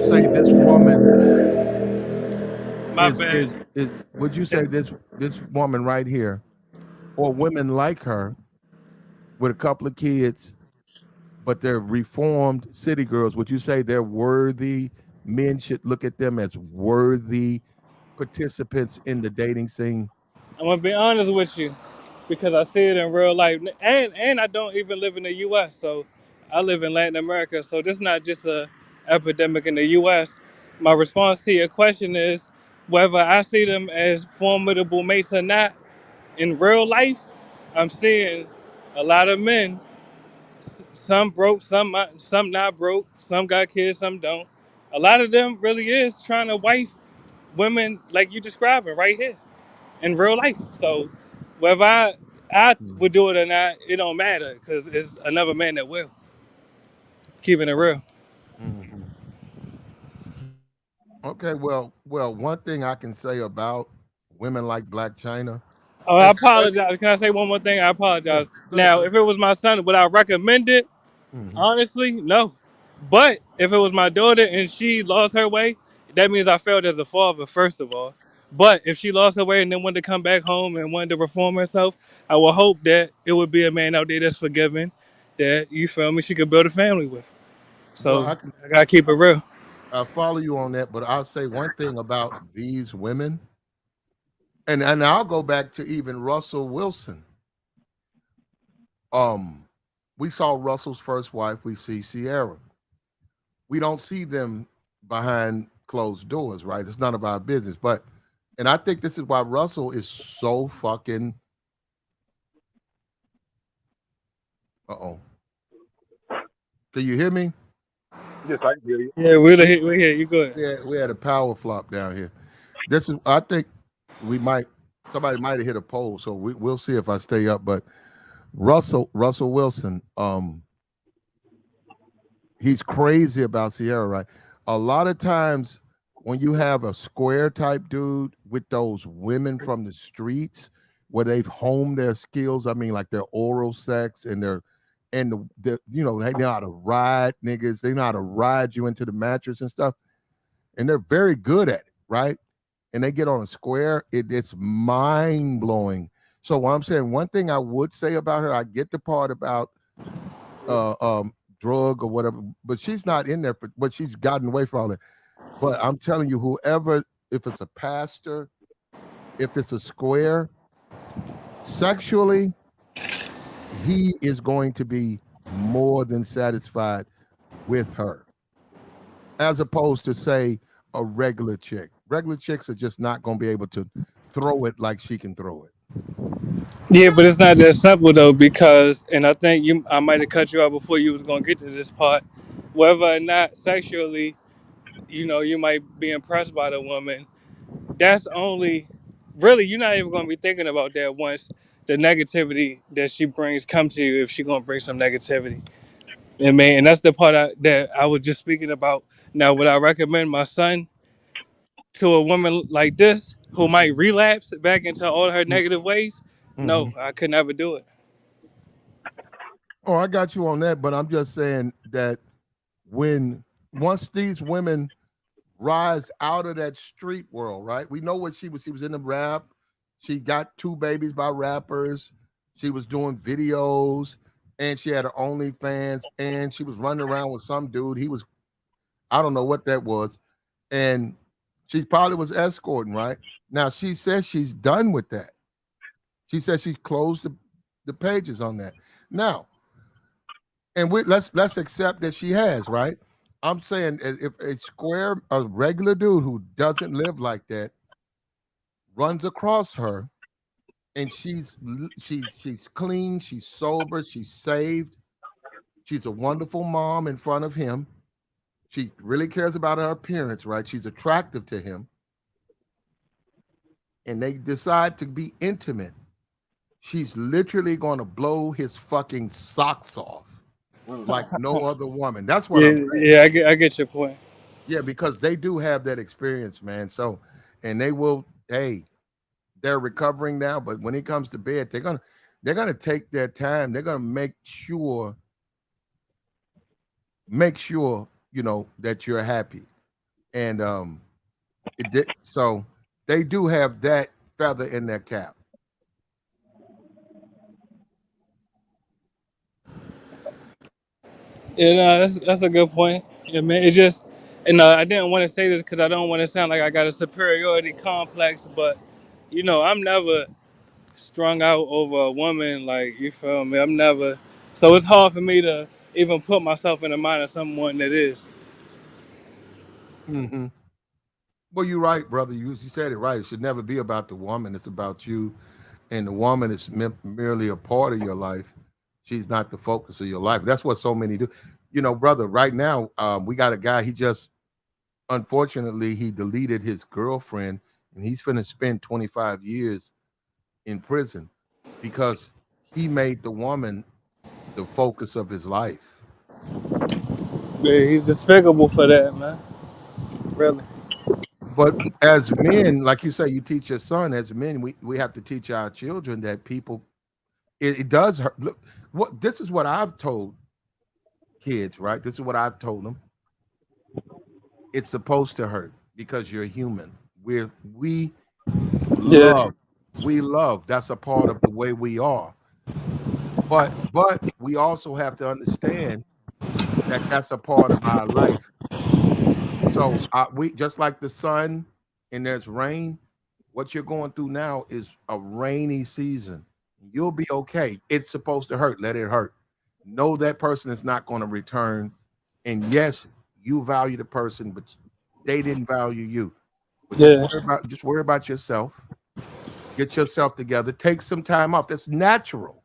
say this woman would you say this woman right here, or women like her with a couple of kids, but they're reformed city girls, would you say they're worthy? Men should look at them as worthy participants in the dating scene? I'm gonna be honest with you, because I see it in real life, and I don't even live in the U.S., so I live in Latin America, so this is not just a epidemic in the U.S. My response to your question is, whether I see them as formidable mates or not, in real life, I'm seeing a lot of men, some broke, some not broke, some got kids, some don't. A lot of them really is trying to wife women like you describing right here in real life. So whether I Mhm. would do it or not, it don't matter because it's another man that will. Keeping it real. Mhm. Okay, well, one thing I can say about women like Black China, Oh, I especially, apologize. Can I say one more thing? I yeah, apologize. go ahead, Now, brother. if it was my son, would I recommend it? Hmm. Honestly, no. But if it was my daughter and she lost her way, that means I failed as a father, first of all. But if she lost her way and then wanted to come back home and wanted to reform herself, I would hope that it would be a man out there that's forgiving, that, you feel me, she could build a family with. Well, So I gotta keep it real. I follow you on that, but I'll say one thing about these women, and I'll go back to even Russell Wilson. Um, we saw Russell's first wife. We see Sierra. We don't see them behind closed doors, right? It's none of our business. But, and I think this is why Russell is so fucking. Uh oh. Can you hear me? Yes, I can hear you. Yeah, we're here. You good. We had a power flop down here. This is. I think we might. Somebody might have hit a pole, so we'll see if I stay up. But Russell Wilson, he's crazy about Sierra, right? A lot of times when you have a square type dude with those women from the streets where they've honed their skills, I mean like their oral sex and the you know, they know how to ride niggas, they know how to ride you into the mattress and stuff, and they're very good at it, right? And they get on a square, it's mind blowing. So what I'm saying, one thing I would say about her, I get the part about uh um drug or whatever, but she's not in there for, but she's gotten away from all that. But I'm telling you, whoever, if it's a pastor, if it's a square, sexually, he is going to be more than satisfied with her, as opposed to say a regular chick. Regular chicks are just not going to be able to throw it like she can throw it. Yeah, but it's not that simple though, because and I think I might have cut you out before you was gonna get to this part. Whether or not sexually, you might be impressed by the woman. That's only really you're not even gonna be thinking about that once the negativity that she brings comes to you. If she's gonna bring some negativity, and man, and that's the part that I was just speaking about. Now, would I recommend my son to a woman like this who might relapse back into all her negative ways? Mm-hmm. No, I could never do it. Oh, I got you on that, but I'm just saying that when once these women rise out of that street world, right? We know what she was. She was in the rap. She got two babies by rappers. She was doing videos, and she had her OnlyFans, and she was running around with some dude. He was, I don't know what that was, and she probably was escorting, right? Now she says she's done with that. She says she's closed the pages on that. Now, and let's accept that she has, right? I'm saying if a regular dude who doesn't live like that runs across her and she's clean, she's sober, she's saved, she's a wonderful mom in front of him. She really cares about her appearance, right? She's attractive to him, and they decide to be intimate. She's literally going to blow his fucking socks off like no other woman. That's what I'm Yeah, saying. yeah, I get your point. Yeah, because they do have that experience, man. So, and they will, hey, they're recovering now, but when it comes to bed, they're gonna take their time. They're gonna make sure that you're happy. And so they do have that feather in their cap. Yeah, no, that's a good point. Yeah, man. It just, and I didn't want to say this because I don't want to sound like I got a superiority complex, but I'm never strung out over a woman. Like, you feel me? I'm never. So it's hard for me to even put myself in the mind of someone that is. Hmm. Well, you're right, brother. You said it right. It should never be about the woman. It's about you, and the woman is merely a part of your life. She's not the focus of your life. That's what so many do. Brother, right now, we got a guy. He just, unfortunately, he deleted his girlfriend, and he's finna spend 25 years in prison because he made the woman the focus of his life. Yeah, he's despicable for that, man. Really. But as men, like you say, you teach your son. As men, we have to teach our children that people, it does hurt. Look, what this is what I've told kids, right? This is what I've told them. It's supposed to hurt because you're human. We Yeah. love, we love. That's a part of the way we are. But we also have to understand that that's a part of our life. So we just like the sun and there's rain. What you're going through now is a rainy season. You'll be okay. It's supposed to hurt. Let it hurt. Know that person is not going to return. And yes, you value the person, but they didn't value you. But Yeah. just worry about yourself. Get yourself together. Take some time off. That's natural.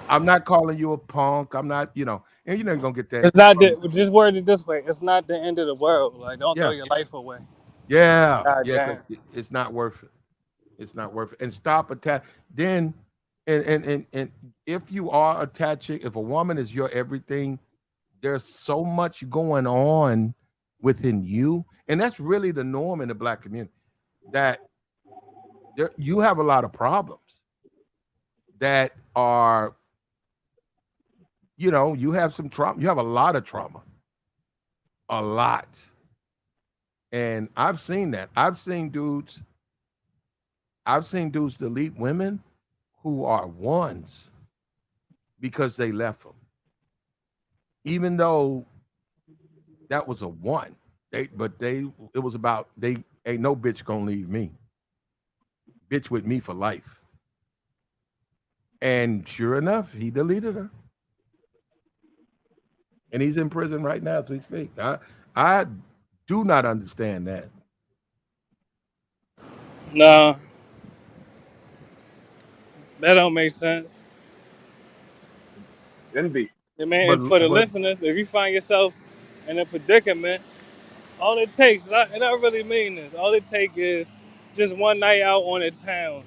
I'm not calling you a punk. I'm not, and you're not gonna get that It's not from. the just word it this way. It's not the end of the world. Like, don't throw Yeah, your life away. yeah, God yeah. Because damn. it's not worth it. It's not worth it. And stop attack. Then, and if you are attaching, if a woman is your everything, there's so much going on within you, and that's really the norm in the Black community. That you have a lot of problems that are, you have some trauma. You have a lot of trauma, a lot, and I've seen that. I've seen dudes delete women who are ones because they left them, even though that was a one. It was about they ain't no bitch gonna leave me. Bitch with me for life. And sure enough, he deleted her, and he's in prison right now as we speak. I do not understand that. No, that don't make sense. Envy. I mean, But and for the but listeners, if you find yourself in a predicament, all it takes, and I really mean this, all it takes is just one night out on the town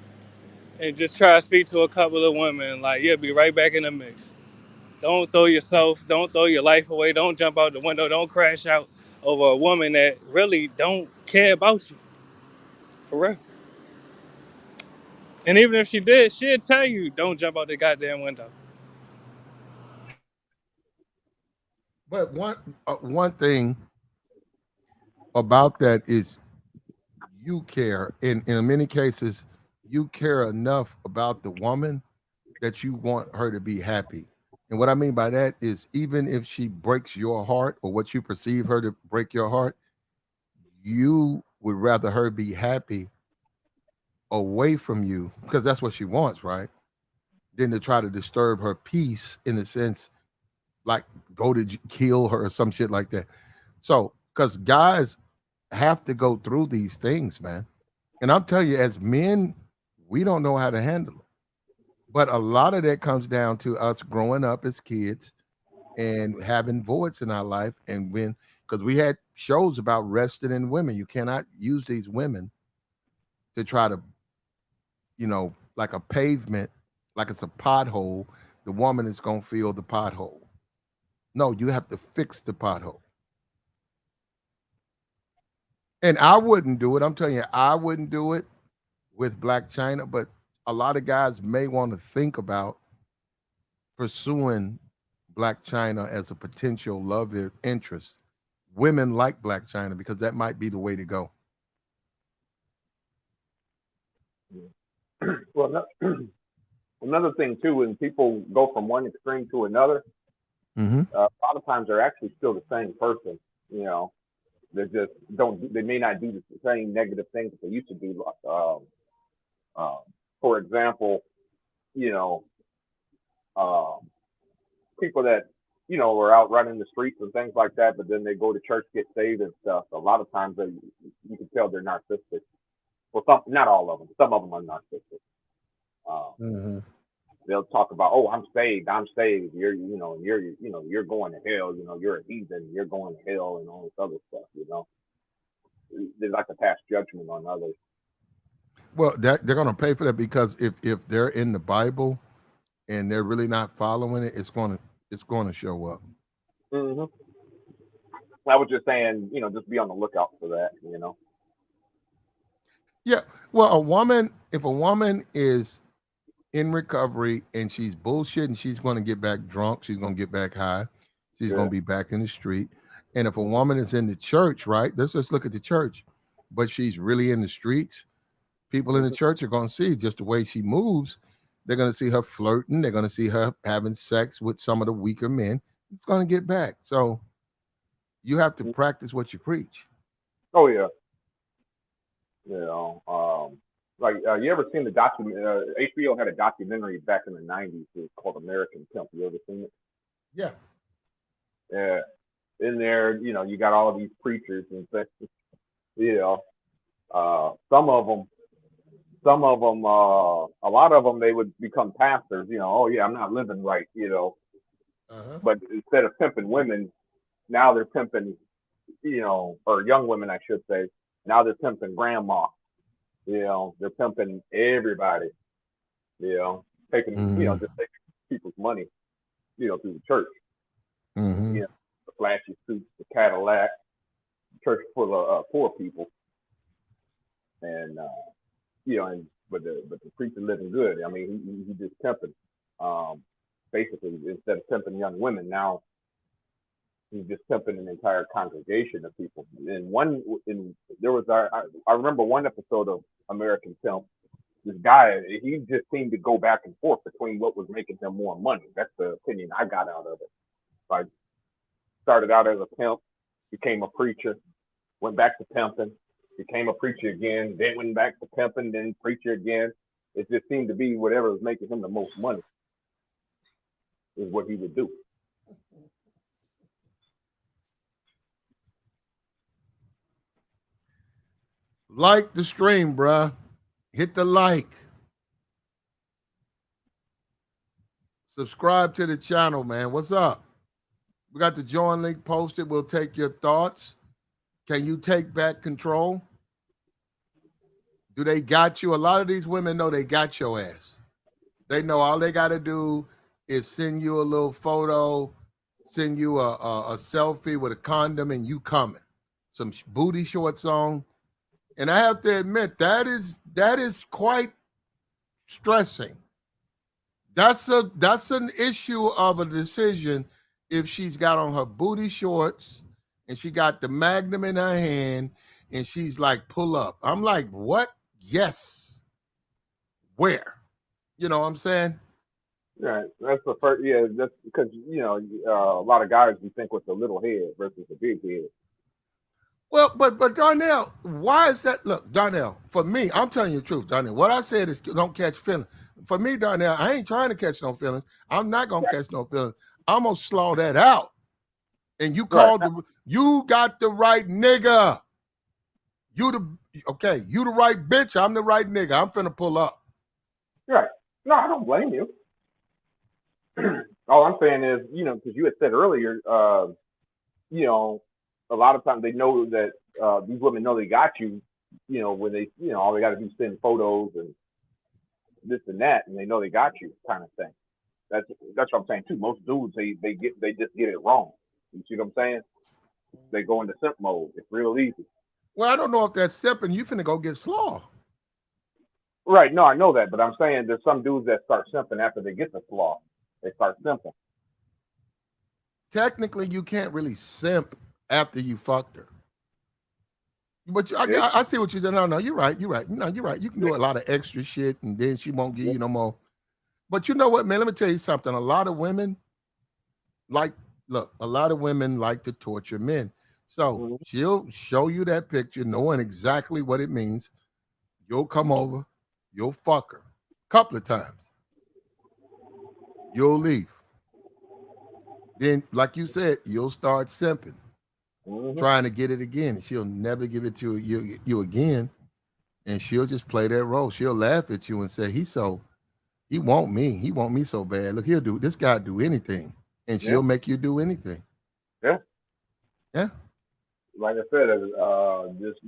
and just try to speak to a couple of women. Like, you'll be right back in the mix. Don't throw your life away. Don't jump out the window. Don't crash out over a woman that really don't care about you. For real. And even if she did, she'd tell you, don't jump out the goddamn window. but one thing about that is you care. In many cases, you care enough about the woman that you want her to be happy. And what I mean by that is even if she breaks your heart or what you perceive her to break your heart, you would rather her be happy away from you because that's what she wants, right? Than to try to disturb her peace in the sense like go to kill her or some shit like that. So, because guys have to go through these things, man. And I'm telling you, as men, we don't know how to handle it. But a lot of that comes down to us growing up as kids and having voids in our life. And because we had shows about resting in women, you cannot use these women to try to, like a pavement, like it's a pothole. The woman is going to fill the pothole. No, you have to fix the pothole. And I wouldn't do it. I'm telling you, I wouldn't do it with Blac Chyna, but a lot of guys may want to think about pursuing Blac Chyna as a potential love interest. Women like Blac Chyna because that might be the way to go. Well, another thing too, when people go from one extreme to another, Mm-hmm. a lot of times they're actually still the same person. They just don't. They may not do the same negative things that they used to do. For example, you know, people that are out running the streets and things like that, but then they go to church, get saved and stuff. A lot of times, you can tell they're narcissistic. Well, not all of them. Some of them are narcissistic. Mm-hmm. They'll talk about, oh, I'm saved. You're going to hell. You're a heathen. You're going to hell and all this other stuff. They like to pass judgment on others. Well, they're going to pay for that because if they're in the Bible, and they're really not following it, it's gonna show up. hmm I was just saying, just be on the lookout for that. Yeah. Well, if a woman is in recovery and she's bullshitting, she's going to get back drunk. She's going to get back high. She's going Yeah. to be back in the street. And if a woman is in the church, right? Let's just look at the church, but she's really in the streets. People in the church are going to see just the way she moves. They're going to see her flirting. They're going to see her having sex with some of the weaker men. It's going to get back. So you have to practice what you preach. Oh yeah. Like you ever seen the document? HBO had a documentary back in the '90s. It was called American Pimp. You ever seen it? Yeah. Yeah. In there, you got all of these preachers and things. Some of them, a lot of them, they would become pastors. Oh yeah, I'm not living right. Uh-huh. But instead of pimping women, now they're pimping, or young women, I should say. Now they're pimping grandma. They're pimping everybody. Taking, just taking people's money, through the church. Mm-hmm. The flashy suits, the Cadillac, church full of poor people, and but the preacher living good. I mean, he just pimping. Basically, instead of pimping young women, now he's just pimping an entire congregation of people. I remember one episode of American Pimp. This guy, he just seemed to go back and forth between what was making him more money. That's the opinion I got out of it. Like, started out as a pimp, became a preacher, went back to pimping, became a preacher again, then went back to pimping, then preacher again. It just seemed to be whatever was making him the most money is what he would do. Like the stream, bruh. Hit the like. Subscribe to the channel, man. What's up? We got the join link posted. We'll take your thoughts. Can you take back control? Do they got you? A lot of these women know they got your ass. They know all they got to do is send you a little photo, send you a selfie with a condom, and you coming. Some booty shorts on. And I have to admit, that is quite stressing. That's an issue of a decision if she's got on her booty shorts and she got the Magnum in her hand and she's like, pull up. I'm like, what? Yes. Where? You know what I'm saying? Right. That's the first. Yeah, that's because a lot of guys we think with the little head versus the big head. Well, but Darnell, why is that? Look, Darnell, for me, I'm telling you the truth, Darnell. What I said is don't catch feelings. For me, Darnell, I ain't trying to catch no feelings. I'm not gonna catch no feelings. I'm gonna slaw that out. And you called you got the right nigga. You the right bitch. I'm the right nigga. I'm finna pull up. Right. No, I don't blame you. All I'm saying is, because you had said earlier, a lot of times they know that these women know they got you, when they, all they got to do is send photos and this and that, and they know they got you, kind of thing. That's what I'm saying too. Most dudes they just get it wrong. You see what I'm saying? They go into simp mode. It's real easy. Well, I don't know if that's simping. You finna go get slaw. Right. No, I know that, but I'm saying there's some dudes that start simping after they get the slaw. They start simping. Technically, you can't really simp after you fucked her. But I see what you said. No, you're right. You're right. No, you're right. You can do a lot of extra shit, and then she won't give you no more. But you know what, man? Let me tell you something. A lot of women like to torture men. So she'll show you that picture, knowing exactly what it means. You'll come over, you'll fuck her a couple of times. You'll leave. Then, like you said, you'll start simping. Trying to get it again. She'll never give it to you again. And she'll just play that role. She'll laugh at you and say, he want me. He want me so bad. Look, this guy do anything. And she'll make you do anything. Yeah. Yeah. Like I said,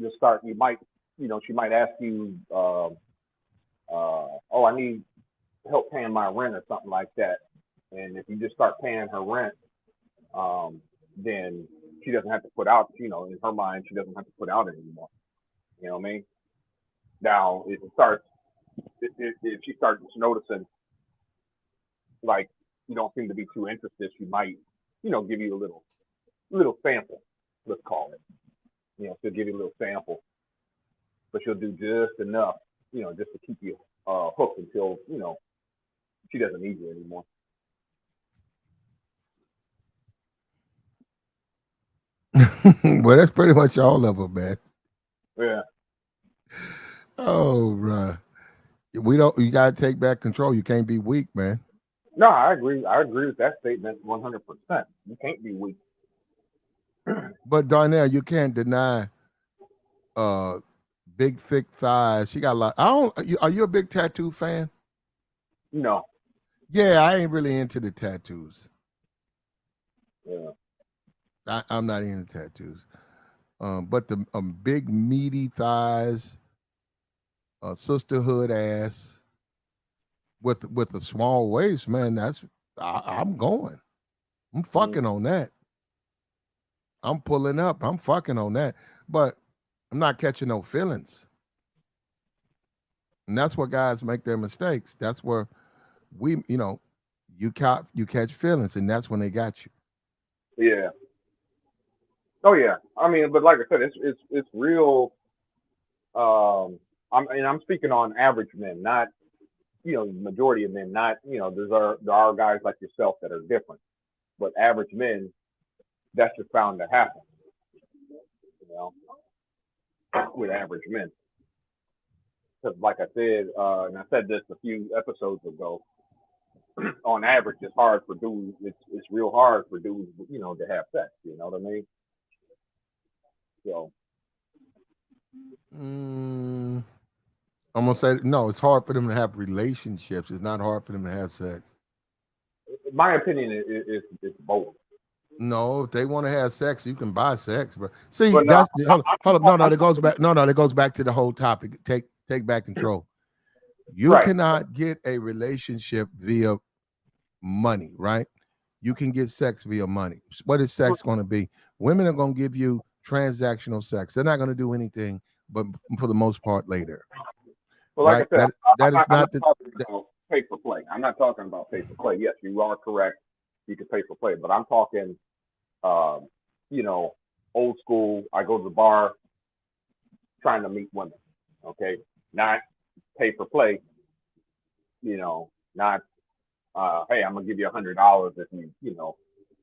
just start, you might, she might ask you, I need help paying my rent or something like that. And if you just start paying her rent, then she doesn't have to put out, in her mind, she doesn't have to put out anymore. You know what I mean? Now, if she starts noticing, like, you don't seem to be too interested, she might, give you a little sample, let's call it. She'll give you a little sample, but she'll do just enough, just to keep you hooked until, she doesn't need you anymore. Well, that's pretty much all of them, man. Yeah. Oh, bro. You got to take back control. You can't be weak, man. No, I agree. I agree with that statement 100%. You can't be weak. But Darnell, you can't deny big, thick thighs. She got a lot. Are you a big tattoo fan? No. Yeah, I ain't really into the tattoos. Yeah. I'm not into tattoos. But the big meaty thighs, sisterhood ass with a small waist, man, I'm going. I'm fucking on that. I'm pulling up. I'm fucking on that. But I'm not catching no feelings. And that's where guys make their mistakes. That's where you catch feelings, and that's when they got you. Yeah. Oh yeah. I mean, but like I said, it's real. I'm speaking on average men, not majority of men. Not there are guys like yourself that are different, but average men, that's just bound to happen. With average men, because like I said, and I said this a few episodes ago. On average, it's hard for dudes. It's real hard for dudes, to have sex. You know what I mean? So, I'm gonna say no. It's hard for them to have relationships. It's not hard for them to have sex. my opinion is both. No, if they want to have sex, you can buy sex, bro. See, But no, hold up. No, that goes back. No, that goes back to the whole topic. Take back control. You Right. cannot get a relationship via money, right? You can get sex via money. What is sex going to be? Women are going to give you transactional sex. They're not going to do anything, but for the most part, later. Well, like Right? I said, that is I'm not the. talking about pay for play. I'm not talking about pay for play. Yes, you are correct. You can pay for play, but I'm talking, old school. I go to the bar, trying to meet women. Okay, not pay for play. Not hey, I'm gonna give you $100 if you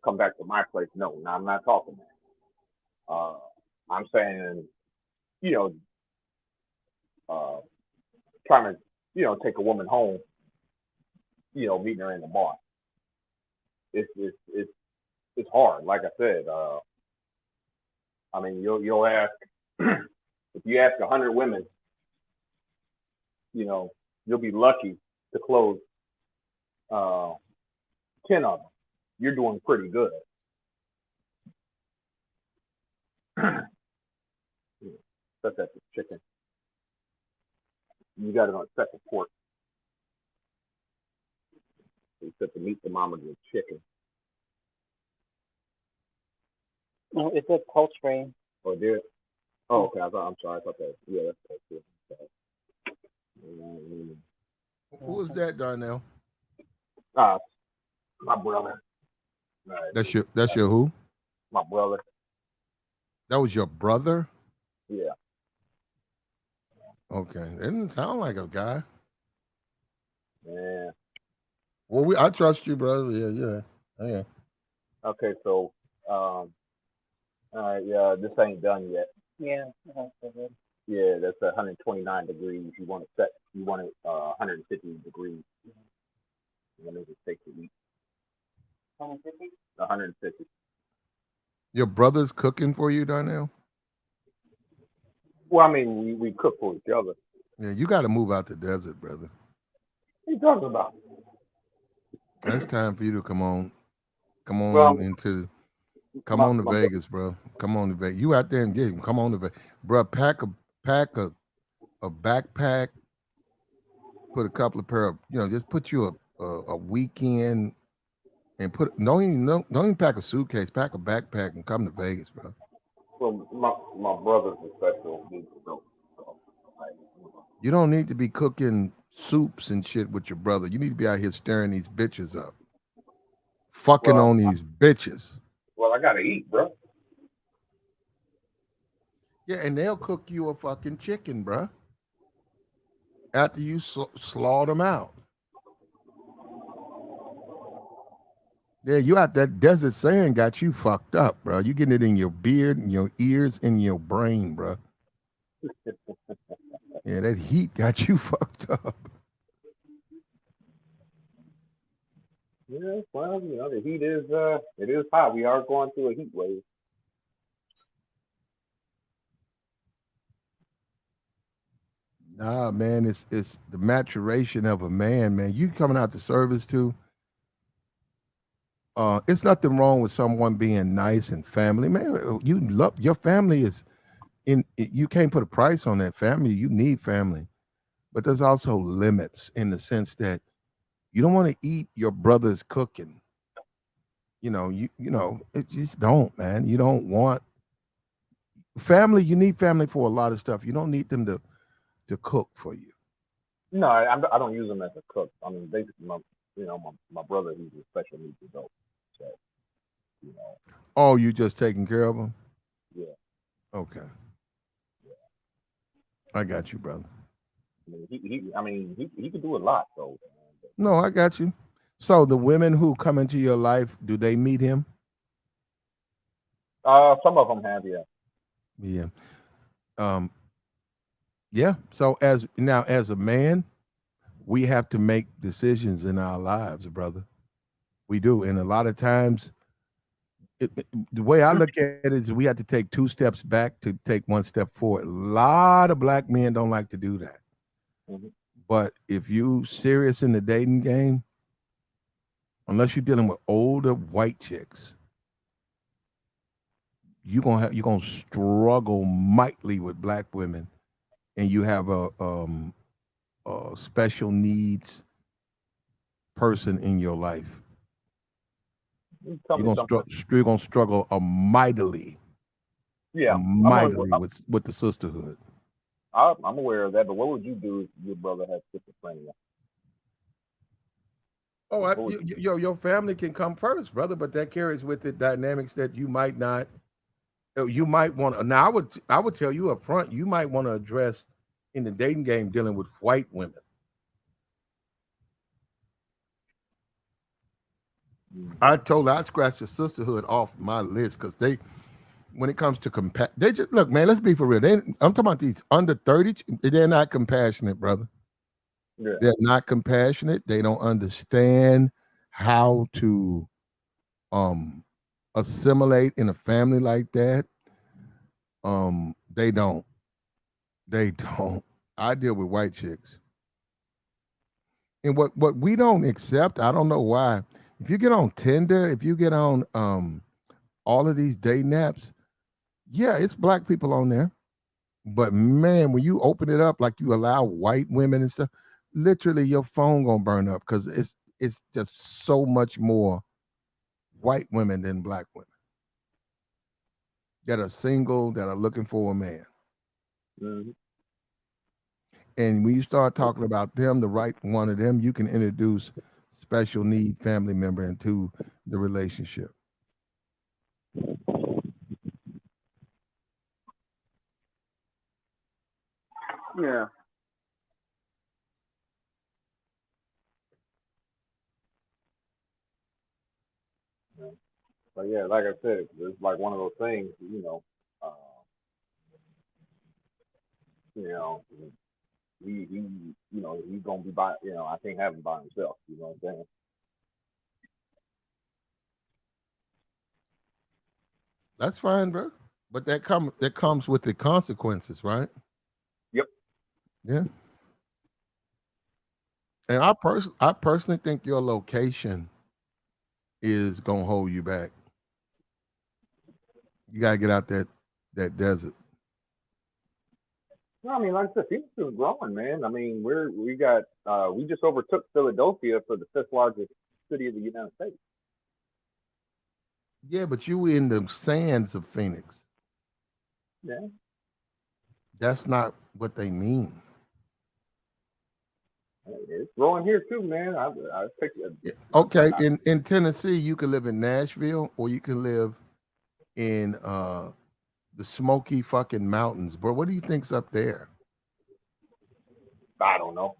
come back to my place. No, I'm not talking that. I'm saying, trying to, take a woman home, meeting her in the bar. It's hard. Like I said, I mean, you'll ask if you ask 100 women, you'll be lucky to close 10 of them. You're doing pretty good. Set that to chicken. You got it on second pork. You set the meat, the mama with chicken. No, it's a poultry. Oh, dear. Oh, okay. I'm sorry. I thought that. Yeah, that's good. Who was that, Darnell? My brother. Right. That's your who? My brother. That was your brother? Yeah. Okay. It didn't sound like a guy. Yeah. Well, I trust you, brother. Yeah. Yeah. Okay, so all right, yeah, this ain't done yet. Yeah. That's so good. Yeah, that's 129 degrees. You want it 150 degrees. What does it take to eat? 150? 150. Your brother's cooking for you, Darnell? Well, I mean, we cook for each other. Yeah, you got to move out the desert, brother. What are you talking about? It's time for you to come on Well, to Vegas, bro. Come on to Vegas. You out there and get him. Come on to Vegas, bro. Pack a backpack, put a couple of pair of, just put you a weekend and don't even pack a suitcase, pack a backpack and come to Vegas, bro. Well, my brother's a special needs adult, so like, You don't need to be cooking soups and shit with your brother. You need to be out here stirring these bitches up, fucking well, on these bitches. well, I gotta eat, bro. Yeah, and they'll cook you a fucking chicken, bro. After you slaw them out. Yeah, you out that desert sand got you fucked up, bro. You getting it in your beard, and your ears, and your brain, bro. Yeah, that heat got you fucked up. Yeah, well, the heat is it is hot. We are going through a heat wave. Nah, man, it's the maturation of a man. You coming out to service too. It's nothing wrong with someone being nice and family, man. You love your family is you can't put a price on that family. You need family, but there's also limits in the sense that you don't want to eat your brother's cooking. It just don't, man. You don't want family. You need family for a lot of stuff. You don't need them to cook for you. No, I don't use them as a cook. I mean, basically, my brother, he's a special needs adult, so Oh, you just taking care of them? yeah. Okay. I got you, brother. I mean, he can do a lot, so. No, I got you. So the women who come into your life, do they meet him? Some of them have, yeah. Yeah. Yeah. So as a man, we have to make decisions in our lives, brother. We do. And a lot of times the way I look at it is we have to take 2 steps back to take 1 step forward. A lot of black men don't like to do that. Mhm. But if you serious in the dating game, unless you're dealing with older white chicks, you're gonna struggle mightily with black women, and you have a special needs person in your life. You tell me something. You're gonna struggle mightily, Yeah, mightily with the sisterhood. I'm aware of that, but what would you do if your brother had schizophrenia? Oh, your family can come first, brother, but that carries with it dynamics that you might not. You might want to. Now, I would tell you up front, you might want to address in the dating game dealing with white women. I scratched the sisterhood off my list because when it comes to they just look, man. Let's be for real. I'm talking about these under 30. They're not compassionate, brother. Yeah. They're not compassionate. They don't understand how to assimilate in a family like that. They don't. I deal with white chicks. And what we don't accept, I don't know why. If you get on Tinder, if you get on all of these dating apps, yeah, it's black people on there. But man, when you open it up like you allow white women and stuff, literally your phone gonna burn up because it's just so much more white women than black women that are single, that are looking for a man. Mm-hmm. And when you start talking about them, the right one of them, you can introduce special need family member into the relationship. Yeah. But yeah, like I said, it's like one of those things, he's gonna be by, I can't have him by himself. You know what I'm saying? That's fine, bro. But that comes with the consequences, right? Yep. Yeah. And I personally think your location is gonna hold you back. You gotta get out that desert. No, I mean, like I said, Phoenix is growing, man. I mean, we just overtook Philadelphia for the fifth largest city of the United States. Yeah, but you in the sands of Phoenix. Yeah. That's not what they mean. It's growing here too, man. I think Okay, in Tennessee, you can live in Nashville or you can live in the Smoky fucking mountains, bro. What do you think's up there? I don't know.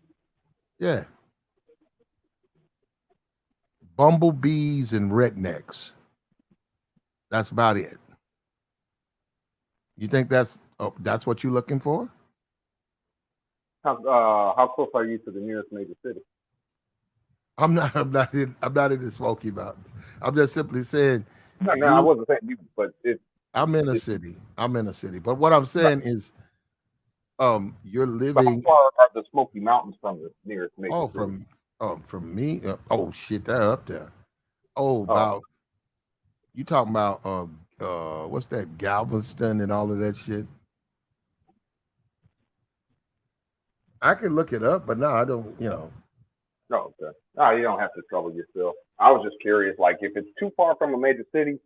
Yeah. Bumblebees and rednecks. That's about it. You think that's what you're looking for? How close are you to the nearest major city? I'm not in the Smoky Mountains. I'm just simply saying No, I wasn't saying you, but I'm in a city. But what I'm saying is you're but how living far are the Smoky Mountains from the nearest major city? from me. Oh shit, they're up there. About you talking about what's that, Galveston and all of that shit? I can look it up, but no, I don't, No, okay. No, you don't have to trouble yourself. I was just curious, like if it's too far from a major city,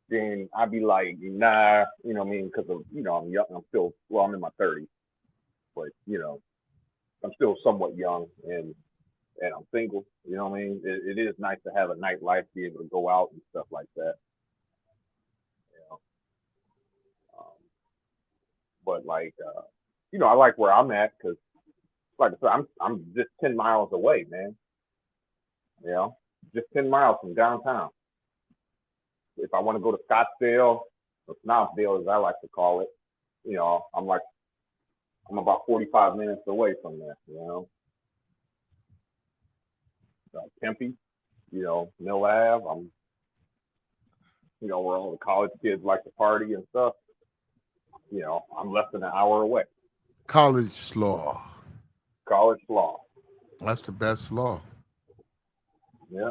then I'd be like, nah, you know what I mean? Because of, I'm young, I'm in my 30s, but I'm still somewhat young and I'm single. You know what I mean? It is nice to have a nightlife, be able to go out and stuff like that. But like, I like where I'm at because, like I said, I'm just 10 miles away, man. Just 10 miles from downtown. If I want to go to Scottsdale or Snobsdale, as I like to call it, I'm about 45 minutes away from there. Tempe, Mill Ave. I'm, where all the college kids like to party and stuff. I'm less than an hour away. College slaw. College slaw. That's the best slaw. Yeah.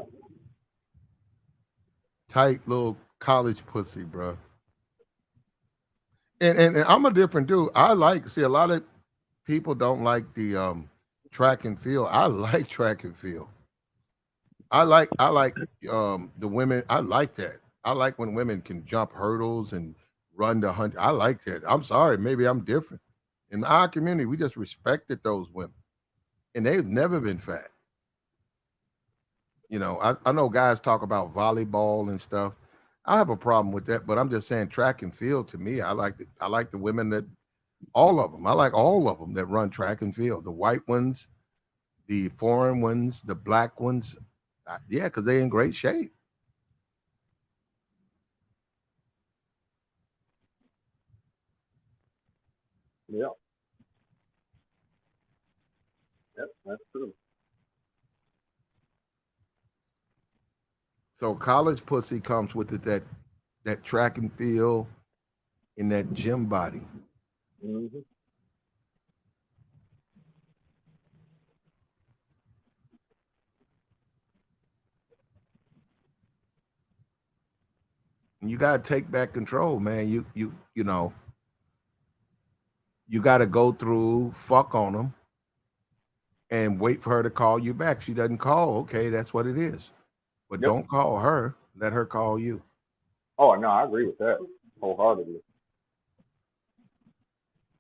Tight little college pussy, bro. And I'm a different dude. I see a lot of people don't like the track and field. I like track and field. I like the women. I like that. I like when women can jump hurdles and run the 100. I like that. I'm sorry, maybe I'm different. In our community, we just respected those women, and they've never been fat. I know guys talk about volleyball and stuff. I have a problem with that, but I'm just saying track and field, to me, I like the women that, all of them. I like all of them that run track and field. The white ones, the foreign ones, the black ones. Yeah, because they're in great shape. Yeah. Yep, that's true. So college pussy comes with it, that track and field and that gym body. Mm-hmm. You got to take back control, man. You got to go through, fuck on them, and wait for her to call you back. She doesn't call, okay, that's what it is. But don't call her. Let her call you. Oh, no, I agree with that wholeheartedly.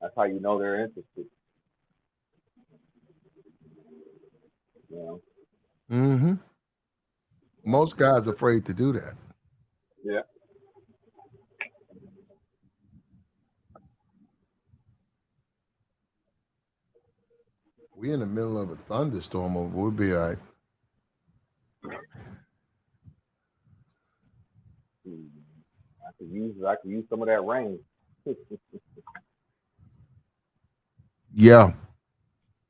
That's how you know they're interested. Mm-hmm. Most guys are afraid to do that. Yeah. We in the middle of a thunderstorm, or we'll be all right. I could use some of that rain. Yeah.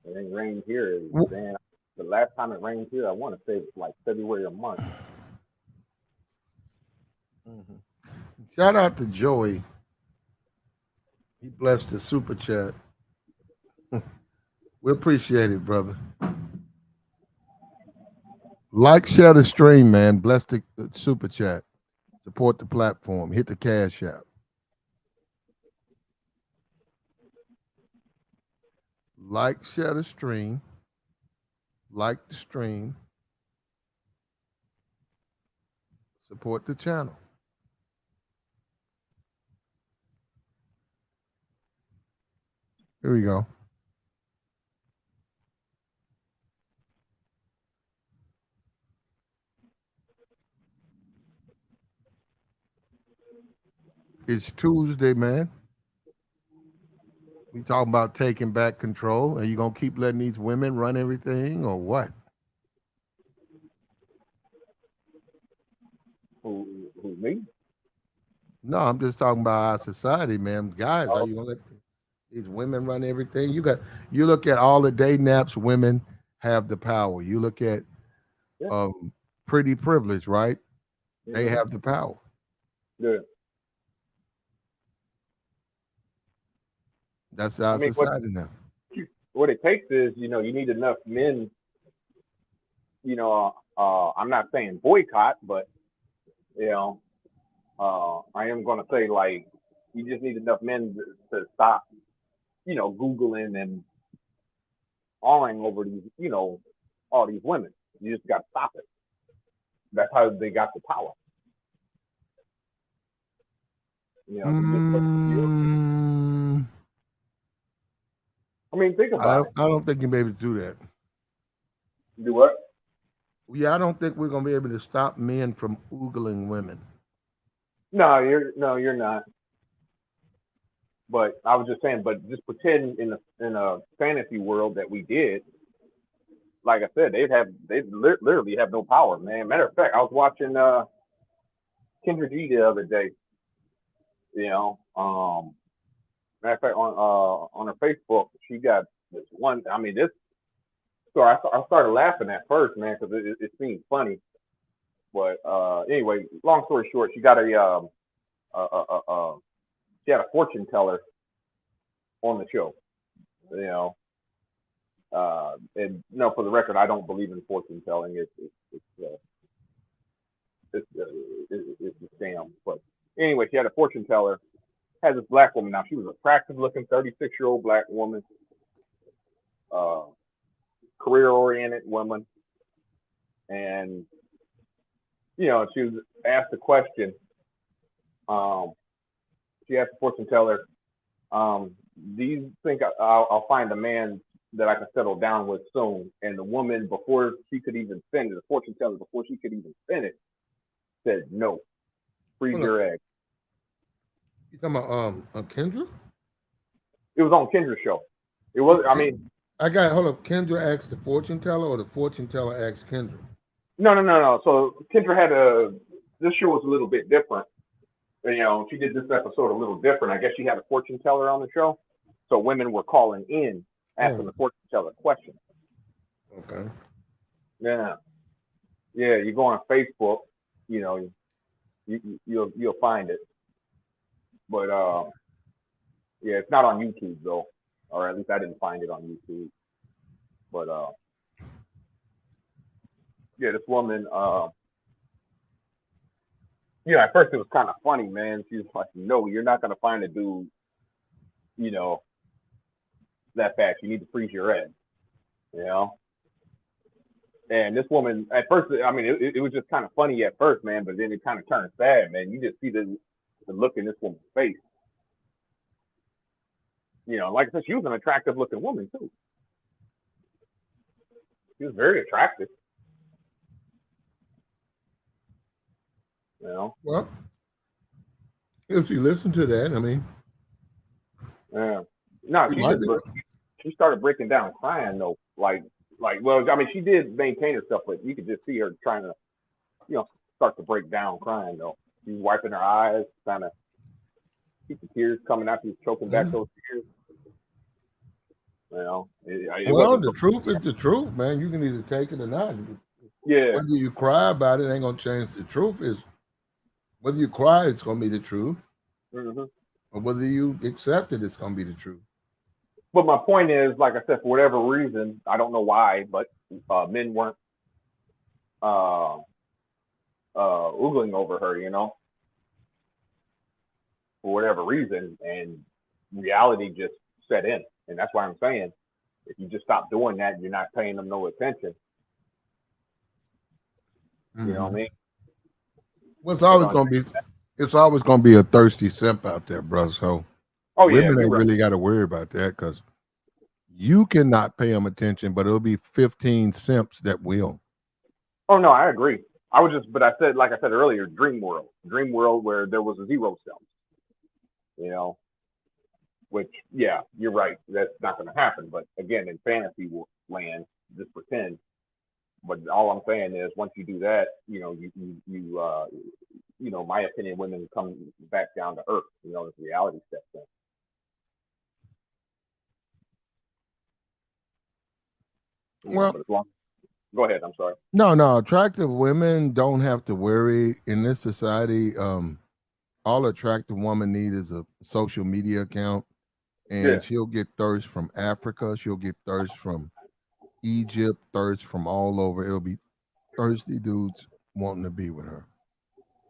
It ain't rained here. Man, the last time it rained here, I want to say it was like February or March. Mm-hmm. Shout out to Joey. He blessed the super chat. We appreciate it, brother. Like, share the stream, man. Bless the super chat. Support the platform. Hit the cash app. Like, share the stream. Like the stream. Support the channel. Here we go. It's Tuesday, man. We talking about taking back control. Are you gonna keep letting these women run everything, or what? Who me? No, I'm just talking about our society, man. Guys, are Oh, you gonna let these women run everything? You look at all the day naps, women have the power. You look at yeah. pretty privilege, right? They Mhm. have the power. Yeah. That's I our mean, society now. what it takes is, you need enough men. I'm not saying boycott, but you know, I am gonna say like you just need enough men to stop, Googling and awing over these, all these women. You just got to stop it. That's how they got the power. You just look, Mm, I mean, think about it. I don't think you'll be able to do that. Do what? Yeah, I don't think we're gonna be able to stop men from oogling women. No, you're not. But I was just saying, but just pretend in a fantasy world that we did. Like I said, literally have no power, man. Matter of fact, I was watching Kendra G the other day. Matter of fact, on her Facebook, she got this one. I mean, this. So I started laughing at first, man, because it seemed funny. But anyway, long story short, she got she had a fortune teller on the show. You know, and for the record, I don't believe in fortune telling. It's a scam. But anyway, she had a fortune teller. Had this black woman. Now she was attractive looking, 36-year-old black woman, uh, career oriented woman, and she was asked a question. She asked the fortune teller, "Do you think I'll find a man that I can settle down with soon?" And the woman, before she could even finish, the fortune teller, before she could even finish, said, "No, freeze Hold up. your egg." You talking about Kendra? It was on Kendra's show. It was. I mean, Hold up. Kendra asked the fortune teller, or the fortune teller asked Kendra? no. So Kendra had this show was a little bit different. She did this episode a little different. I guess she had a fortune teller on the show, so women were calling in asking Oh, the fortune teller questions. okay. Yeah, yeah. You go on Facebook, you'll find it. But yeah, it's not on YouTube though, or at least I didn't find it on YouTube. But yeah, this woman, at first it was kind of funny, man. She was like, "No, you're not gonna find a dude, you know, that fast. You need to freeze your egg, you know." And this woman, at first, I mean, it was just kind of funny at first, man. But then it kind of turned sad, man. You just see the look in this woman's face. Like I said, she was an attractive looking woman too. She was very attractive. Well, if you listen to that, I mean, Yeah. No, you might be. she started breaking down crying though. Well, I mean, she did maintain herself, but you could just see her trying to, start to break down crying though. She's wiping her eyes, trying to keep the tears coming out. She's choking back those tears. It Well, wasn't. the truth is the truth, man. You can either take it or not. Yeah. Whether you cry about it ain't gonna change. The truth is, whether you cry, it's gonna be the truth, Mm-hmm. or whether you accept it, it's gonna be the truth. But my point is, like I said, for whatever reason, I don't know why, but men weren't oogling over her, for whatever reason, and reality just set in, and that's why I'm saying, If you just stop doing that, you're not paying them no attention. You know what I mean? Well, They're gonna take. it's always gonna be a thirsty simp out there, bro. So Oh yeah, women you're ain't right. really got to worry about that because you cannot pay them attention, but it'll be 15 simps that will. Oh no, I agree. But I said, like I said earlier, dream world where there was a zero cell. You know, which yeah, you're right. That's not going to happen. But again, in fantasy land, just pretend. But all I'm saying is, once you do that, my opinion, women come back down to earth. You know, as reality steps in. Well, But as long, go ahead. I'm sorry. no. Attractive women don't have to worry in this society. All attractive woman need is a social media account, and Yeah. she'll get thirst from Africa. She'll get thirst from Egypt, thirst from all over. It'll be thirsty dudes wanting to be with her.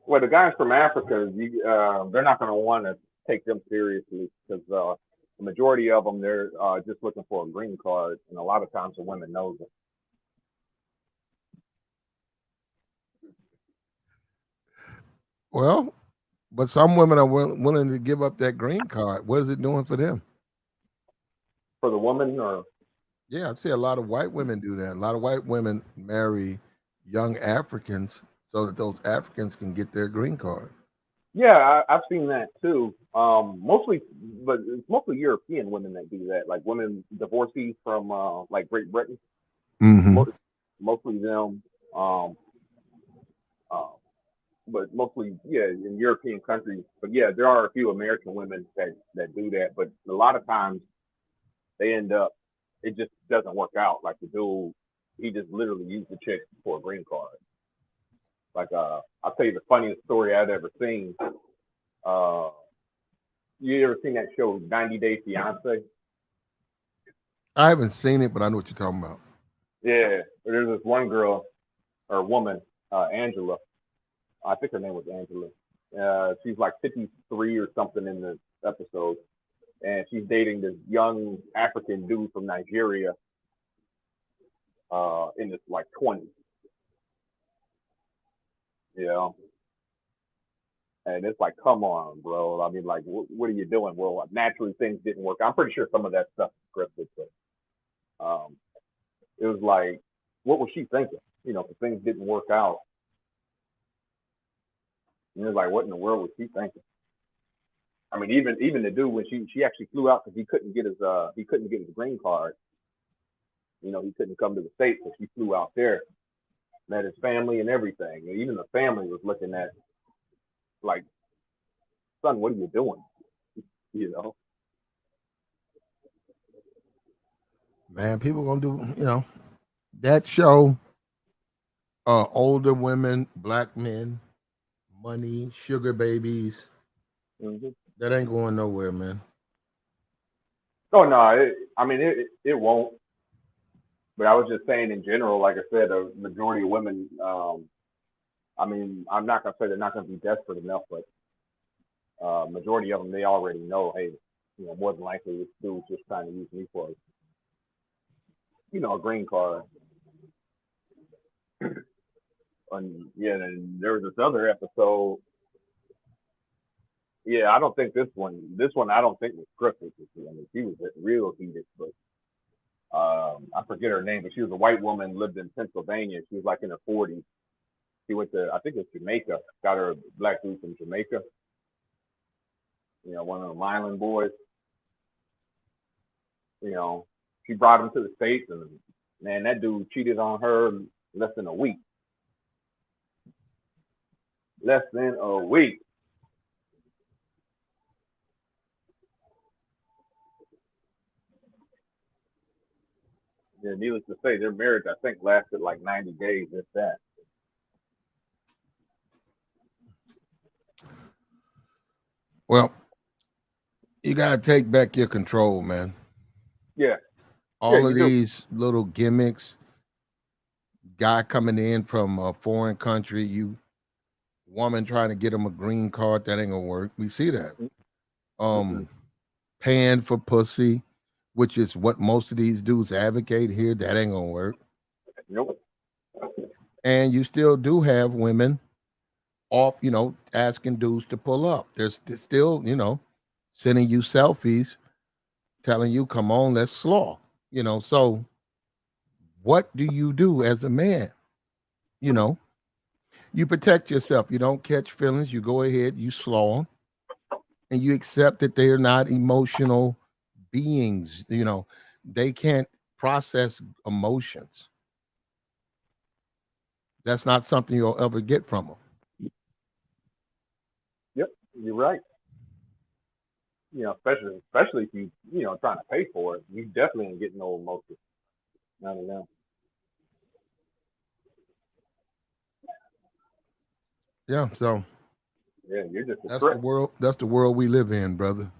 Well, the guys from Africa, they're not going to want to take them seriously because the majority of them, they're just looking for a green card, and a lot of times the women knows it. Well, but some women are willing to give up that green card. What is it doing for them? For the woman, or Yeah, I'd say a lot of white women do that. A lot of white women marry young Africans so that those Africans can get their green card. yeah, I've seen that too. But it's mostly European women that do that, like women divorcees from like Great Britain. Mm-hmm. Mostly them. Uh, but mostly, yeah, in European countries. But yeah, there are a few American women that do that. But a lot of times they end up, it just doesn't work out. Like the dude, he just literally used the chick for a green card. Like, I'll tell you the funniest story I'd ever seen. You ever seen that show 90 Day Fiance? I haven't seen it, but I know what you're talking about. Yeah, there's this one girl or woman, Angela. I think her name was Angela. She's like 53 or something in the episode, and she's dating this young African dude from Nigeria in his like 20s. You know, and it's like, come on, bro. I mean, like, what are you doing? Well, naturally, things didn't work. I'm pretty sure some of that stuff is scripted, but it was like, what was she thinking? You know, because things didn't work out. And it was like, what in the world was she thinking? I mean, even the dude when she actually flew out because he couldn't get his green card. You know, he couldn't come to the States, so she flew out there, met his family and everything. And even the family was looking at like, son, what are you doing? You know. Man, people gonna do, that show, older women, black men, money, sugar babies. Mm-hmm. That ain't going nowhere, man. Oh no, it won't. But I was just saying in general, like I said, a majority of women. I'm not gonna say they're not gonna be desperate enough, but majority of them, they already know, hey, more than likely this dude's just trying to use me for, a green card. And yeah, and there was this other episode. Yeah, I don't think this one I don't think was scripted. I mean, she was real heated, but I forget her name, but she was a white woman, lived in Pennsylvania. She was like in her 40s. She went to, I think it's Jamaica, got her a black dude from Jamaica. One of the island boys. She brought him to the States, and man, that dude cheated on her in less than a week. Less than a week. Yeah, needless to say, their marriage, I think, lasted like 90 days, if that. Well, you gotta take back your control, man. Yeah. All Yeah, of these little gimmicks, guy coming in from a foreign country, woman trying to get him a green card, that ain't gonna work. We see that. Paying for pussy, which is what most of these dudes advocate here. That ain't gonna work. Nope. And you still do have women off, asking dudes to pull up. There's still, sending you selfies, telling you, come on, let's slaw. So what do you do as a man? You protect yourself. You don't catch feelings. You go ahead, you slaw them, and you accept that they're not emotional beings. They can't process emotions. That's not something you'll ever get from them. Yep, you're right. Especially if you trying to pay for it, you definitely ain't getting no emotion. Not enough. Yeah, so Yeah, you're just a that's threat. the world. That's the world we live in, brother.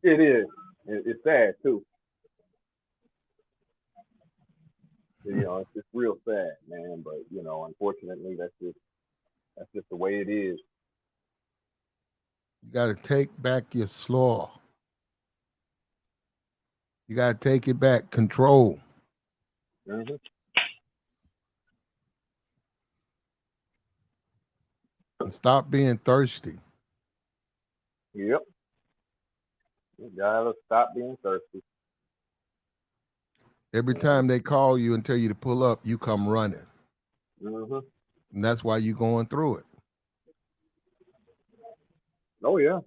It is. It's sad too. It's just real sad, man. But unfortunately, that's just the way it is. You got to take back your slaw. You got to take it back. Control. Mm-hmm. And stop being thirsty. Yep. You gotta stop being thirsty. Every time they call you and tell you to pull up, you come running. Mm-hmm. And that's why you're going through it. Oh yeah.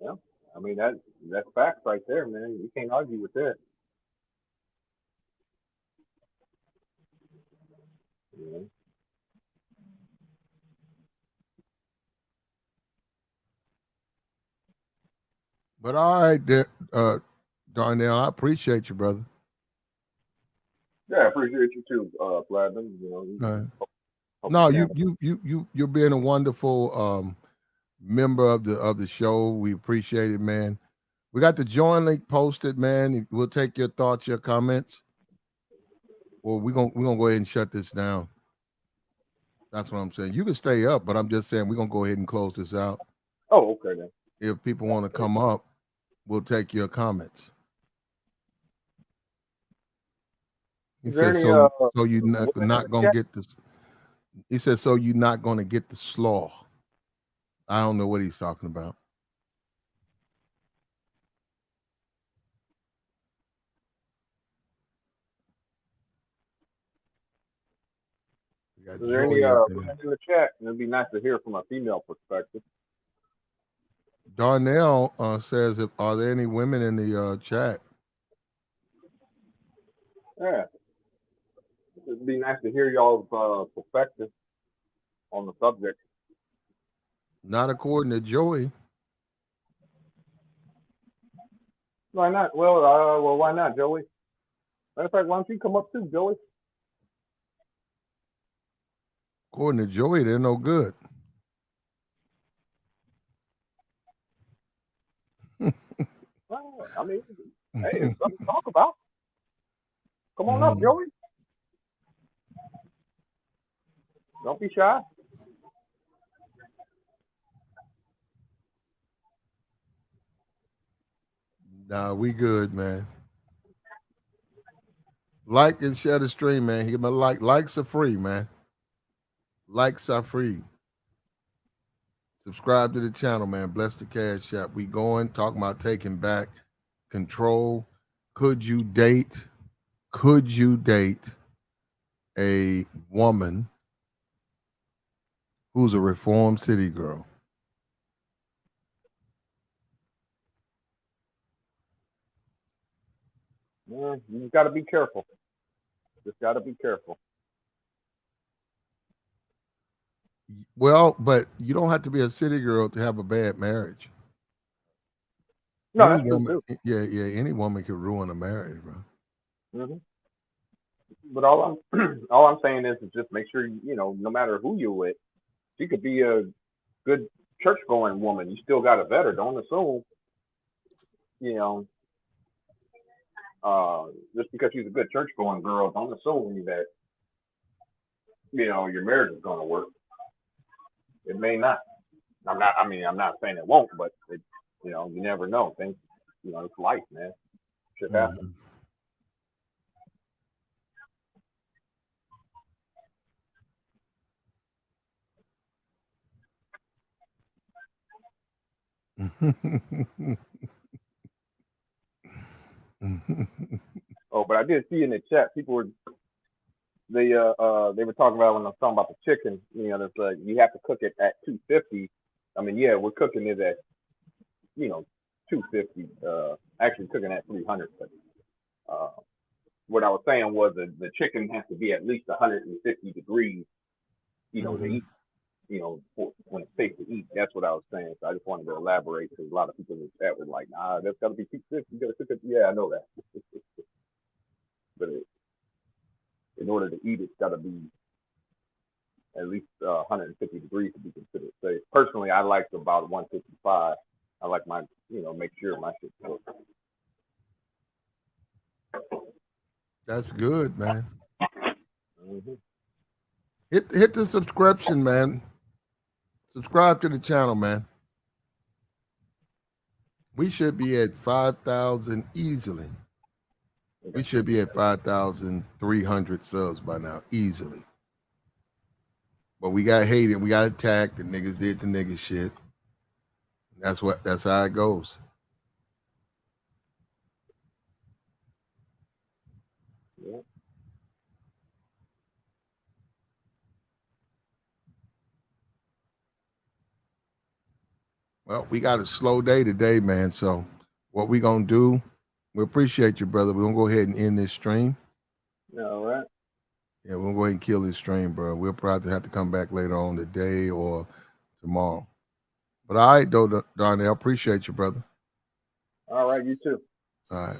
Yeah. I mean that's facts right there, man. You can't argue with that. Yeah. But all right, Darnell, I appreciate you, brother. Yeah, I appreciate you too, Platinum. No, you're being a wonderful member of the show. We appreciate it, man. We got the join link posted, man. We'll take your thoughts, your comments. Well, we're gonna go ahead and shut this down. That's what I'm saying. You can stay up, but I'm just saying we're gonna go ahead and close this out. Oh, okay then. If people want to come up, we'll take your comments. He Is there said, any, so you're not gonna get this. He said, so you're not gonna get the slaw. I don't know what he's talking about. Is there any women in the chat? It'd be nice to hear from a female perspective. Darnell says, are there any women in the chat? Yeah. It'd be nice to hear y'all's perspective on the subject. Not according to Joey. Why not? Well, why not, Joey? Matter of fact, why don't you come up too, Joey? According to Joey, they're no good. Well, I mean, hey, it's something to talk about. Come on up, Joey. Don't be shy. Nah, we good, man. Like and share the stream, man. Give me a like. Likes are free, man. Likes are free. Subscribe to the channel, man. Bless the Cash App. We going, talking about taking back control. Could you date a woman who's a reformed city girl? Yeah, you just got to be careful. Just got to be careful. Well, but you don't have to be a city girl to have a bad marriage. No, Any that's true woman, too. yeah, any woman can ruin a marriage, bro. Mm-hmm. But all I'm saying is just make sure no matter who you're with, she could be a good church going woman. You still got to vet her. Don't assume, just because she's a good church going girl, don't assume that your marriage is going to work. It may not. I'm not saying it won't, but you never know. Things you know, it's life, man. Shit happens. Oh, but I did see in the chat people were they were talking about when I was talking about the chicken. You know, that's like you have to cook it at 250. I mean, yeah, we're cooking it at 250. Actually cooking at 300. But what I was saying was the chicken has to be at least 150 degrees. To eat. When it's safe to eat. That's what I was saying. So I just wanted to elaborate because a lot of people in the chat were like, "Nah, that's got to be 250. You got to cook it." Yeah, I know that. But in order to eat, it's got to be at least 150 degrees to be considered safe. Personally, I like about 155. I like my, make sure my shit's cooked. That's good, man. Mm-hmm. Hit the subscription, man. Subscribe to the channel, man. We should be at 5,000 easily. We should be at 5,300 subs by now, easily. But we got hated, we got attacked, and niggas did the nigga shit. That's how it goes. Yeah. Well, we got a slow day today, man. So what we gonna do, we appreciate you, brother. We're gonna go ahead and end this stream. All right. Yeah, we're gonna go ahead and kill this stream, bro. We'll probably have to come back later on today or tomorrow. But all right, though, Darnell, appreciate you, brother. All right, you too. All right.